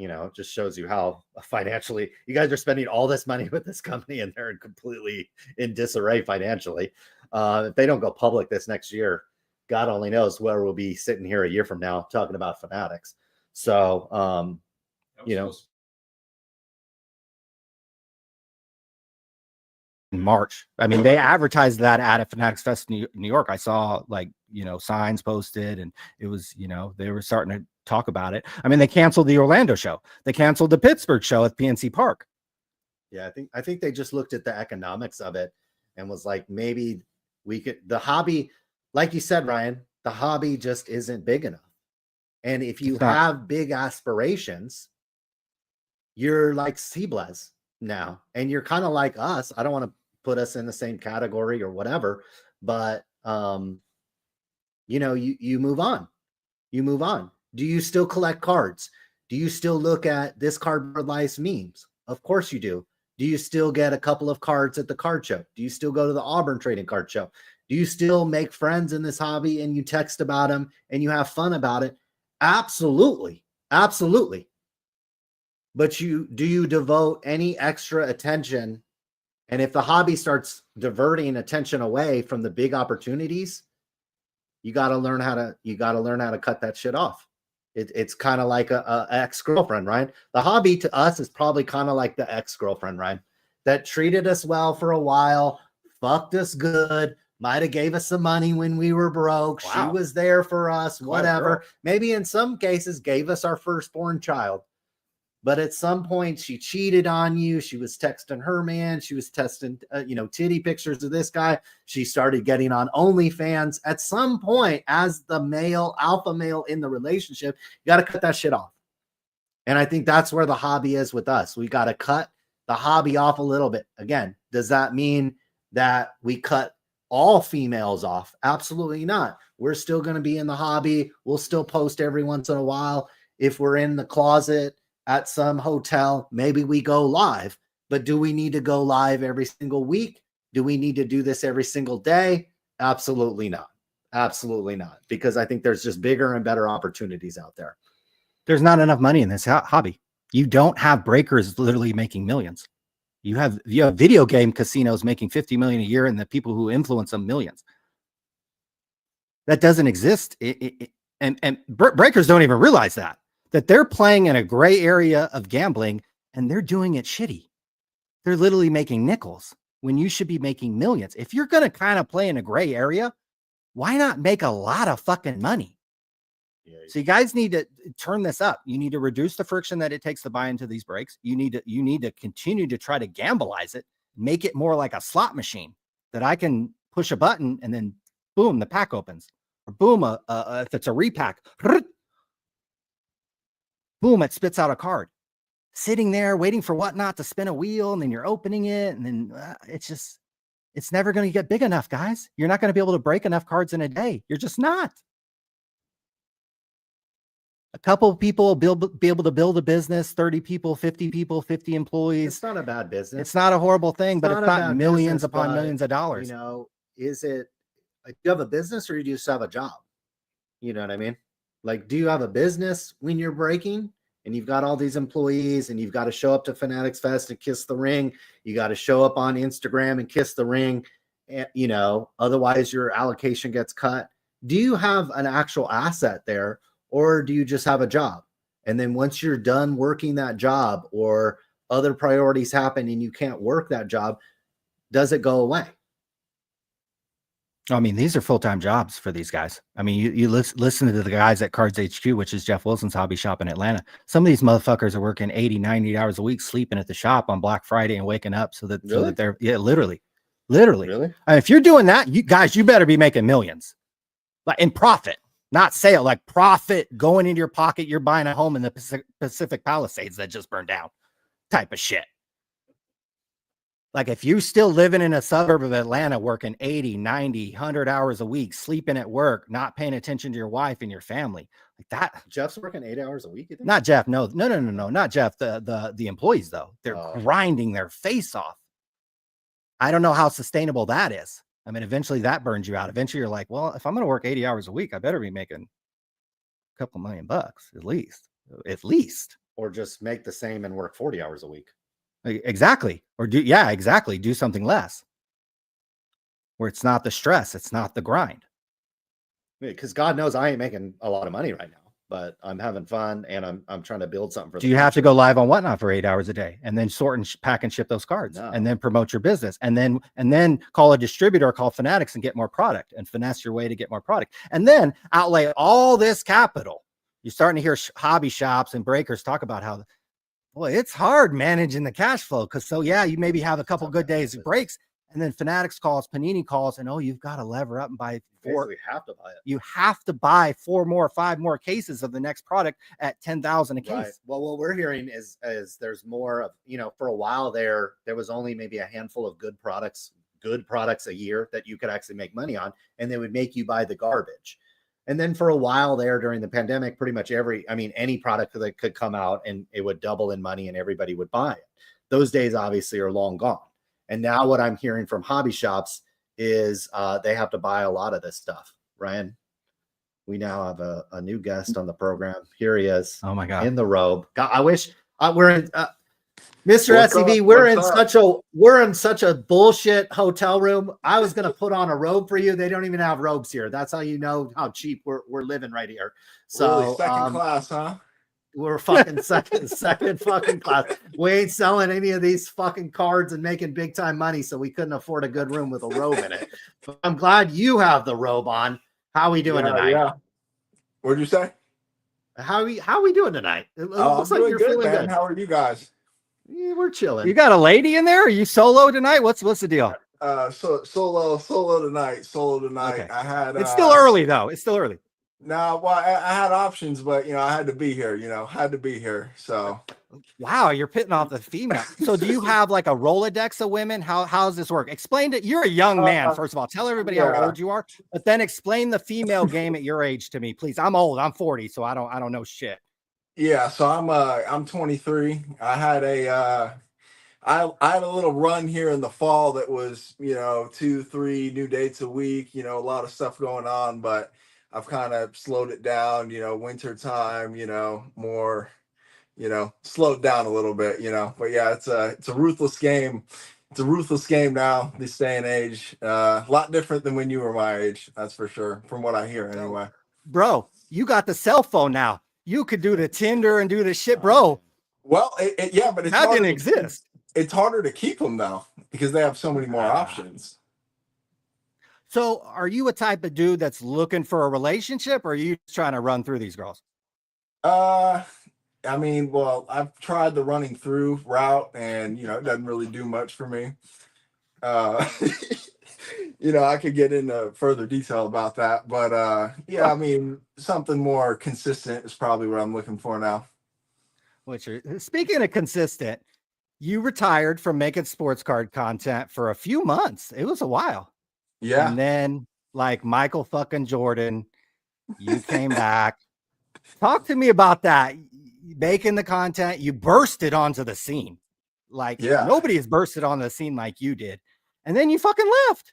You know, it just shows you how financially you guys are spending all this money with this company and they're completely in disarray financially. If they don't go public this next year, God only knows where we'll be sitting here a year from now talking about Fanatics. So, you know, in March. I mean, they advertised that at Fanatics Fest New York. I saw signs posted, and it was, they were starting to talk about it. I mean, they canceled the Orlando show. They canceled the Pittsburgh show at PNC Park. yeah, I think they just looked at the economics of it and was like, maybe we could, the hobby, like you said, Ryan, the hobby just isn't big enough. And if you It's not. have big aspirations, you're like Seablez now, and you're kind of like us. I don't want to put us in the same category or whatever, but you move on. You move on. Do you still collect cards? Do you still look at this cardboard life memes? Of course you do. Do you still get a couple of cards at the card show? Do you still go to the Auburn Trading Card Show? Do you still make friends in this hobby and you text about them and you have fun about it? Absolutely. Absolutely. But do you devote any extra attention? And if the hobby starts diverting attention away from the big opportunities, you got to learn how to cut that shit off. It's kind of like a ex-girlfriend, right? The hobby to us is probably kind of like the ex-girlfriend, right? That treated us well for a while, fucked us good, might have gave us some money when we were broke. Wow. She was there for us, Quite a whatever. girl. Maybe in some cases gave us our firstborn child. But at some point, she cheated on you. She was texting her man. She was testing, titty pictures of this guy. She started getting on OnlyFans. At some point, as the alpha male in the relationship, you got to cut that shit off. And I think that's where the hobby is with us. We got to cut the hobby off a little bit. Again, does that mean that we cut all females off? Absolutely not. We're still going to be in the hobby. We'll still post every once in a while. If we're in the closet at some hotel, maybe we go live. But do we need to go live every single week? Do we need to do this every single day? Absolutely not. Absolutely not. Because I think there's just bigger and better opportunities out there. There's not enough money in this hobby. You don't have breakers literally making millions. You have video game casinos making 50 million a year, and the people who influence them millions. That doesn't exist. And breakers don't even realize that they're playing in a gray area of gambling, and they're doing it shitty. They're literally making nickels when you should be making millions. If you're going to kind of play in a gray area, why not make a lot of fucking money? So you guys need to turn this up. You need to reduce the friction that it takes to buy into these breaks. You need to continue to try to gambleize it, make it more like a slot machine that I can push a button and then boom, the pack opens. Or boom, if it's a repack, boom, it spits out a card. Sitting there waiting for whatnot to spin a wheel, and then you're opening it, and then it's never going to get big enough, guys. You're not going to be able to break enough cards in a day. You're just not. A couple of people will be able to build a business, 30 people, 50 people, 50 employees. It's not a bad business. It's not a horrible thing, but not it's a not bad millions business, upon but, millions of dollars. Is it, do you have a business or do you just have a job? You know what I mean? Like, do you have a business when you're breaking and you've got all these employees and you've got to show up to Fanatics Fest and kiss the ring? You got to show up on Instagram and kiss the ring, and, otherwise your allocation gets cut. Do you have an actual asset there, or do you just have a job? And then once you're done working that job or other priorities happen and you can't work that job, does it go away? I mean, these are full-time jobs for these guys. I mean, you listen to the guys at Cards HQ, which is Jeff Wilson's hobby shop in Atlanta. Some of these motherfuckers are working 80, 90 hours a week, sleeping at the shop on Black Friday and waking up so that they're, literally. Really? I mean, if you're doing that, you guys, you better be making millions, like in profit, not sale, like profit going into your pocket. You're buying a home in the Pacific Palisades that just burned down type of shit. Like if you still living in a suburb of Atlanta, working 80, 90, 100 hours a week, sleeping at work, not paying attention to your wife and your family, like that. Jeff's working 8 hours a week. You think? Not Jeff. No, not Jeff. The employees though, they're grinding their face off. I don't know how sustainable that is. I mean, eventually that burns you out. Eventually you're like, well, if I'm going to work 80 hours a week, I better be making a couple $1 million at least. Or just make the same and work 40 hours a week. Exactly. Or do something less where it's not the stress. It's not the grind. Because God knows I ain't making a lot of money right now, but I'm having fun and I'm trying to build something for. Do you have to go live on Whatnot for 8 hours a day and then sort and pack and ship those cards and then promote your business and then call a distributor or call Fanatics and get more product and finesse your way to get more product and then outlay all this capital? You're starting to hear hobby shops and breakers talk about how, boy, it's hard managing the cash flow. Cause you maybe have a couple good days of breaks and then Fanatics calls, Panini calls, and you've got to lever up and buy four. You have to buy it. You have to buy 5 more cases of the next product at 10,000 a case. Right. Well, what we're hearing is there's more of, for a while there was only maybe a handful of good products a year that you could actually make money on, and they would make you buy the garbage. And then for a while there during the pandemic, pretty much any product that could come out and it would double in money and everybody would buy it. Those days obviously are long gone. And now what I'm hearing from hobby shops is they have to buy a lot of this stuff. Ryan, we now have a new guest on the program. Here he is. Oh my God. In the robe. God, I wish we're in Mr. SCV. We're in such a bullshit hotel room. I was gonna put on a robe for you. They don't even have robes here. That's how you know how cheap we're living right here. So really second class, huh? We're fucking second fucking class. We ain't selling any of these fucking cards and making big time money, so we couldn't afford a good room with a robe in it. But I'm glad you have the robe on. How we doing tonight? Yeah. What'd you say? How we doing tonight? It looks like doing you're good, feeling man. good. How are you guys? Yeah, we're chilling. You got a lady in there? Are you solo tonight? What's the deal? Solo tonight. Okay. I had. It's still early though. It's still early. No, well, I had options, but I had to be here. Had to be here. So. Wow, you're pitting off the female. So do you have like a Rolodex of women? How does this work? Explain it. You're a young man, first of all. Tell everybody how old you are, but then explain the female game at your age to me, please. I'm old. I'm 40, so I don't know shit. Yeah, so I'm 23. I had I had a little run here in the fall that was 2-3 new dates a week. A lot of stuff going on, but I've kind of slowed it down. Winter time. More. Slowed down a little bit, but yeah, it's a ruthless game. It's a ruthless game now, this day and age. A lot different than when you were my age. That's for sure. From what I hear anyway. Bro, you got the cell phone now. You could do the Tinder and do the shit, bro. Well, but it's that didn't exist. It's harder to keep them now because they have so many more options. So are you a type of dude that's looking for a relationship, or are you just trying to run through these girls? I've tried the running through route and, it doesn't really do much for me. I could get into further detail about that, but something more consistent is probably what I'm looking for now. Speaking of consistent, you retired from making sports card content for a few months. It was a while. Yeah. And then like Michael fucking Jordan, you came back. Talk to me about that. Making the content, you bursted onto the scene. Nobody has bursted onto the scene like you did. And then you fucking left.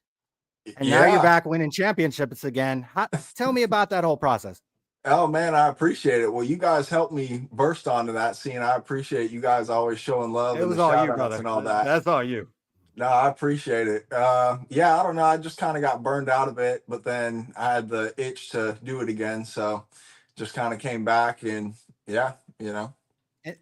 And now you're back winning championships again. Tell me about that whole process. Oh man, I appreciate it. Well, you guys helped me burst onto that scene. I appreciate you guys always showing love It and was the all shout you, outs brother. and all that. That's all you. No, I appreciate it. Yeah, I don't know. I just kind of got burned out of it, but then I had the itch to do it again. So just kind of came back and yeah, you know.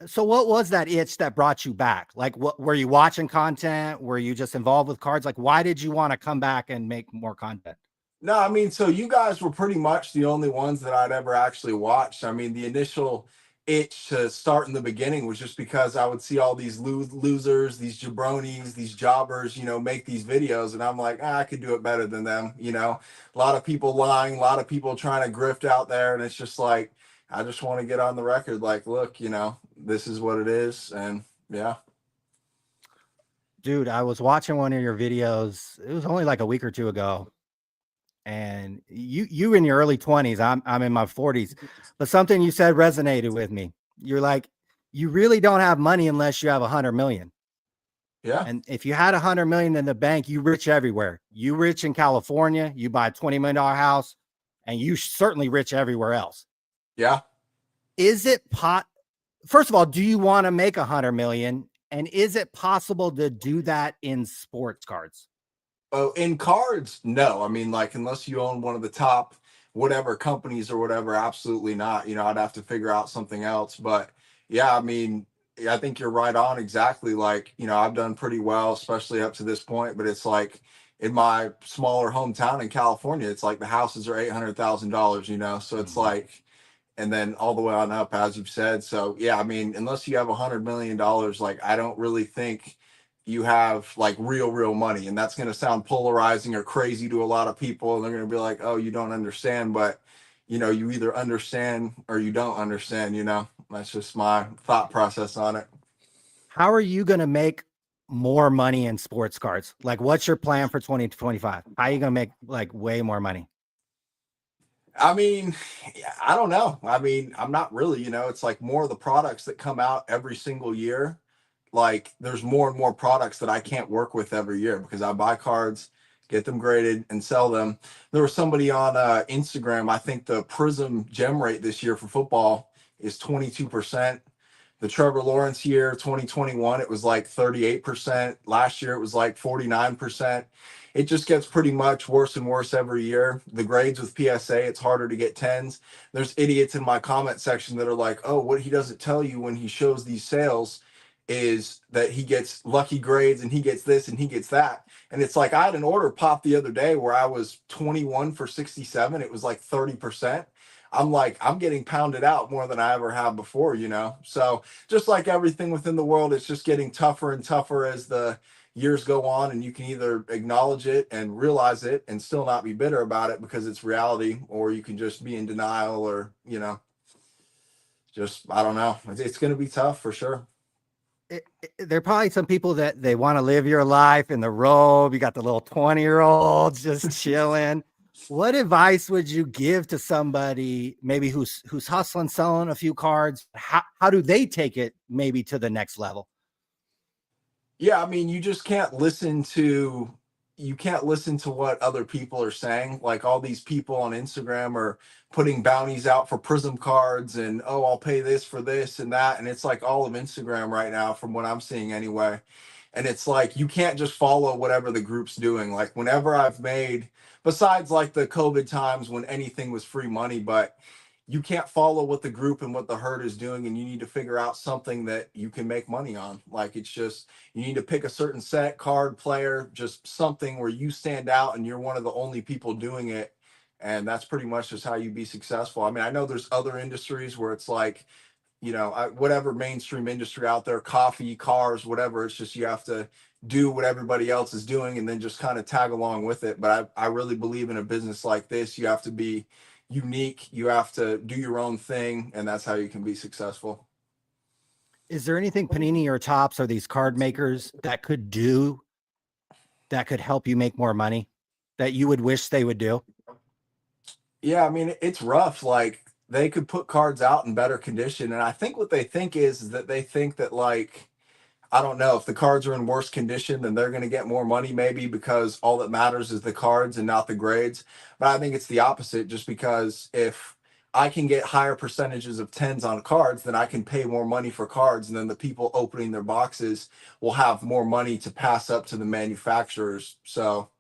So what was that itch that brought you back? Like, what were you watching content? Were you just involved with cards? Like, why did you want to come back and make more content? No, I mean, so you guys were pretty much the only ones that I'd ever actually watched. I mean, the initial itch to start in the beginning was just because I would see all these losers, these jabronis, these jobbers, you know, make these videos. And I'm like, I could do it better than them. You know, a lot of people lying, a lot of people trying to grift out there. And it's just like, I just want to get on the record, like, look, you know, this is what it is. And yeah. Dude, I was watching one of your videos. It was only like a week or two ago. And you in your early 20s, I'm in my 40s, but something you said resonated with me. You're like, you really don't have money unless you have 100 million. Yeah. And if you had 100 million in the bank, you rich everywhere. You rich in California, you buy a $20 million house, and you certainly rich everywhere else. Yeah. Is it first of all, do you want to make 100 million? And is it possible to do that in sports cards? Oh, in cards, no. I mean, like, unless you own one of the top whatever companies or whatever, absolutely not. You know, I'd have to figure out something else. But yeah, I mean, I think you're right on exactly. Like, you know, I've done pretty well, especially up to this point. But it's like in my smaller hometown in California, it's like the houses are $800,000, you know, so it's like, and then all the way on up, as you've said. So yeah, I mean, unless you have $100 million, like, I don't really think you have like real money. And that's going to sound polarizing or crazy to a lot of people, and they're going to be like, oh, you don't understand. But you know, you either understand or you don't understand. You know, that's just my thought process on it. How are you going to make more money in sports cards? Like, what's your plan for 2025? How are you going to make like way more money? I mean, I don't know. I mean, I'm not really, you know, it's like more of the products that come out every single year. Like there's more and more products that I can't work with every year because I buy cards, get them graded and sell them. There was somebody on Instagram, I think the Prism gem rate this year for football is 22%. The Trevor Lawrence year, 2021, it was like 38%. Last year, it was like 49%. It just gets pretty much worse and worse every year. The grades with PSA, it's harder to get 10s. There's idiots in my comment section that are like, oh, what he doesn't tell you when he shows these sales is that he gets lucky grades and he gets this and he gets that. And it's like, I had an order pop the other day where I was 21 for 67. It was like 30%. I'm like, I'm getting pounded out more than I ever have before, you know? So just like everything within the world, it's just getting tougher and tougher as the years go on. And you can either acknowledge it and realize it and still not be bitter about it because it's reality, or you can just be in denial, or, you know, just, I don't know. It's going to be tough for sure. There are probably some people that they want to live your life in the robe. You got the little 20-year-olds just chilling. What advice would you give to somebody maybe who's hustling, selling a few cards? How do they take it maybe to the next level? Yeah, I mean, you just can't listen to what other people are saying. Like all these people on Instagram are putting bounties out for Prism cards and, oh, I'll pay this for this and that. And it's like all of Instagram right now from what I'm seeing anyway. And it's like, you can't just follow whatever the group's doing. Like whenever I've made, besides like the COVID times when anything was free money, but you can't follow what the group and what the herd is doing, and you need to figure out something that you can make money on. Like it's just, you need to pick a certain set, card, player, just something where you stand out and you're one of the only people doing it. And that's pretty much just how you be successful. I mean, I know there's other industries where it's like, you know, whatever mainstream industry out there, coffee, cars, whatever, it's just you have to do what everybody else is doing and then just kind of tag along with it. But I really believe in a business like this, you have to be unique, you have to do your own thing, and that's how you can be successful. Is there anything Panini or Topps or these card makers that could do that could help you make more money that you would wish they would do? Yeah, I mean, it's rough. Like they could put cards out in better condition. And I think what they think is that they think that, like, I don't know, if the cards are in worse condition, then they're going to get more money maybe because all that matters is the cards and not the grades. But I think it's the opposite, just because if I can get higher percentages of 10s on cards, then I can pay more money for cards, and then the people opening their boxes will have more money to pass up to the manufacturers. So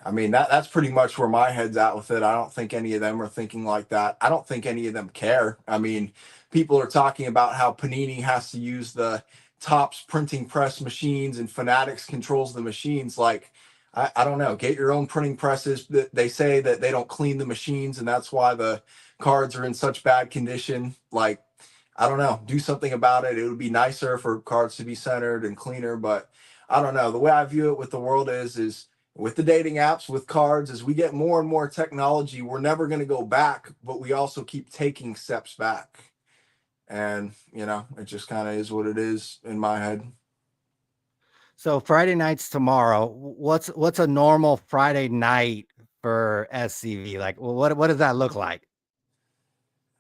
I mean, that's pretty much where my head's at with it. I don't think any of them are thinking like that. I don't think any of them care. I mean, people are talking about how Panini has to use the Topps printing press machines and Fanatics controls the machines. Like, I don't know. Get your own printing presses. They say that they don't clean the machines, and that's why the cards are in such bad condition. Like, I don't know. Do something about it. It would be nicer for cards to be centered and cleaner, but I don't know. The way I view it with the world is with the dating apps, with cards, as we get more and more technology, we're never going to go back, but we also keep taking steps back. And, you know, it just kind of is what it is in my head. So Friday night's tomorrow. What's a normal Friday night for SCV? Like, well, what does that look like?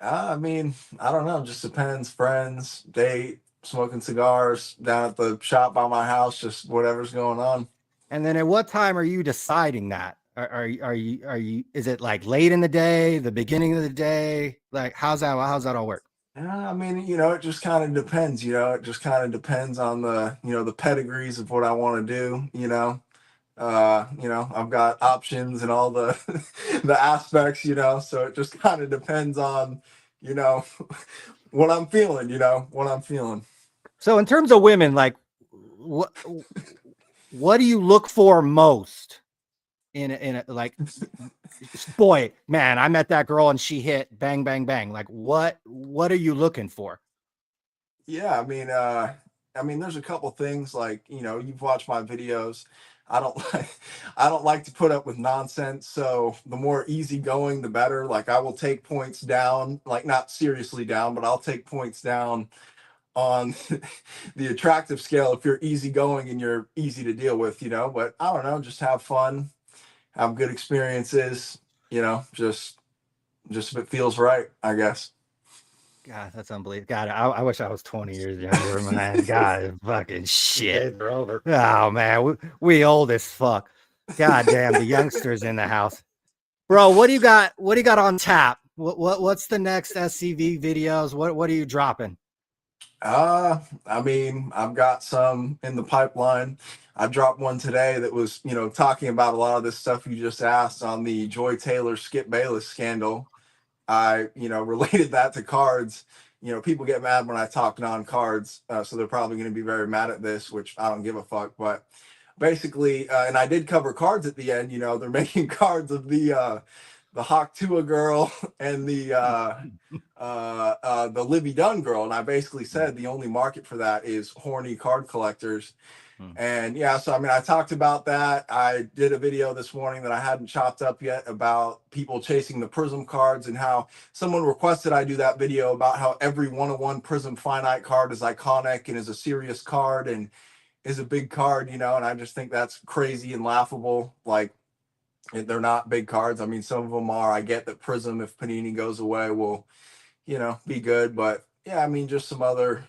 I mean, I don't know. Just depends. Friends, date, smoking cigars down at the shop by my house, just whatever's going on. And then at what time are you deciding that? Are you, is it like late in the day, the beginning of the day? Like, how's that all work? I mean, you know, it just kind of depends, you know, it just kind of depends on the, you know, the pedigrees of what I want to do, you know, I've got options and all the, the aspects, you know, so it just kind of depends on, you know, what I'm feeling, So in terms of women, like what do you look for most in a like, boy, man, I met that girl and she hit bang, bang, bang. Like what are you looking for? Yeah. I mean, there's a couple things like, you know, you've watched my videos. I don't like to put up with nonsense. So the more easygoing, the better. Like I will take points down, like not seriously down, but I'll take points down on the attractive scale if you're easygoing and you're easy to deal with, you know. But I don't know, just have fun, have good experiences, you know, just if it feels right, I guess. God, that's unbelievable. God, I wish I was 20 years younger, man. God, fucking shit. Days are over. Oh man, we old as fuck. God damn, the youngsters in the house. Bro, what do you got on tap? What's the next SCV videos? What are you dropping? I mean, I've got some in the pipeline. I dropped one today that was, you know, talking about a lot of this stuff you just asked on the Joy Taylor Skip Bayless scandal. I, you know, related that to cards. You know, people get mad when I talk non-cards, so they're probably going to be very mad at this, which I don't give a fuck. But basically, and I did cover cards at the end. You know, they're making cards of the Hawk Tua girl and the Livy Dunn girl, and I basically said the only market for that is horny card collectors. And yeah, so I mean, I talked about that. I did a video this morning that I hadn't chopped up yet about people chasing the Prism cards and how someone requested I do that video about how every 101 Prism finite card is iconic and is a serious card and is a big card, you know, and I just think that's crazy and laughable. Like, they're not big cards. I mean, some of them are. I get that Prism, if Panini goes away, will, you know, be good. But yeah, I mean, just some other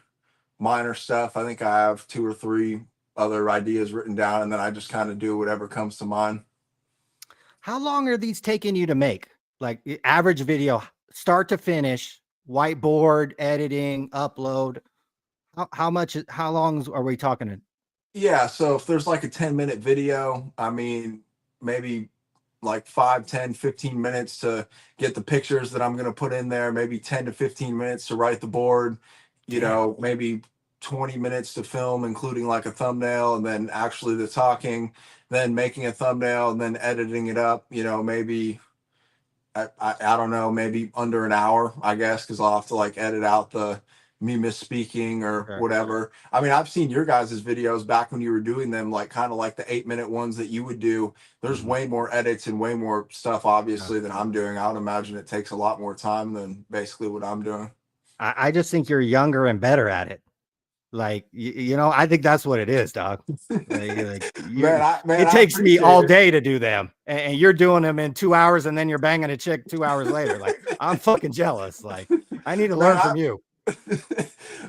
minor stuff. I think I have 2 or 3 other ideas written down, and then I just kind of do whatever comes to mind. How long are these taking you to make? Like average video, start to finish, whiteboard, editing, upload. How long are we talking? Yeah, so if there's like a 10-minute video, I mean, maybe like 5, 10, 15 minutes to get the pictures that I'm going to put in there, maybe 10 to 15 minutes to write the board, you know, maybe 20 minutes to film, including like a thumbnail, and then actually the talking, then making a thumbnail, and then editing it up, you know, maybe, I don't know, maybe under an hour, I guess, because I'll have to like edit out the me misspeaking or whatever. I mean, I've seen your guys' videos back when you were doing them, like kind of like the 8-minute ones that you would do. There's way more edits and way more stuff, obviously, than I'm doing. I would imagine it takes a lot more time than basically what I'm doing. I just think you're younger and better at it. Like, you know, I think that's what it is, dog. It takes me all day to do them, and you're doing them in 2 hours, and then you're banging a chick 2 hours later. Like, I'm fucking jealous. Like, I need to learn from you.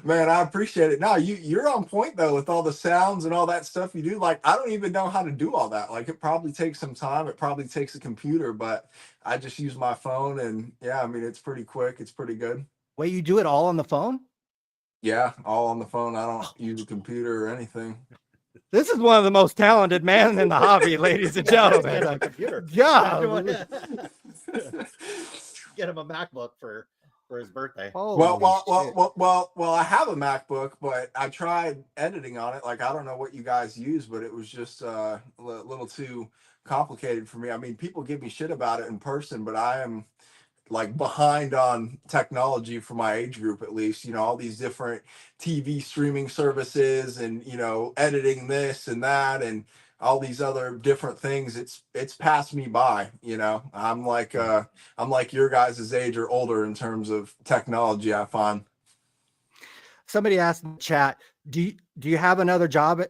Man, I appreciate it. Now you're on point though with all the sounds and all that stuff you do. Like I don't even know how to do all that. Like it probably takes some time. It probably takes a computer, but I just use my phone and yeah, I mean it's pretty quick. It's pretty good. Wait, you do it all on the phone? Yeah, all on the phone. I don't use a computer or anything. This is one of the most talented men in the hobby, ladies and gentlemen. On a computer. Yeah. Get him a MacBook for his birthday. Well, I have a MacBook, but I tried editing on it. Like I don't know what you guys use, but it was just a little too complicated for me. I mean, people give me shit about it in person, but I am like behind on technology for my age group, at least. You know, all these different TV streaming services and, you know, editing this and that and all these other different things. It's passed me by, you know. I'm like your guys' age or older in terms of technology, I find. Somebody asked in the chat, do you have another job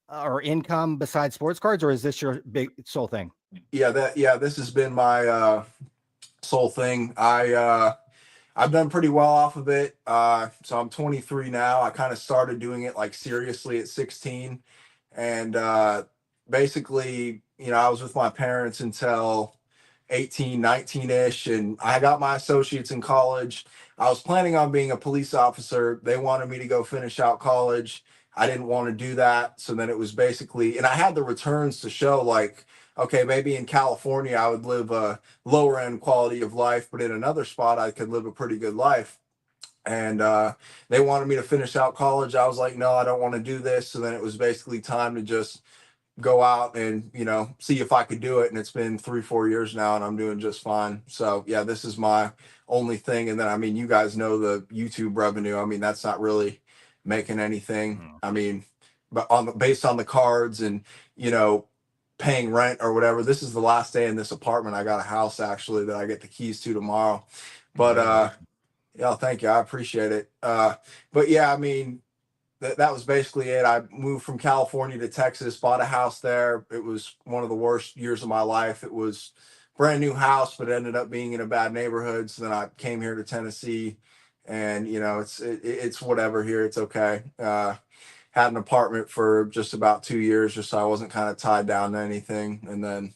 or income besides sports cards, or is this your big sole thing? Yeah, this has been my sole thing. I've done pretty well off of it. So I'm 23 now. I kind of started doing it like seriously at 16. And basically, you know, I was with my parents until 18, 19-ish, and I got my associates in college. I was planning on being a police officer. They wanted me to go finish out college. I didn't want to do that. So then it was basically, and I had the returns to show like, okay, maybe in California I would live a lower end quality of life, but in another spot I could live a pretty good life. And they wanted me to finish out college. I was like, no, I don't want to do this. So then it was basically time to just go out and, you know, see if I could do it. And it's been 3-4 years now and I'm doing just fine. So yeah, this is my only thing. And then, I mean, you guys know the YouTube revenue. I mean, that's not really making anything. I mean, but based on the cards and, you know, paying rent or whatever. This is the last day in this apartment. I got a house actually that I get the keys to tomorrow. But yeah, thank you. I appreciate it. But yeah, I mean, that was basically it. I moved from California to Texas, bought a house there. It was one of the worst years of my life. It was brand new house, but it ended up being in a bad neighborhood. So then I came here to Tennessee and, you know, it's whatever here. It's okay. Had an apartment for just about 2 years just so I wasn't kind of tied down to anything, and then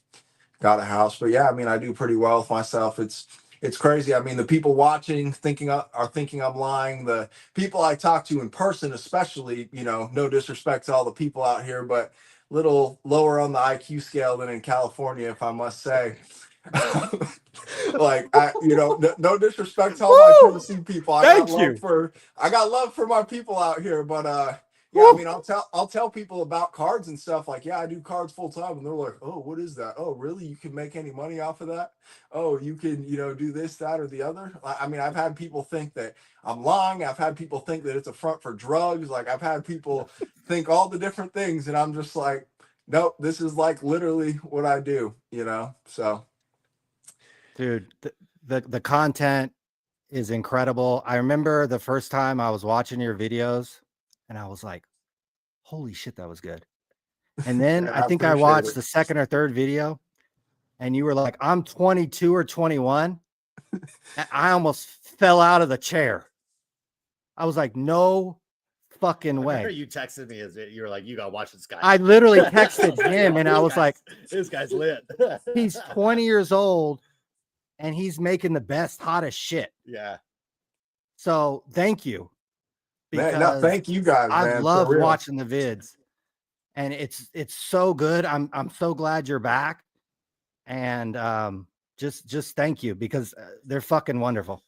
got a house. But yeah, I mean, I do pretty well with myself. It's crazy. I mean, the people watching are thinking I'm lying. The people I talk to in person, especially, you know, no disrespect to all the people out here, but little lower on the IQ scale than in California, if I must say. Like you know, no disrespect to all my Tennessee people. I got love for my people out here, but yeah, I mean, I'll tell people about cards and stuff. Like, yeah, I do cards full time, and they're like, "Oh, what is that? Oh, really? You can make any money off of that? Oh, you can, you know, do this, that, or the other." I mean, I've had people think that I'm lying. I've had people think that it's a front for drugs. Like, I've had people think all the different things, and I'm just like, nope, this is like literally what I do. You know, so. Dude, the content is incredible. I remember the first time I was watching your videos. And I was like, holy shit, that was good. And then I think I watched the second or third video and you were like, I'm 22 or 21. And I almost fell out of the chair. I was like, no fucking way. You texted me as you were like, you got to watch this guy. I literally texted him and I was like, this guy's lit. He's 20 years old and he's making the best, hottest shit. Yeah. So thank you. Man, no, thank you guys. I love watching the vids, and it's so good. I'm so glad you're back, and just thank you because they're fucking wonderful.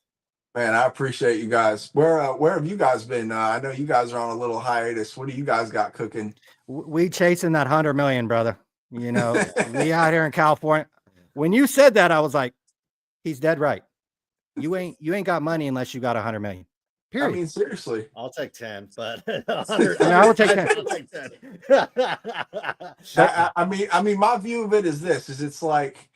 Man, I appreciate you guys. Where have you guys been? I know you guys are on a little hiatus. What do you guys got cooking? We chasing that 100 million, brother. You know, we out here in California. When you said that, I was like, he's dead right. You ain't got money unless you got 100 million. Period. I mean, seriously. I'll take 10, but 100, I will take 10. I'll take 10. I mean, my view of it is this: is it's like,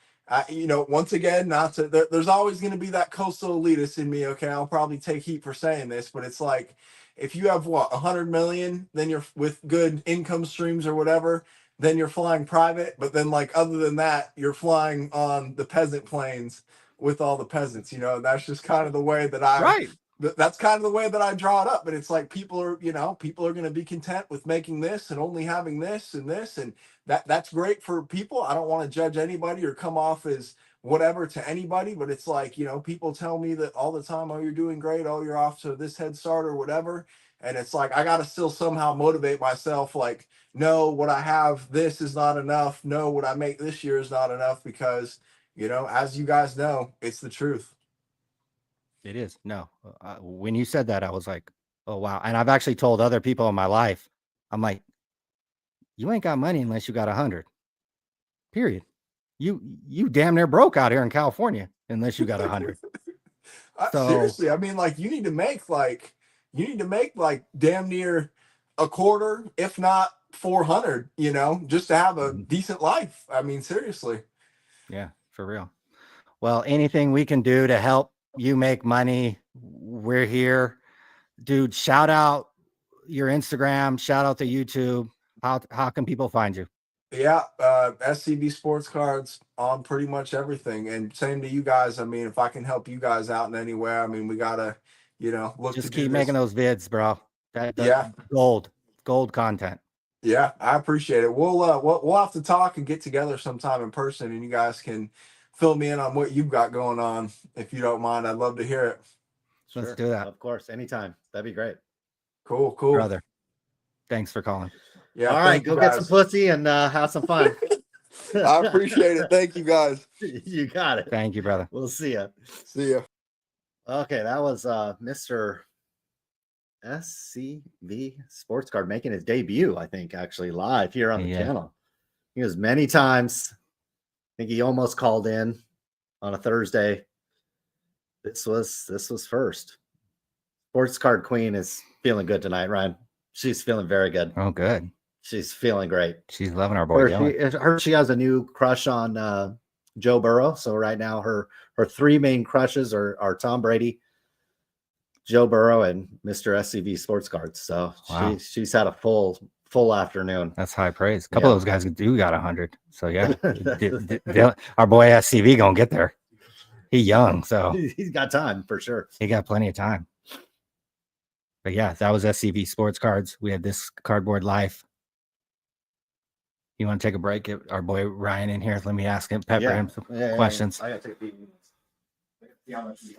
you know, once again, there's always going to be that coastal elitist in me. Okay, I'll probably take heat for saying this, but it's like, if you have 100 million, then you're with good income streams or whatever, then you're flying private. But then, like, other than that, you're flying on the peasant planes with all the peasants. You know, that's just kind of the way that I. that's kind of the way that I draw it up. But it's like people are going to be content with making this and only having this, and that's great for people. I don't want to judge anybody or come off as whatever to anybody, but it's like, people tell me that all the time, oh, you're doing great, oh, you're off to this head start or whatever. And it's like, I got to still somehow motivate myself. Like, no, what I have, this is not enough. No, what I make this year is not enough, because, as you guys know, it's the truth. It is. No, when you said that, I was like, oh, wow. And I've actually told other people in my life, I'm like, you ain't got money unless you got 100, period. You damn near broke out here in California unless you got 100. So, seriously, I mean, like, you need to make like damn near a quarter, if not 400, just to have a decent life. I mean, seriously. Yeah, for real. Well, anything we can do to help you make money, we're here. Dude, shout out your Instagram, shout out to YouTube. How can people find you? Yeah, SCV Sports Cards on pretty much everything. And same to you guys. I mean, if I can help you guys out in any way, I mean, we gotta, look Just to keep making those vids, bro. Yeah. Gold content. Yeah, I appreciate it. We'll have to talk and get together sometime in person, and you guys can fill me in on what you've got going on, if you don't mind. I'd love to hear it. Let's do that. Of course, anytime. That'd be great. Cool. Brother. Thanks for calling. Yeah. All right, go get some pussy and have some fun. I appreciate it. Thank you, guys. You got it. Thank you, brother. We'll see you. See ya. Okay, that was Mr. SCV Sports Card making his debut, I think, actually live here on the channel. He was many times. I think he almost called in on a Thursday. This was first. Sports Card Queen is feeling good tonight, Ryan. She's feeling very good. Oh, good. She's feeling great. She's loving our boy. She has a new crush on Joe Burrow. So right now her three main crushes are Tom Brady, Joe Burrow, and Mr. SCV Sports Cards. So wow. she's had a full afternoon. That's high praise. A couple of those guys do got 100. So yeah, our boy SCV gonna get there. He's young, so he's got time for sure. He got plenty of time. But yeah, that was SCV Sports Cards. We had this Cardboard Life. You want to take a break? Get our boy Ryan in here. Let me ask him, pepper him some questions. I gotta take a peek.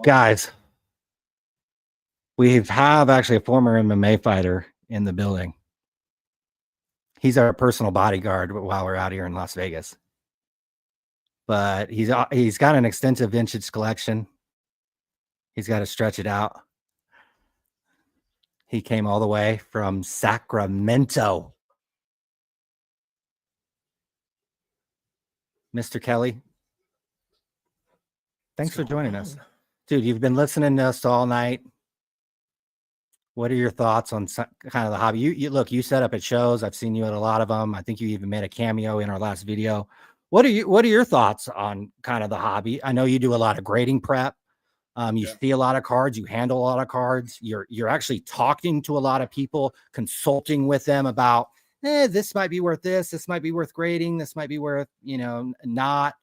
Guys, we have actually a former MMA fighter in the building. He's our personal bodyguard while we're out here in Las Vegas. But he's got an extensive vintage collection. He's got to stretch it out. He came all the way from Sacramento. Mr. Kelly, thanks for joining us. Dude, you've been listening to us all night. What are your thoughts on kind of the hobby? You set up at shows. I've seen you at a lot of them. I think you even made a cameo in our last video. What are your thoughts on kind of the hobby? I know you do a lot of grading prep. You see a lot of cards, you handle a lot of cards. You're actually talking to a lot of people, consulting with them about, this might be worth this might be worth grading, this might be worth, not.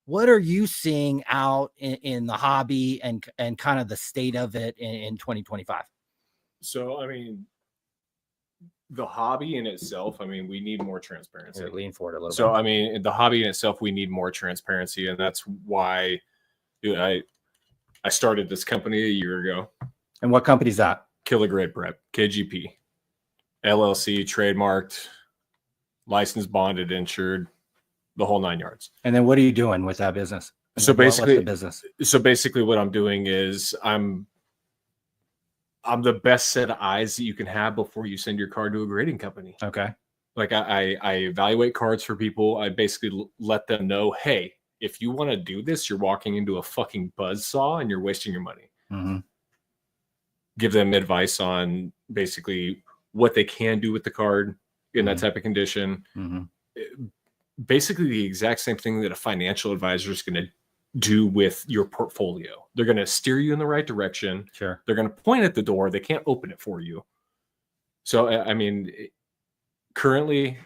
What are you seeing out in the hobby and kind of the state of it in 2025? So, I mean, the hobby in itself, I mean, we need more transparency. Here, lean forward a little bit. So, I mean, the hobby in itself, we need more transparency. And that's why I started this company a year ago. And what company is that? Killer Grade Prep, KGP, LLC, trademarked, licensed, bonded, insured, the whole 9 yards. And then what are you doing with that business? So basically, what's the business? So basically, what I'm doing is I'm the best set of eyes that you can have before you send your card to a grading company. Okay. Like I evaluate cards for people. I basically let them know, hey, if you want to do this, you're walking into a fucking buzzsaw and you're wasting your money. Mm-hmm. Give them advice on basically what they can do with the card in that type of condition. Mm-hmm. Basically the exact same thing that a financial advisor is going to do with your portfolio. They're going to steer you in the right direction. Sure. They're going to point at the door. They can't open it for you. So, I mean, currently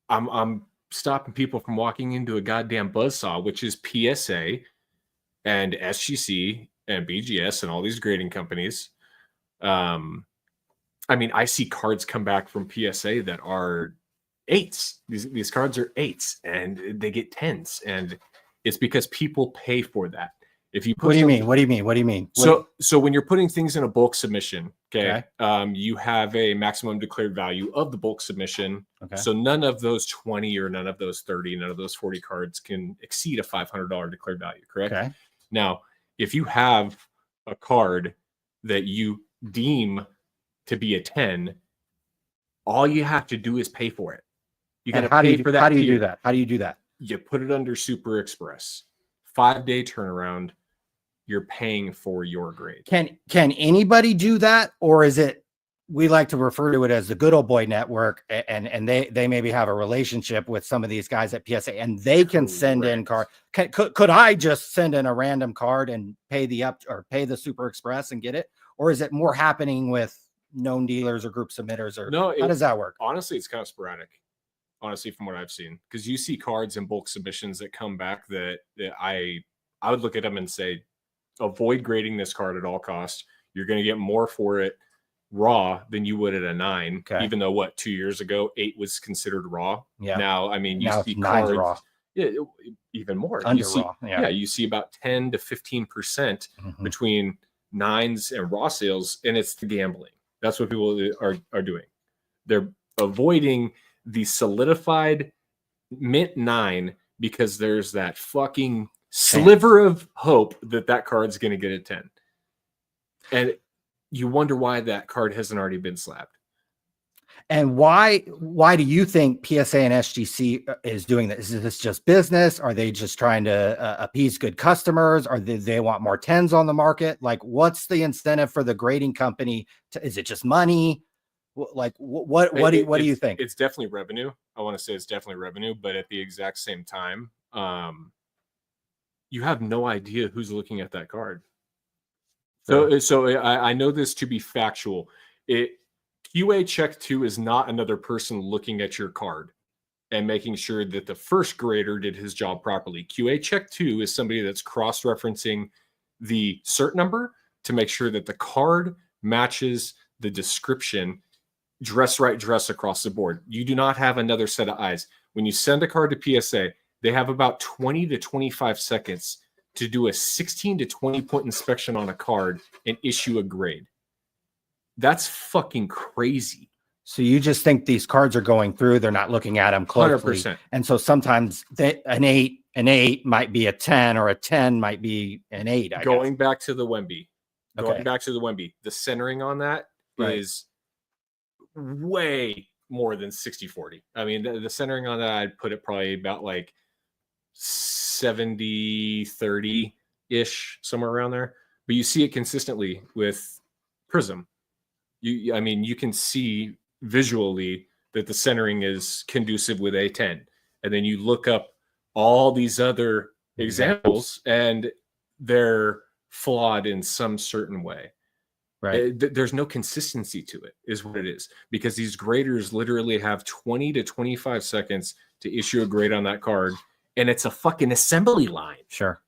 I'm stopping people from walking into a goddamn buzzsaw, which is PSA and SGC and BGS and all these grading companies. I mean, I see cards come back from PSA that are 8s. These cards are 8s and they get 10s, and it's because people pay for that. If you put What do you something- mean? What do you mean? What do you mean? So when you're putting things in a bulk submission, okay, you have a maximum declared value of the bulk submission. Okay. So none of those 20 or none of those 30, none of those 40 cards can exceed a $500 declared value, correct? Okay. Now, if you have a card that you deem to be a 10, all you have to do is pay for it. You got to pay for that. How do you tier. do that? How do you do that? You put it under Super Express. 5-day turnaround. You're paying for your grade. Can anybody do that, or is it, we like to refer to it as the good old boy network, and they maybe have a relationship with some of these guys at PSA and they can send in card. Could I just send in a random card and pay the Super Express and get it, or is it more happening with known dealers or group submitters, or No, how does that work? Honestly, it's kind of sporadic. Honestly, from what I've seen, because you see cards and bulk submissions that come back that I would look at them and say, avoid grading this card at all costs. You're going to get more for it raw than you would at a 9. Okay. Even though 2 years ago 8 was considered raw. Yeah. Now, I mean, you Now see 9's cards raw. Yeah, even more. Under you see, raw. Yeah. you see about 10 to 15% Mhm. between 9s and raw sales, and it's the gambling. That's what people are doing. They're avoiding the solidified mint 9 because there's that fucking sliver of hope that card's going to get a 10. And you wonder why that card hasn't already been slapped. And why do you think PSA and SGC is doing this? Is this just business? Are they just trying to appease good customers? Or do they want more 10s on the market? Like, what's the incentive for the grading company? Is it just money? Like, what do you think? It's definitely revenue. I want to say it's definitely revenue, but at the exact same time, you have no idea who's looking at that card. So I know this to be factual. QA check 2 is not another person looking at your card and making sure that the first grader did his job properly. QA check 2 is somebody that's cross-referencing the cert number to make sure that the card matches the description, dress right, dress across the board. You do not have another set of eyes. When you send a card to PSA, they have about 20 to 25 seconds to do a 16 to 20 point inspection on a card and issue a grade. That's fucking crazy. So you just think these cards are going through, they're not looking at them closely. 100%. And so sometimes an 8 might be a 10, or a 10 might be an 8. Going back to the Wemby, Okay. the centering on that is way more than 60-40. I mean, the centering on that, I'd put it probably about like 70-30 ish, somewhere around there. But you see it consistently with Prism. I mean, you can see visually that the centering is conducive with A10. And then you look up all these other examples and they're flawed in some certain way. Right. There's no consistency to it, is what it is. Because these graders literally have 20 to 25 seconds to issue a grade on that card. And it's a fucking assembly line. Sure.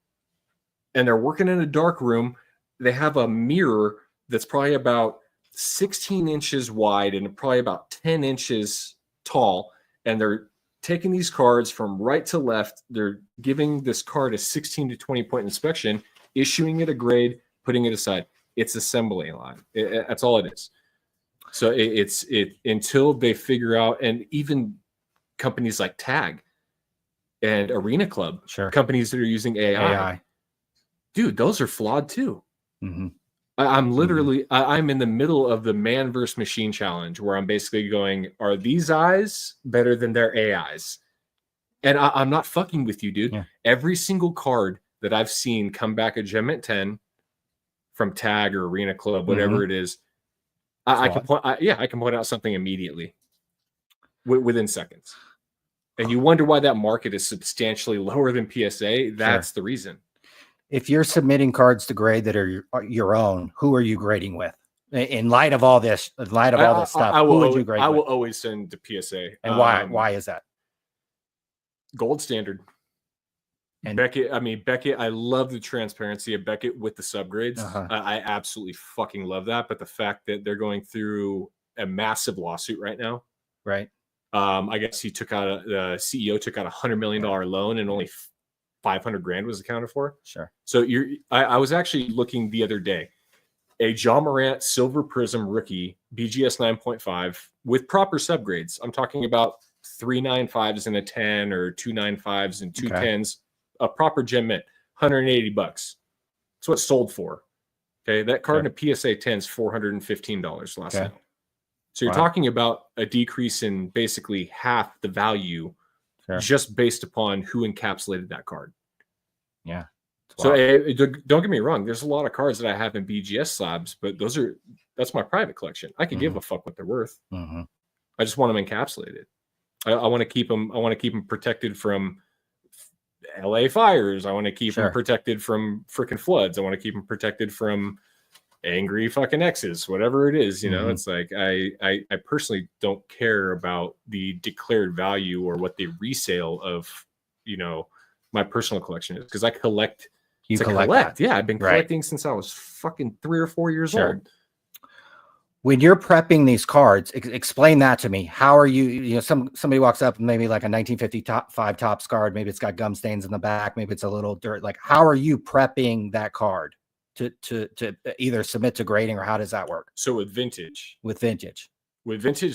And they're working in a dark room. They have a mirror that's probably about 16 inches wide and probably about 10 inches tall. And they're taking these cards from right to left. They're giving this card a 16 to 20 point inspection, issuing it a grade, putting it aside. It's assembly line. That's all it is. So it's until they figure out, and even companies like Tag and Arena Club, Sure. companies that are using AI. Dude, those are flawed too. Mm-hmm. I'm literally, I'm in the middle of the man versus machine challenge where I'm basically going, are these eyes better than their AIs? And I'm not fucking with you, dude. Yeah. Every single card that I've seen come back at Gem Mint 10 from Tag or Arena Club, whatever it is, I can point out something immediately within seconds. And you wonder why that market is substantially lower than PSA. That's the reason. If you're submitting cards to grade that are your own, who are you grading with? In light of all this, stuff, who would you grade I will with? always send to PSA. And why is that? Gold standard. And Beckett, I love the transparency of Beckett with the subgrades. Uh-huh. I absolutely fucking love that. But the fact that they're going through a massive lawsuit right now, right. I guess the CEO took out $100 million loan and only 500 grand was accounted for. Sure. So I was actually looking the other day, a John Morant Silver Prism rookie BGS 9.5 with proper subgrades. I'm talking about 395s and a 10 or 295s and two 10s, a proper gem mint, $180. That's what it sold for. Okay. That card in a PSA 10 is $415 last night. So you're talking about a decrease in basically half the value just based upon who encapsulated that card. Yeah. So don't get me wrong. There's a lot of cards that I have in BGS slabs, but that's my private collection. I could give a fuck what they're worth. Mm-hmm. I just want them encapsulated. I want to keep them. I want to keep them protected from LA fires. I want to keep them protected from freaking floods. I want to keep them protected from angry fucking exes, whatever it is. You know, it's like I personally don't care about the declared value or what the resale of, you know, my personal collection is, because I collect. You collect. Yeah, I've been collecting since I was fucking 3 or 4 years old. When you're prepping these cards, explain that to me. How are you? You know, somebody walks up, maybe like a 1955 Topps card. Maybe it's got gum stains in the back. Maybe it's a little dirt. Like, how are you prepping that card to either submit to grading, or how does that work? So with vintage,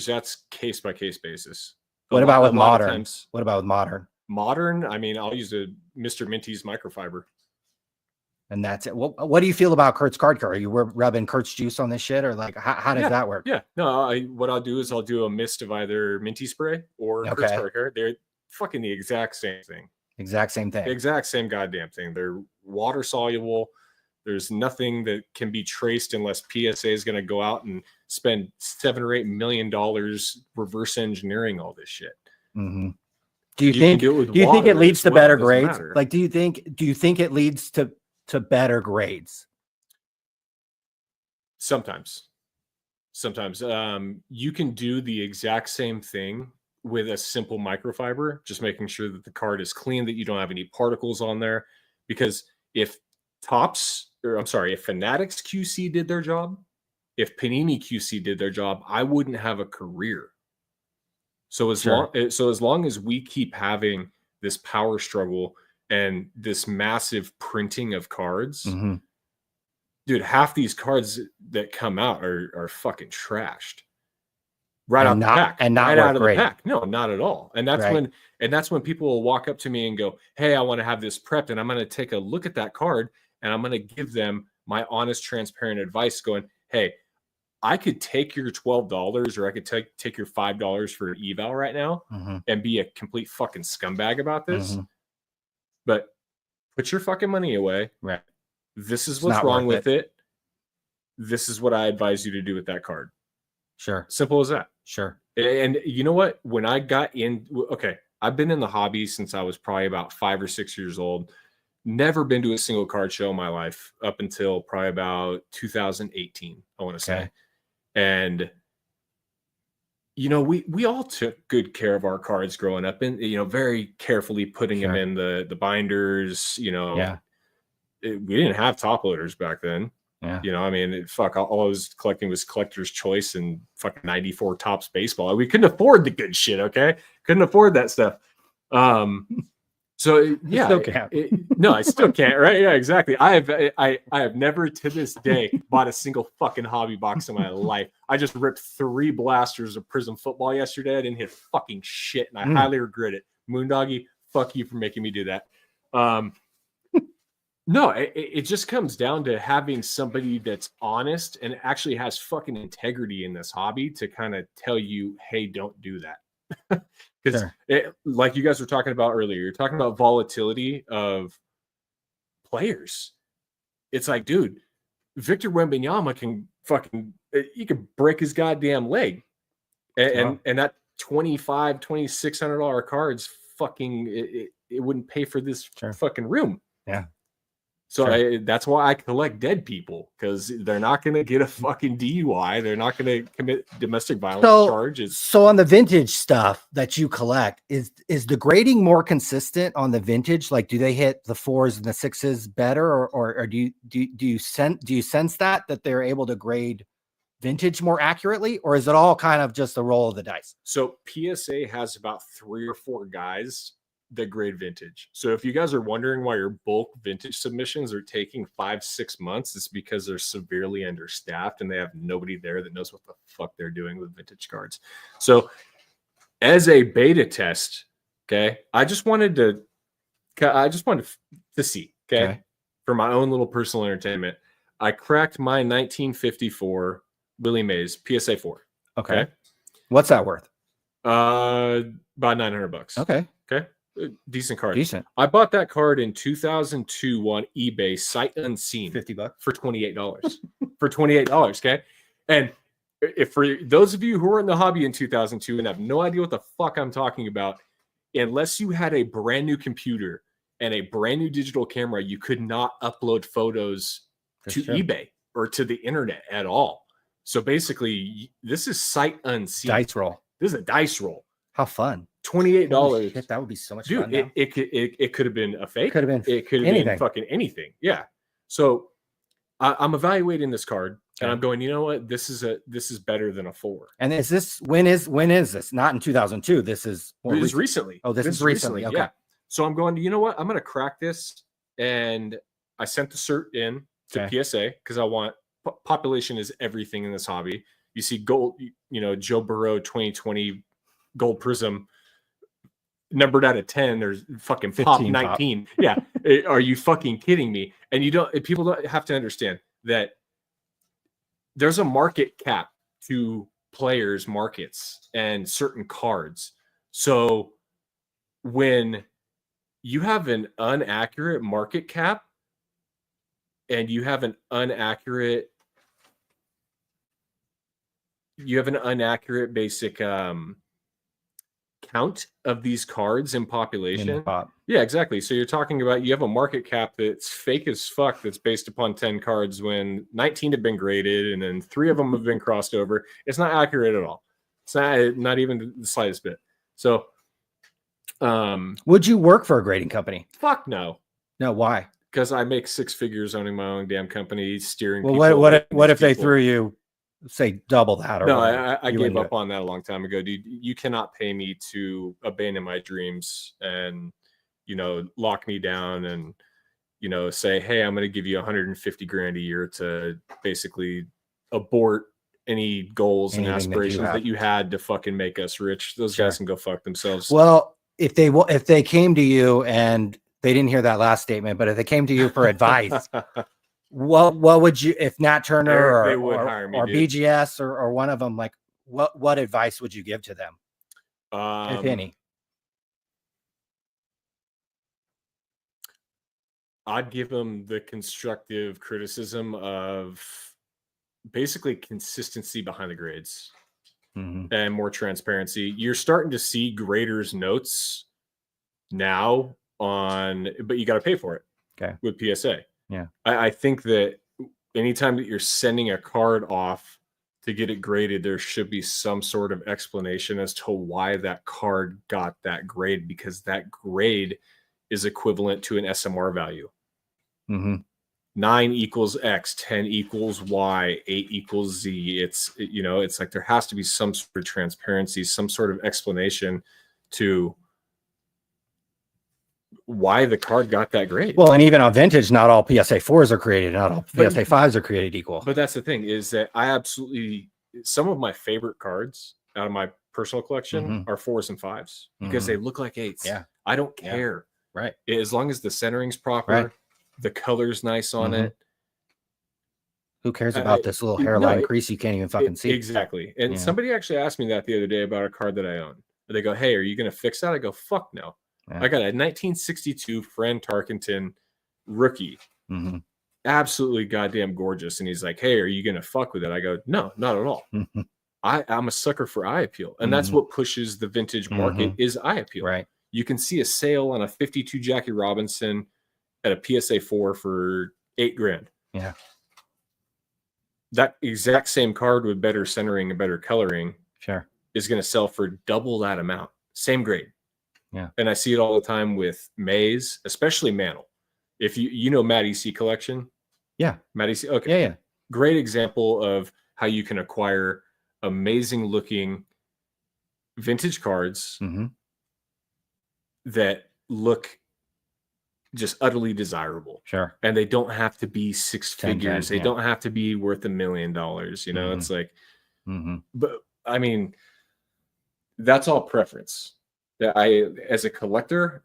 that's case by case basis. What about with modern? What about with modern? Modern, I mean, I'll use a Mr. Minty's microfiber. And that's it. What do you feel about Kurt's card? Are you rubbing Kurt's juice on this shit, or like how does that work? Yeah, no. What I'll do is I'll do a mist of either Minty spray or Kurt's card care. They're fucking the exact same thing. Exact same thing. Exact same goddamn thing. They're water soluble. There's nothing that can be traced unless PSA is going to go out and spend $7 or $8 million reverse engineering all this shit. Mm-hmm. Do you think it leads to better grades? Like, do you think it leads to better grades? Sometimes you can do the exact same thing with a simple microfiber, just making sure that the card is clean, that you don't have any particles on there. Because if Fanatics QC did their job, if Panini QC did their job, I wouldn't have a career. So as long as we keep having this power struggle and this massive printing of cards, dude, half these cards that come out are fucking trashed right out the pack. And not right out of the pack. No, not at all. And that's when people will walk up to me and go, "Hey, I want to have this prepped," and I'm going to take a look at that card and I'm going to give them my honest, transparent advice, going, "Hey, I could take your $12 or I could take your $5 for an eval right now and be a complete fucking scumbag about this. But put your fucking money away. Right. This is what's wrong with it. This is what I advise you to do with that card." Sure. Simple as that. Sure. And you know what? When I got in, I've been in the hobby since I was probably about 5 or 6 years old. Never been to a single card show in my life up until probably about 2018, I want to say. And, you know, we all took good care of our cards growing up, and, you know, very carefully putting them in the binders, you know. We didn't have top loaders back then. Yeah. You know, I mean, all I was collecting was Collector's Choice and fucking 94 Topps baseball. We couldn't afford the good shit, okay? Couldn't afford that stuff. So yeah, still can't. No, I still can't. Right? Yeah, exactly. I have never to this day bought a single fucking hobby box in my life. I just ripped 3 blasters of Prism football yesterday. I didn't hit fucking shit, and I highly regret it. Moondoggy, fuck you for making me do that. No, it just comes down to having somebody that's honest and actually has fucking integrity in this hobby to kind of tell you, hey, don't do that. Because like you guys were talking about earlier, you're talking about volatility of players. It's like, dude, Victor Wembanyama can he can break his goddamn leg. And that $2,500-$2,600 cards fucking, it wouldn't pay for this fucking room. Yeah. So Sure. that's why I collect dead people, because they're not going to get a fucking DUI. They're not going to commit domestic violence charges. So on the vintage stuff that you collect, is the grading more consistent on the vintage? Like, do they hit the 4s and the 6s better, or do you sense that they're able to grade vintage more accurately, or is it all kind of just a roll of the dice? So PSA has about 3 or 4 guys that grade vintage. So if you guys are wondering why your bulk vintage submissions are taking 5-6 months, it's because they're severely understaffed and they have nobody there that knows what the fuck they're doing with vintage cards. So as a beta test, okay, I just wanted to see, okay, for my own little personal entertainment, I cracked my 1954 Willie Mays PSA 4. Okay. What's that worth? About $900. Okay. Decent card. Decent. I bought that card in 2002 on eBay, sight unseen, $50 for $28. For $28, okay? And if for those of you who were in the hobby in 2002 and have no idea what the fuck I'm talking about, unless you had a brand new computer and a brand new digital camera, you could not upload photos to eBay or to the internet at all. So basically, this is sight unseen. Dice roll. This is a dice roll. How fun. $28. Holy shit, that would be so much fun. Dude, it could have been a fake. Could have been It could have been fucking anything. Yeah. So I'm evaluating this card and I'm going, you know what? This is better than a 4. And is this when is this? Not in 2002. This is recently. Oh, this is recently. Okay. Yeah. So I'm going, you know what? I'm going to crack this. And I sent the cert in to PSA because I want population is everything in this hobby. You see gold, Joe Burrow 2020 gold prism numbered out of 10. There's fucking pop 19. Pop. Yeah. Are you fucking kidding me? And people don't have to understand that there's a market cap to players' markets and certain cards. So when you have an inaccurate market cap and you have an inaccurate basic count of these cards in population. Yeah, exactly. So you're talking about you have a market cap that's fake as fuck that's based upon 10 cards when 19 have been graded and then 3 of them have been crossed over. It's not accurate at all. It's not even the slightest bit. So would you work for a grading company? Fuck no. No, why? Because I make 6 figures owning my own damn company, steering. Well, what if they threw you, say, double that? Or no, I gave up on that a long time ago, dude. You cannot pay me to abandon my dreams and lock me down and say, hey, I'm going to give you 150 grand a year to basically abort any goals and aspirations that you had to fucking make us rich. Those guys can go fuck themselves. Well, if they came to you and they didn't hear that last statement, but if they came to you for advice, what would you, if Nat Turner they would hire me, or BGS or one of them, like what advice would you give to them, if any? I'd give them the constructive criticism of basically consistency behind the grades and more transparency. You're starting to see graders' notes now but you got to pay for it. Okay. With PSA. Yeah. I think that anytime that you're sending a card off to get it graded, there should be some sort of explanation as to why that card got that grade, because that grade is equivalent to an SMR value. 9 equals X, 10 equals Y, 8 equals Z. It's like there has to be some sort of transparency, some sort of explanation to why the card got that grade. Well, and even on vintage, not all PSA 4s are created, not all PSA 5s are created equal. But that's the thing, is that some of my favorite cards out of my personal collection are 4s and 5s because they look like 8s. Yeah. I don't care. Right. As long as the centering's proper, the color's nice on it. Who cares about this little hairline crease you can't even fucking see? Exactly. And somebody actually asked me that the other day about a card that I own. They go, hey, are you going to fix that? I go, fuck no. I got a 1962 Fran Tarkenton rookie. Absolutely goddamn gorgeous. And he's like, hey, are you going to fuck with it? I go, no, not at all. I'm a sucker for eye appeal. And that's what pushes the vintage market is eye appeal. Right. You can see a sale on a 52 Jackie Robinson at a PSA 4 for $8,000. Yeah. That exact same card with better centering and better coloring Sure. is going to sell for double that amount. Same grade. Yeah. And I see it all the time with Maze, especially Mantle. If you know Matt EC Collection. Yeah. Matt EC. Okay. Yeah. Great example of how you can acquire amazing looking vintage cards Mm-hmm. that look just utterly desirable. Sure. And they don't have to be six 10, figures. 10, They don't have to be worth $1 million. You know, Mhm. it's like, Mm-hmm. but I mean, that's all preference. That as a collector,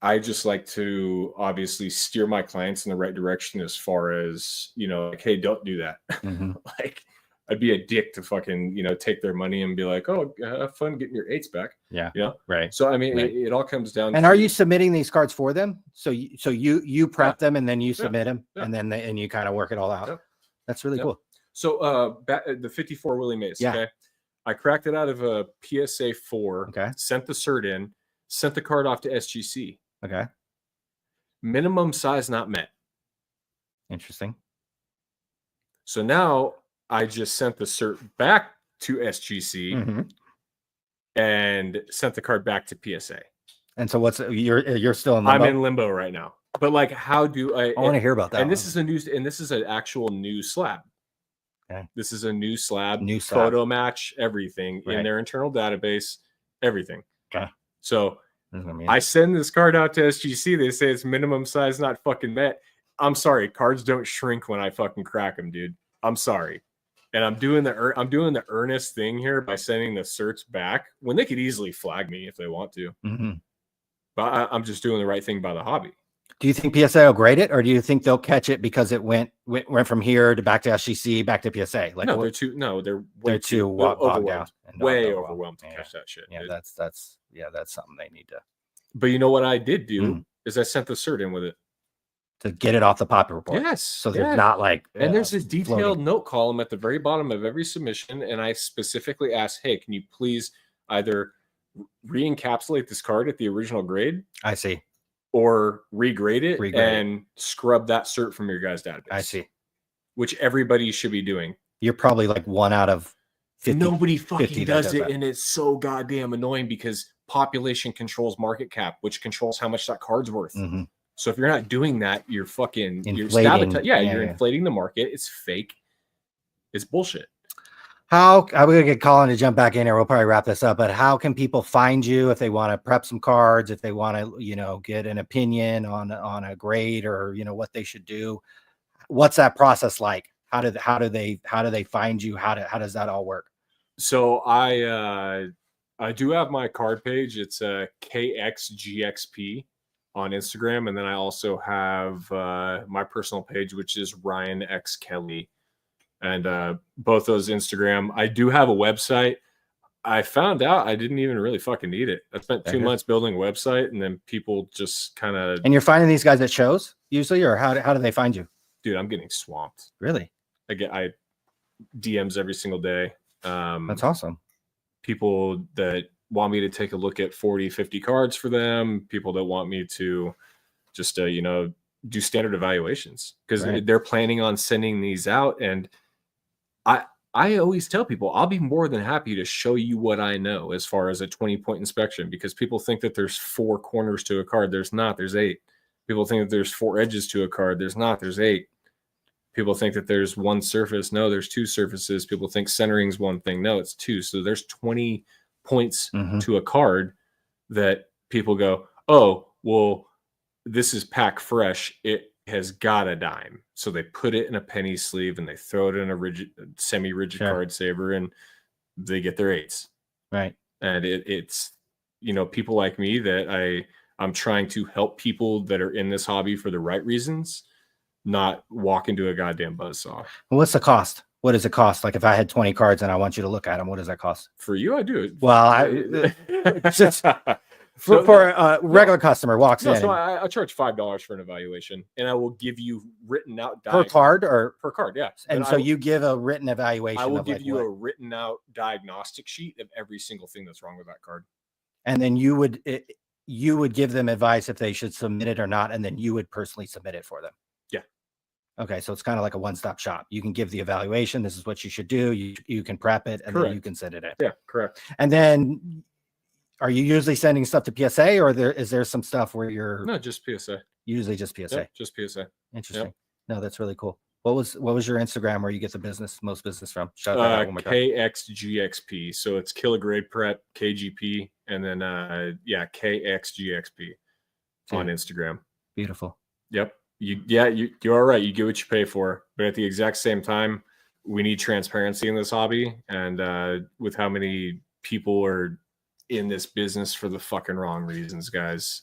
I just like to obviously steer my clients in the right direction as far as, you know, like, hey, don't do that. Mm-hmm. Like, I'd be a dick to fucking, you know, take their money and be like, oh, have fun getting your 8s back. Yeah. You know? Right. So, I mean, Right. it all comes down And to. are you submitting these cards for them? So you prep them and then you submit them Yeah. and then and you kind of work it all out. Yeah. That's really Yeah. cool. So, the 54 Willie Mays. Yeah. Okay. I cracked it out of a PSA 4. Okay. Sent the cert in, sent the card off to SGC. Okay. Minimum size not met. Interesting. So now I just sent the cert back to SGC Mm-hmm. and sent the card back to PSA. And so you're still in I'm limbo? in limbo right now. But like, how do I want to hear about that. And this is an actual new slab. Okay. This is a new slab, New slab. photo match, everything in Right. their internal database, everything. Okay. So This is gonna be I send this card out to SGC. They say it's minimum size not fucking met. I'm sorry, cards don't shrink when I fucking crack them, dude. I'm sorry. And I'm doing the earnest thing here by sending the certs back when they could easily flag me if they want to. Mhm. But I'm just doing the right thing by the hobby. Do you think PSA will grade it, or do you think they'll catch it because it went from here to back to SGC, back to PSA? Like, No, what- they're way they're too bogged overwhelmed. down. and Way not overwhelmed to Yeah. catch that shit. Yeah, dude. that's something they need But you know what I did do Mm. is I sent the cert in with it. to get it off the poppy report. Yes. So there's yeah. not like And there's this detailed floating. note column at the very bottom of every submission. And I specifically asked, hey, can you please either re-encapsulate this card at the original grade I see. or regrade it Regrade it. and scrub that cert from your guys' database? I see. Which everybody should be doing. You're probably like 1 out of 50. Nobody 50 fucking that does does it. that. And it's so goddamn annoying because population controls market cap, which controls how much that card's worth. Mhm. So if you're not doing that, you're fucking you're Inflating. you're Yeah. inflating the market. It's fake. It's bullshit. How I'm gonna get Colin to jump back in here. We'll probably wrap this up, but how can people find you if they want to prep some cards, if they want to, get an opinion on a grade or what they should do? What's that process like? How do they find you? How does that all work? So I do have my card page. It's KXGXP on Instagram, and then I also have my personal page, which is Ryan X Kelly, and both those Instagram. I do have a website. I found out I didn't even really fucking need it. I spent 2 Okay. months building a website, and then people just kind of, And you're finding these guys at shows usually, or how do they find you? dude, I'm getting swamped. Really? I DMs every single day. That's awesome. People that want me to take a look at 40, 50 cards for them, people that want me to just, do standard evaluations because Right. they're planning on sending these out. And I always tell people, I'll be more than happy to show you what I know as far as a 20-point inspection, because people think that there's 4 corners to a card. There's not, there's 8. People think that there's 4 edges to a card. There's not, there's 8. People think that there's 1 surface. No, there's 2 surfaces. People think centering's 1 thing. No, it's 2. So there's 20 points Mhm. to a card that people go, oh, well, this is pack fresh. It has got a dime. So they put it in a penny sleeve and they throw it in a semi-rigid Sure. card saver and they get their 8s. Right. And it's, people like me that I'm trying to help people that are in this hobby for the right reasons, not walk into a goddamn buzzsaw. What's the cost? What does it cost? Like if I had 20 cards and I want you to look at them, what does that cost? For you, I do it. Well, just So- for a regular customer walks No, in so I charge $5 for an evaluation, and I will give you written out per card, or per card, yeah. and But so you give a written evaluation. I will of give like you what- a written out diagnostic sheet of every single thing that's wrong with that card. and then you would you would give them advice if they should submit it or not, and then you would personally submit it for them. Yeah. Okay, so it's kind of like a one-stop shop. You can give the evaluation. This is what you should do. You can prep it, and then you Correct. can send it in. Yeah, correct. And then, are you usually sending stuff to PSA, or is there some stuff where you're No, just PSA. usually just PSA? Yep, just PSA. Interesting. No, that's really cool. What was your Instagram where you get the most business from? Shout that out one more time. KXGXP. So it's Kilograde Prep KGP, and then KXGXP on Instagram. Beautiful. Yep. You're all right. You get what you pay for, but at the exact same time, we need transparency in this hobby, and with how many people are in this business for the fucking wrong reasons, guys.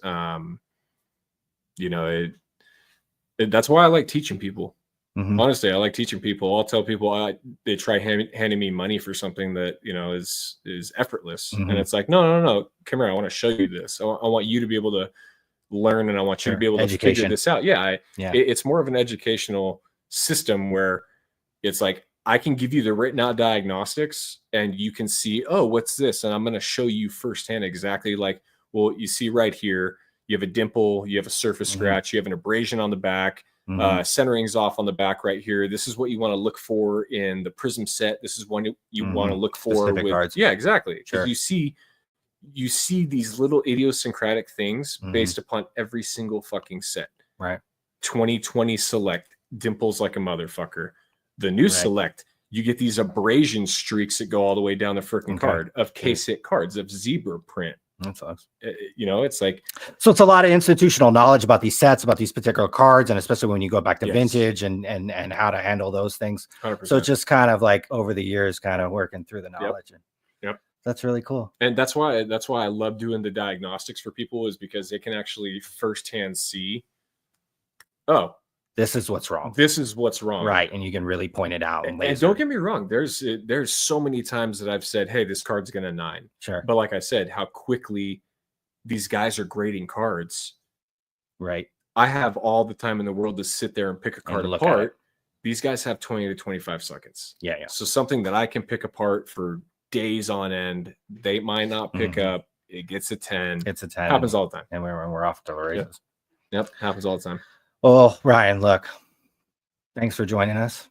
That's why I like teaching people. Mhm. Honestly, I like teaching people. I'll tell people they try handing me money for something that is effortless, and Mhm. it's like, no, come here. I want to show you this. I want you to be able to learn, and I want you to be able to figure Education. this out. Yeah, Yeah. it's more of an educational system where it's like I can give you the written out diagnostics, and you can see, oh, what's this, and I'm going to show you firsthand exactly like, well, you see right here, you have a dimple, you have a surface Mhm. scratch, you have an abrasion on the back. Mhm. Centering's off on the back right here. This is what you want to look for in the Prism set. This is one you want to look for Specific with cards. Yeah, exactly. 'Cause Sure. you see these little idiosyncratic things Mhm. based upon every single fucking set. Right. 2020 Select, dimples like a motherfucker. The new Right. Select, you get these abrasion streaks that go all the way down the freaking Okay. card of case hit cards of zebra print. That sucks. It's like So it's a lot of institutional knowledge about these sets, about these particular cards, and especially when you go back to Yes. vintage and how to handle those things. 100%. So it's just kind of like over the years, kind of working through the knowledge. Yep. That's really cool. And that's why I love doing the diagnostics for people, is because they can actually firsthand see, oh, This is what's wrong. this is what's wrong. Right. And you can really point it out. And don't get me wrong, there's so many times that I've said, hey, this card's gonna 9. Sure. But like I said, how quickly these guys are grading cards. Right. I have all the time in the world to sit there and pick a card look at it. apart. These guys have 20 to 25 seconds. Yeah. Yeah. So something that I can pick apart for days on end, they might not pick up. It gets a 10. It's a 10. Happens all the time. And we're off to the races. Yep, happens all the time. Well, Ryan, look, thanks for joining us.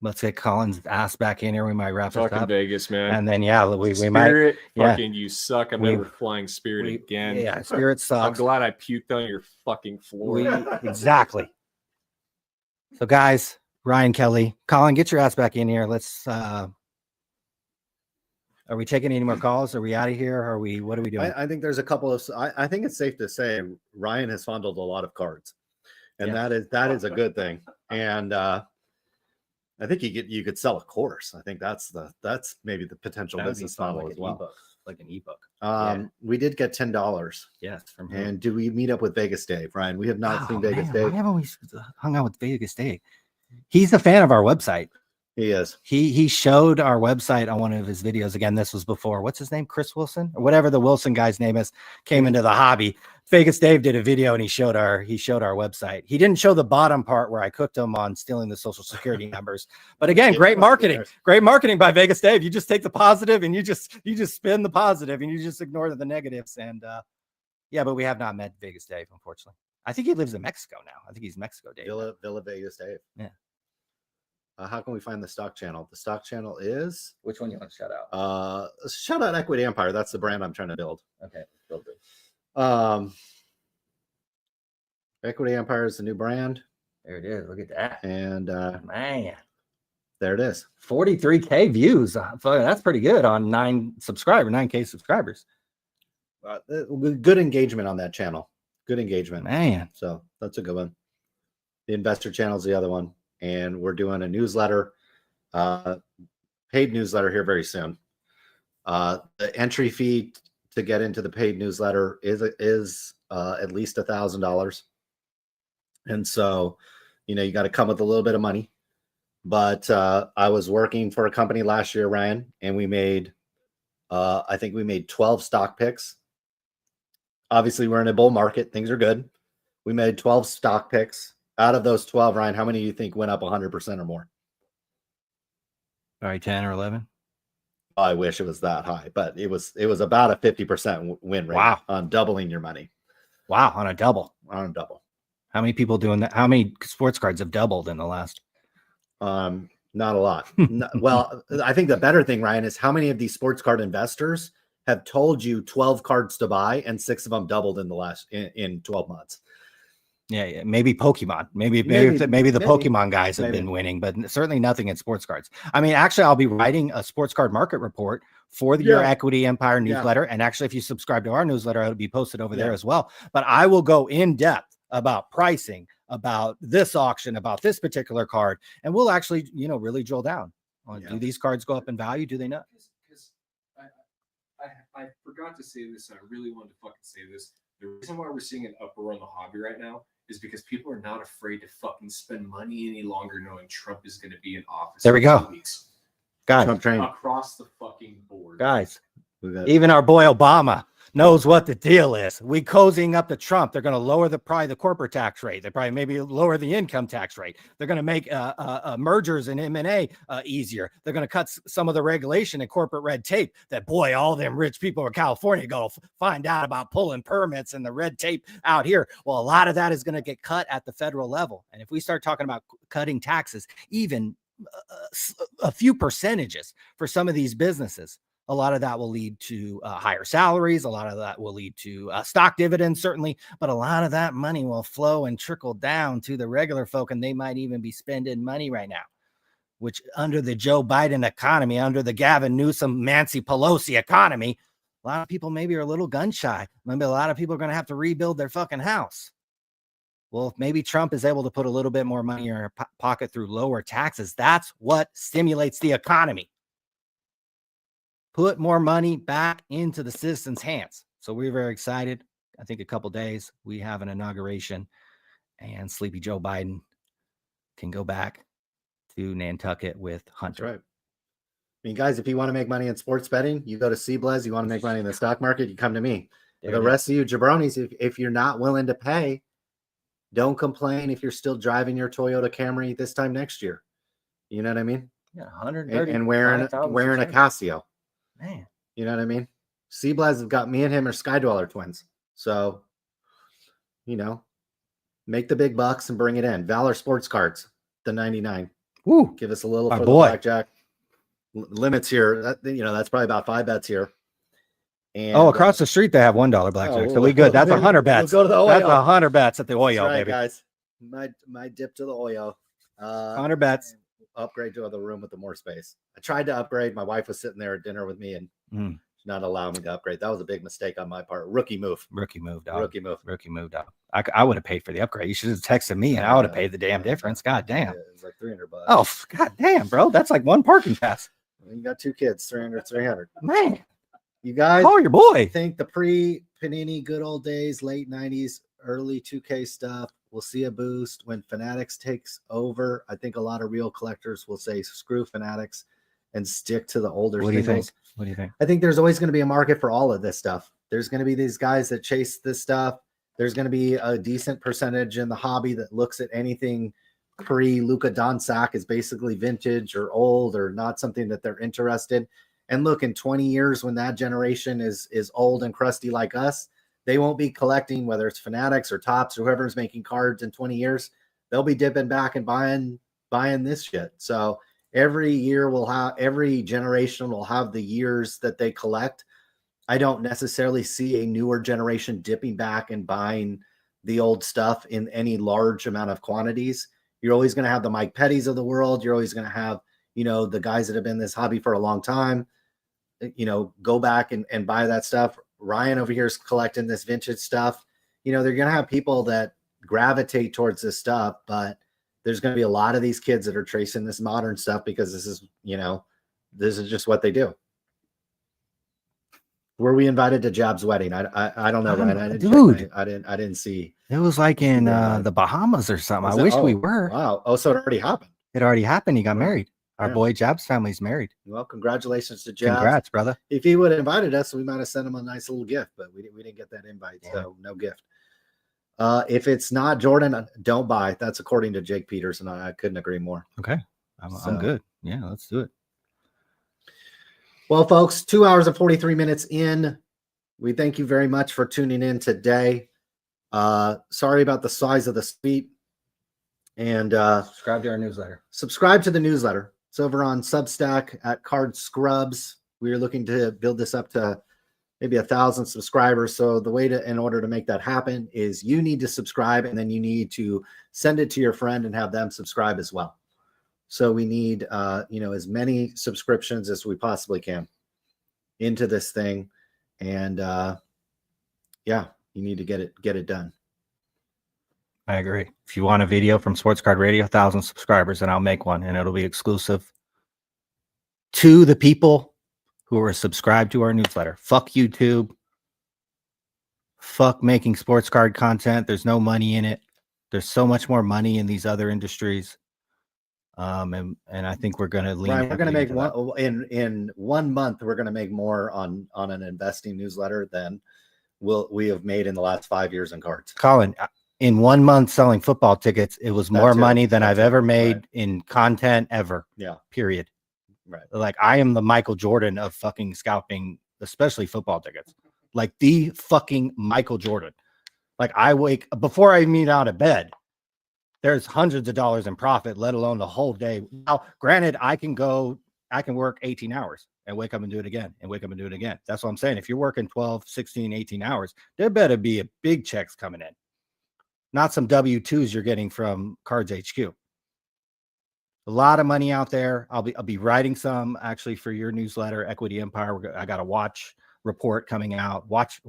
Let's get Colin's ass back in here. We might wrap this Fucking up. Vegas, man. And then, yeah, we might. Spirit, yeah. fucking you suck. I'm We- never flying Spirit again. Yeah, Spirit I'm sucks. glad I puked on your fucking floor. Exactly. So, guys, Ryan Kelly, Colin, get your ass back in here. Let's. Are we taking any more calls? Are we out of here? What are we doing? I think there's a couple of. I think it's safe to say Ryan has fondled a lot of cards, and that is a good thing. And I think you could sell a course. I think that's maybe the potential That would be business fun, model like as an well. ebook, like an ebook. We did get $10. Yes, from him. And do we meet up with Vegas Dave, Ryan? We have not seen Vegas man, Dave. why haven't we hung out with Vegas Dave? He's a fan of our website. He is. He showed our website on one of his videos. Again, this was before, what's his name? Chris Wilson or whatever the Wilson guy's name is, came into the hobby. Vegas Dave did a video and he showed our website. He didn't show the bottom part where I cooked him on stealing the social security numbers. But again, great marketing by Vegas Dave. You just take the positive and you just spin the positive and you just ignore the negatives. And yeah, but we have not met Vegas Dave, unfortunately. I think he lives in Mexico now. I think he's Mexico Dave. Villa Vegas Dave. Yeah. How can we find the stock channel? The stock channel is Which one you want to shout out? shout out Equity Empire. That's the brand I'm trying to build. Okay, build it. Equity Empire is the new brand, There it is. Look at that. and Man, there it is. 43K views. That's pretty good on 9K subscribers. Good engagement on that channel. Good engagement. Man, So that's a good one. The investor channel is the other one, and we're doing a newsletter, paid newsletter here very soon. The entry fee to get into the paid newsletter is at least $1,000, and so you got to come with a little bit of money. But I was working for a company last year, Ryan, and we made I think we made 12 stock picks. Obviously, we're in a bull market; things are good. We made 12 stock picks. Out of those 12, Ryan, how many do you think went up 100% or more? probably 10 or 11. I wish it was that high, but it was about a 50% win rate. Wow. On doubling your money. Wow, on a double. On a double. How many people doing that? How many sports cards have doubled in the last? Not a lot. Well, I think the better thing, Ryan, is how many of these sports card investors have told you 12 cards to buy and 6 of them doubled in the last in 12 months. Yeah, maybe Pokemon. Maybe the Pokemon guys have been winning, but certainly nothing in sports cards. I mean, actually, I'll be writing a sports card market report for the Your Equity Empire newsletter. And actually, if you subscribe to our newsletter, it'll be posted over there as well. But I will go in depth about pricing, about this auction, about this particular card, and we'll actually, really drill down on do these cards go up in value? Do they not? Because I forgot to say this, and I really wanted to fucking say this. The reason why we're seeing an uproar on the hobby right now is because people are not afraid to fucking spend money any longer, knowing Trump is going to be in office. There we go. 2 weeks. Guys, Trump train. Across the fucking board. Guys, even our boy Obama knows what the deal is. We cozying up to Trump. They're going to lower probably the corporate tax rate. They probably maybe lower the income tax rate. They're going to make mergers and M&A easier. They're going to cut some of the regulation and corporate red tape that, boy, all them rich people in California go find out about pulling permits and the red tape out here. Well, a lot of that is going to get cut at the federal level. And if we start talking about cutting taxes, even a few percentages for some of these businesses, a lot of that will lead to higher salaries. A lot of that will lead to stock dividends, certainly. But a lot of that money will flow and trickle down to the regular folk, and they might even be spending money right now, which under the Joe Biden economy, under the Gavin Newsom, Nancy Pelosi economy, a lot of people maybe are a little gun shy. Maybe a lot of people are going to have to rebuild their fucking house. Well, if maybe Trump is able to put a little bit more money in your pocket through lower taxes, that's what stimulates the economy. Put more money back into the citizens' hands. So we're very excited. I think a couple days we have an inauguration, and Sleepy Joe Biden can go back to Nantucket with Hunter. That's right. I mean, guys, if you want to make money in sports betting, you go to CBLEZ. You want to make money in the stock market, you come to me. The rest of you jabronis, if you're not willing to pay, don't complain if you're still driving your Toyota Camry this time next year. You know what I mean? Yeah, 130 and wearing a Casio. Man, you know what I mean? CBLEZ has got me and him are Skydweller twins. So, make the big bucks and bring it in. Valor Sports Cards, the 99. Woo! Give us a little My for boy. the blackjack. Limits here. That's probably about 5 bets here. And across the street they have $1 blackjack. So we good. That's 100 bets. We'll go to the Oyo. That's 100 bets at the Oyo, That's right, baby. guys. My dip to the Oyo. 100 bets. Upgrade to the room with the more space. I tried to upgrade. My wife was sitting there at dinner with me and she's not allowing me to upgrade. That was a big mistake on my part. Rookie move. Dog. Rookie move. Dog. I would have paid for the upgrade. You should have texted me and I would have paid the damn difference. God damn. It was like $300. Oh, God damn, bro. That's like one parking pass. You got 2 kids, 300. Man, you guys call your boy. I think the pre-Panini good old days, late 90s, early 2K stuff, we'll see a boost when Fanatics takes over. I think a lot of real collectors will say screw Fanatics and stick to the older What do you singles. think? What do you think? I think there's always going to be a market for all of this stuff. There's going to be these guys that chase this stuff. There's going to be a decent percentage in the hobby that looks at anything pre-Luka Doncic as basically vintage or old or not something that they're interested. And look, in 20 years, when that generation is old and crusty like us, they won't be collecting, whether it's Fanatics or Topps or whoever's making cards in 20 years. They'll be dipping back and buying this shit. So every generation will have the years that they collect. I don't necessarily see a newer generation dipping back and buying the old stuff in any large amount of quantities. You're always going to have the Mike Petties of the world. You're always going to have, the guys that have been in this hobby for a long time, go back and buy that stuff. Ryan over here is collecting this vintage stuff. They're going to have people that gravitate towards this stuff, but there's going to be a lot of these kids that are tracing this modern stuff because this is just what they do. Were we invited to Jab's wedding? I don't know, Ryan. Dude, I didn't see. It was like in the Bahamas or something. I wish we were. Wow. Oh, so it already happened. It already happened. He got married. Our boy Jab's family's married. Well, congratulations to Jab. Congrats, brother. If he would have invited us, we might have sent him a nice little gift, but we didn't get that invite, so no gift. If it's not Jordan, don't buy. That's according to Jake Peterson. I couldn't agree more. Okay, I'm good. Yeah, let's do it. Well, folks, 2 hours and 43 minutes in. We thank you very much for tuning in today. Sorry about the size of the speed. And Subscribe to our newsletter. subscribe to the newsletter. It's over on Substack at Card Scrubs. We are looking to build this up to maybe 1,000 subscribers. So the way in order to make that happen is you need to subscribe, and then you need to send it to your friend and have them subscribe as well. So we need, as many subscriptions as we possibly can into this thing. And you need to get it done. I agree. If you want a video from Sports Card Radio, 1,000 subscribers, and I'll make one, and it'll be exclusive to the people who are subscribed to our newsletter. Fuck YouTube. Fuck making sports card content. There's no money in it. There's so much more money in these other industries. And I think we're going to lean. Right, we're going to heavily make into that. in 1 month. We're going to make more on an investing newsletter than we have made in the last 5 years in cards. Colin, in 1 month selling football tickets, it was more That's it. money than I've That's it. ever made Right. in content ever. Yeah. Period. Right. Like, I am the Michael Jordan of fucking scalping, especially football tickets. Like, the fucking Michael Jordan. Like, I wake before I meet out of bed, there's hundreds of dollars in profit, let alone the whole day. Now, granted, I can work 18 hours and wake up and do it again and wake up and do it again. That's what I'm saying. If you're working 12, 16, 18 hours, there better be a big checks coming in. Not some W-2s you're getting from Cards HQ. A lot of money out there. I'll be writing some actually for your newsletter, Equity Empire. I got a watch report coming out. Watch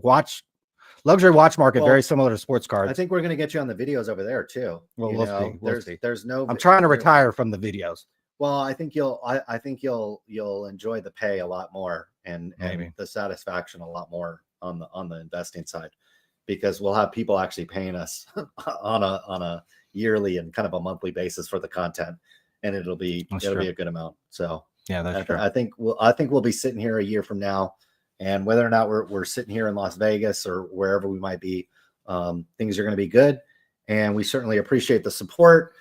luxury watch market, Well, very similar to sports cards. I think we're going to get you on the videos over there too. Well, You we'll know, see. We'll see. There's no. I'm trying to there- retire from the videos. Well, I think you'll enjoy the pay a lot more and Maybe. the satisfaction a lot more on the investing side, because we'll have people actually paying us on a yearly and kind of a monthly basis for the content, and it'll be That's be true. a good amount. So Yeah, that's true. I think we'll be sitting here a year from now, and whether or not we're sitting here in Las Vegas or wherever we might be, things are going to be good, and we certainly appreciate the support.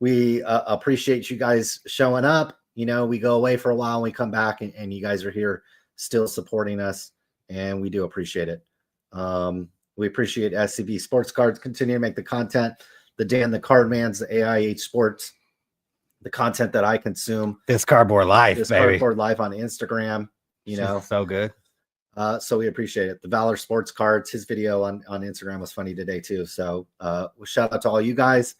We appreciate you guys showing up. You know, we go away for a while and we come back, and you guys are here still supporting us, and we do appreciate it. We appreciate SCB Sports Cards continue to make the content, the Dan the Cardmans, the AIH Sports, the content that I consume. This cardboard life, This baby. Cardboard Life on Instagram, you know. so good. So we appreciate it. The Valor Sports Cards, his video on Instagram was funny today too. So shout out to all you guys.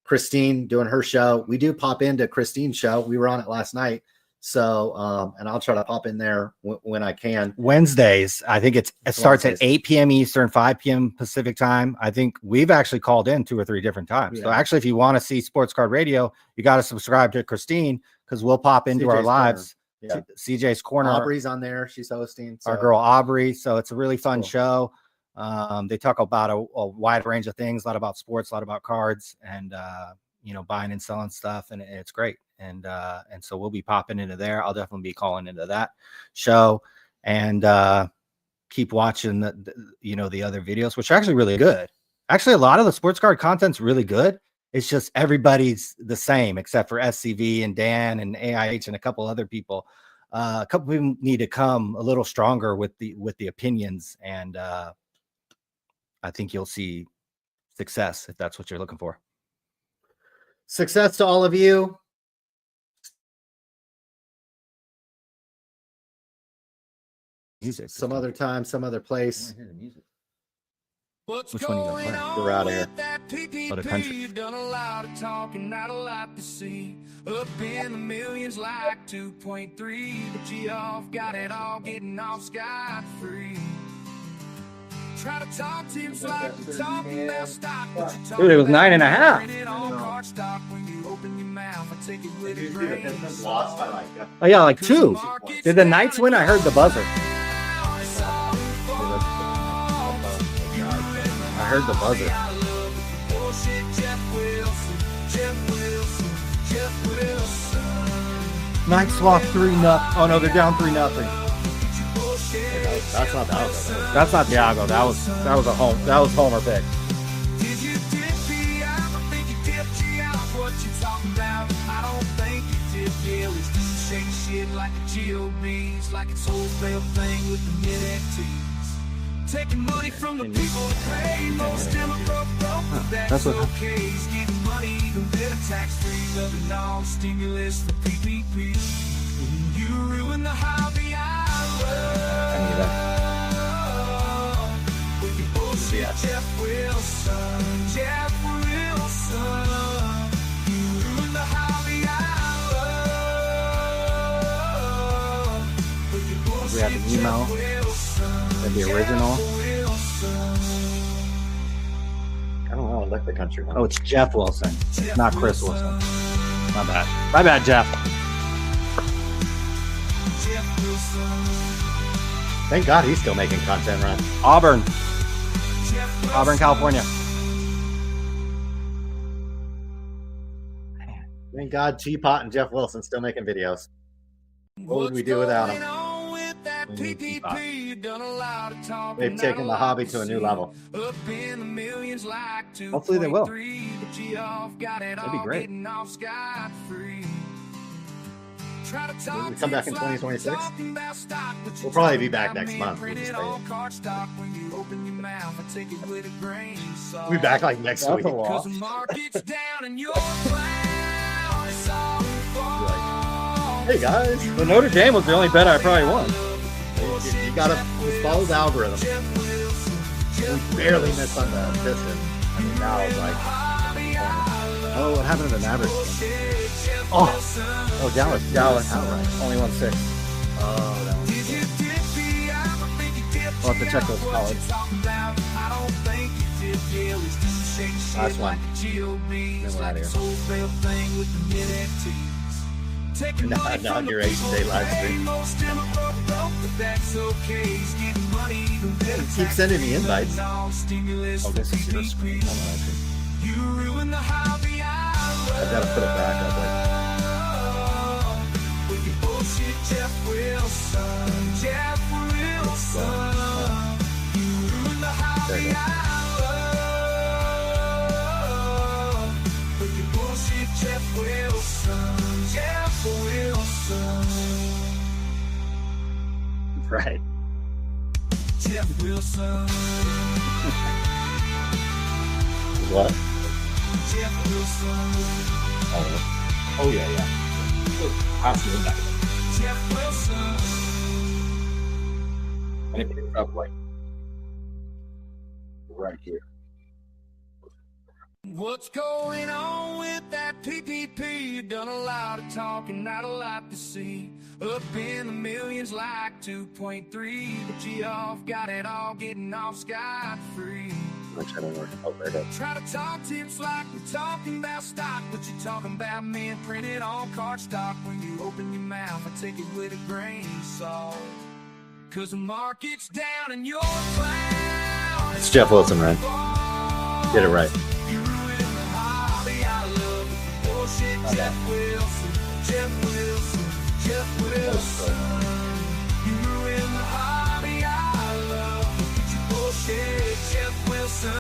Christine doing her show. We do pop into Christine's show. We were on it last night. So and I'll try to pop in there when I can. Wednesdays, I think it starts at Wednesdays. 8 p.m. Eastern, 5 p.m. Pacific time. I think we've actually called in 2 or 3 different times. So Yeah. actually, if you want to see Sports Card Radio, you got to subscribe to Christine, because we'll pop into our CJ's lives. Yeah. CJ's Corner, Aubrey's on there. She's hosting. our so- girl Aubrey. So it's a really fun Cool. show. They talk about a wide range of things, a lot about sports, a lot about cards, and buying and selling stuff, and it's great. And so we'll be popping into there. I'll definitely be calling into that show, and keep watching the other videos, which are actually really good. Actually, a lot of the sports card content's really good. It's just everybody's the same except for SCV and Dan and AIH and a couple other people. A couple people need to come a little stronger with the opinions, and I think you'll see success if that's what you're looking for. Success to all of you. Music. Some other time, some other place. What's Which one you gonna going play? on We're outta with here. that PPP? Oh, the country. You've done a lot of talking, not a lot to see. Up in the millions like 2.3, but you off got it all getting off scot-free. Try to talk tips like you're talking about stock, but you're talking Dude, it was about 9.5. running it all card stock. When you open your mouth, I take it with a grain of salt. Oh yeah, like 2. Did the Knights win? I heard the buzzer. I heard the buzzer. Knights lost 3-0. Oh no, they're down 3-0. That's not the outro. That's not Thiago. That was Homer pick. Did you tip me out? I think you tipped you out. What you talking about? I don't think you tipped you. It's just shake shit like a G GOBs like it's wholesale thing with the mid-teens. Taking money from the people to pay most broke. That's what- okay. Getting money even better tax-free. Loving all stimulus for PPP. You ruin the hobby I love. With your bullshit, Jeff Wilson. Jeff Wilson. You ruin the hobby I love. With your bullshit, We have an email. Jeff Wilson. And the original. I don't know. I like the country one. Oh, it's Jeff Wilson, not Chris Wilson. My bad. My bad, Jeff. Thank God he's still making content, right? Auburn, California. Thank God Teapot and Jeff Wilson still making videos. What would we do without them? They've taken the hobby to a new level. Hopefully they will. That'd be great. Will we come back in 2026? We'll probably be back next month. We'll be back like next week. Hey guys, But Notre Dame was the only bet I probably won. you gotta follow the algorithm. We barely missed on the Pistons. I mean, now it's like, Oh, what happened to the Mavericks? oh, Dallas. Outright. Only won 6. Oh, that was We'll have to check those college. last one. Then we're out of here. Inauguration day live stream. Keep sending me invites. Oh, this is your screen. Hold on, I see. I've got to put it back up. There you go. Right. Jeff Wilson. What? Jeff Wilson. Oh yeah. Absolutely. Jeff Wilson. And it picked up like right here. What's going on with that PPP? You done a lot of talking, not a lot to see. Up in the millions like 2.3. But you all got it all getting off scot-free. I'm trying to work overhead. Try to talk tips like we're talking about stock, but you're talking about men printed on card stock. When you open your mouth, I take it with a grain of salt. Cause the market's down and you're clown. It's Jeff Wilson, right? Get it right. You ruin the hobby I love. Bullshit, Jeff Wilson. Jeff Wilson. Jeff Wilson.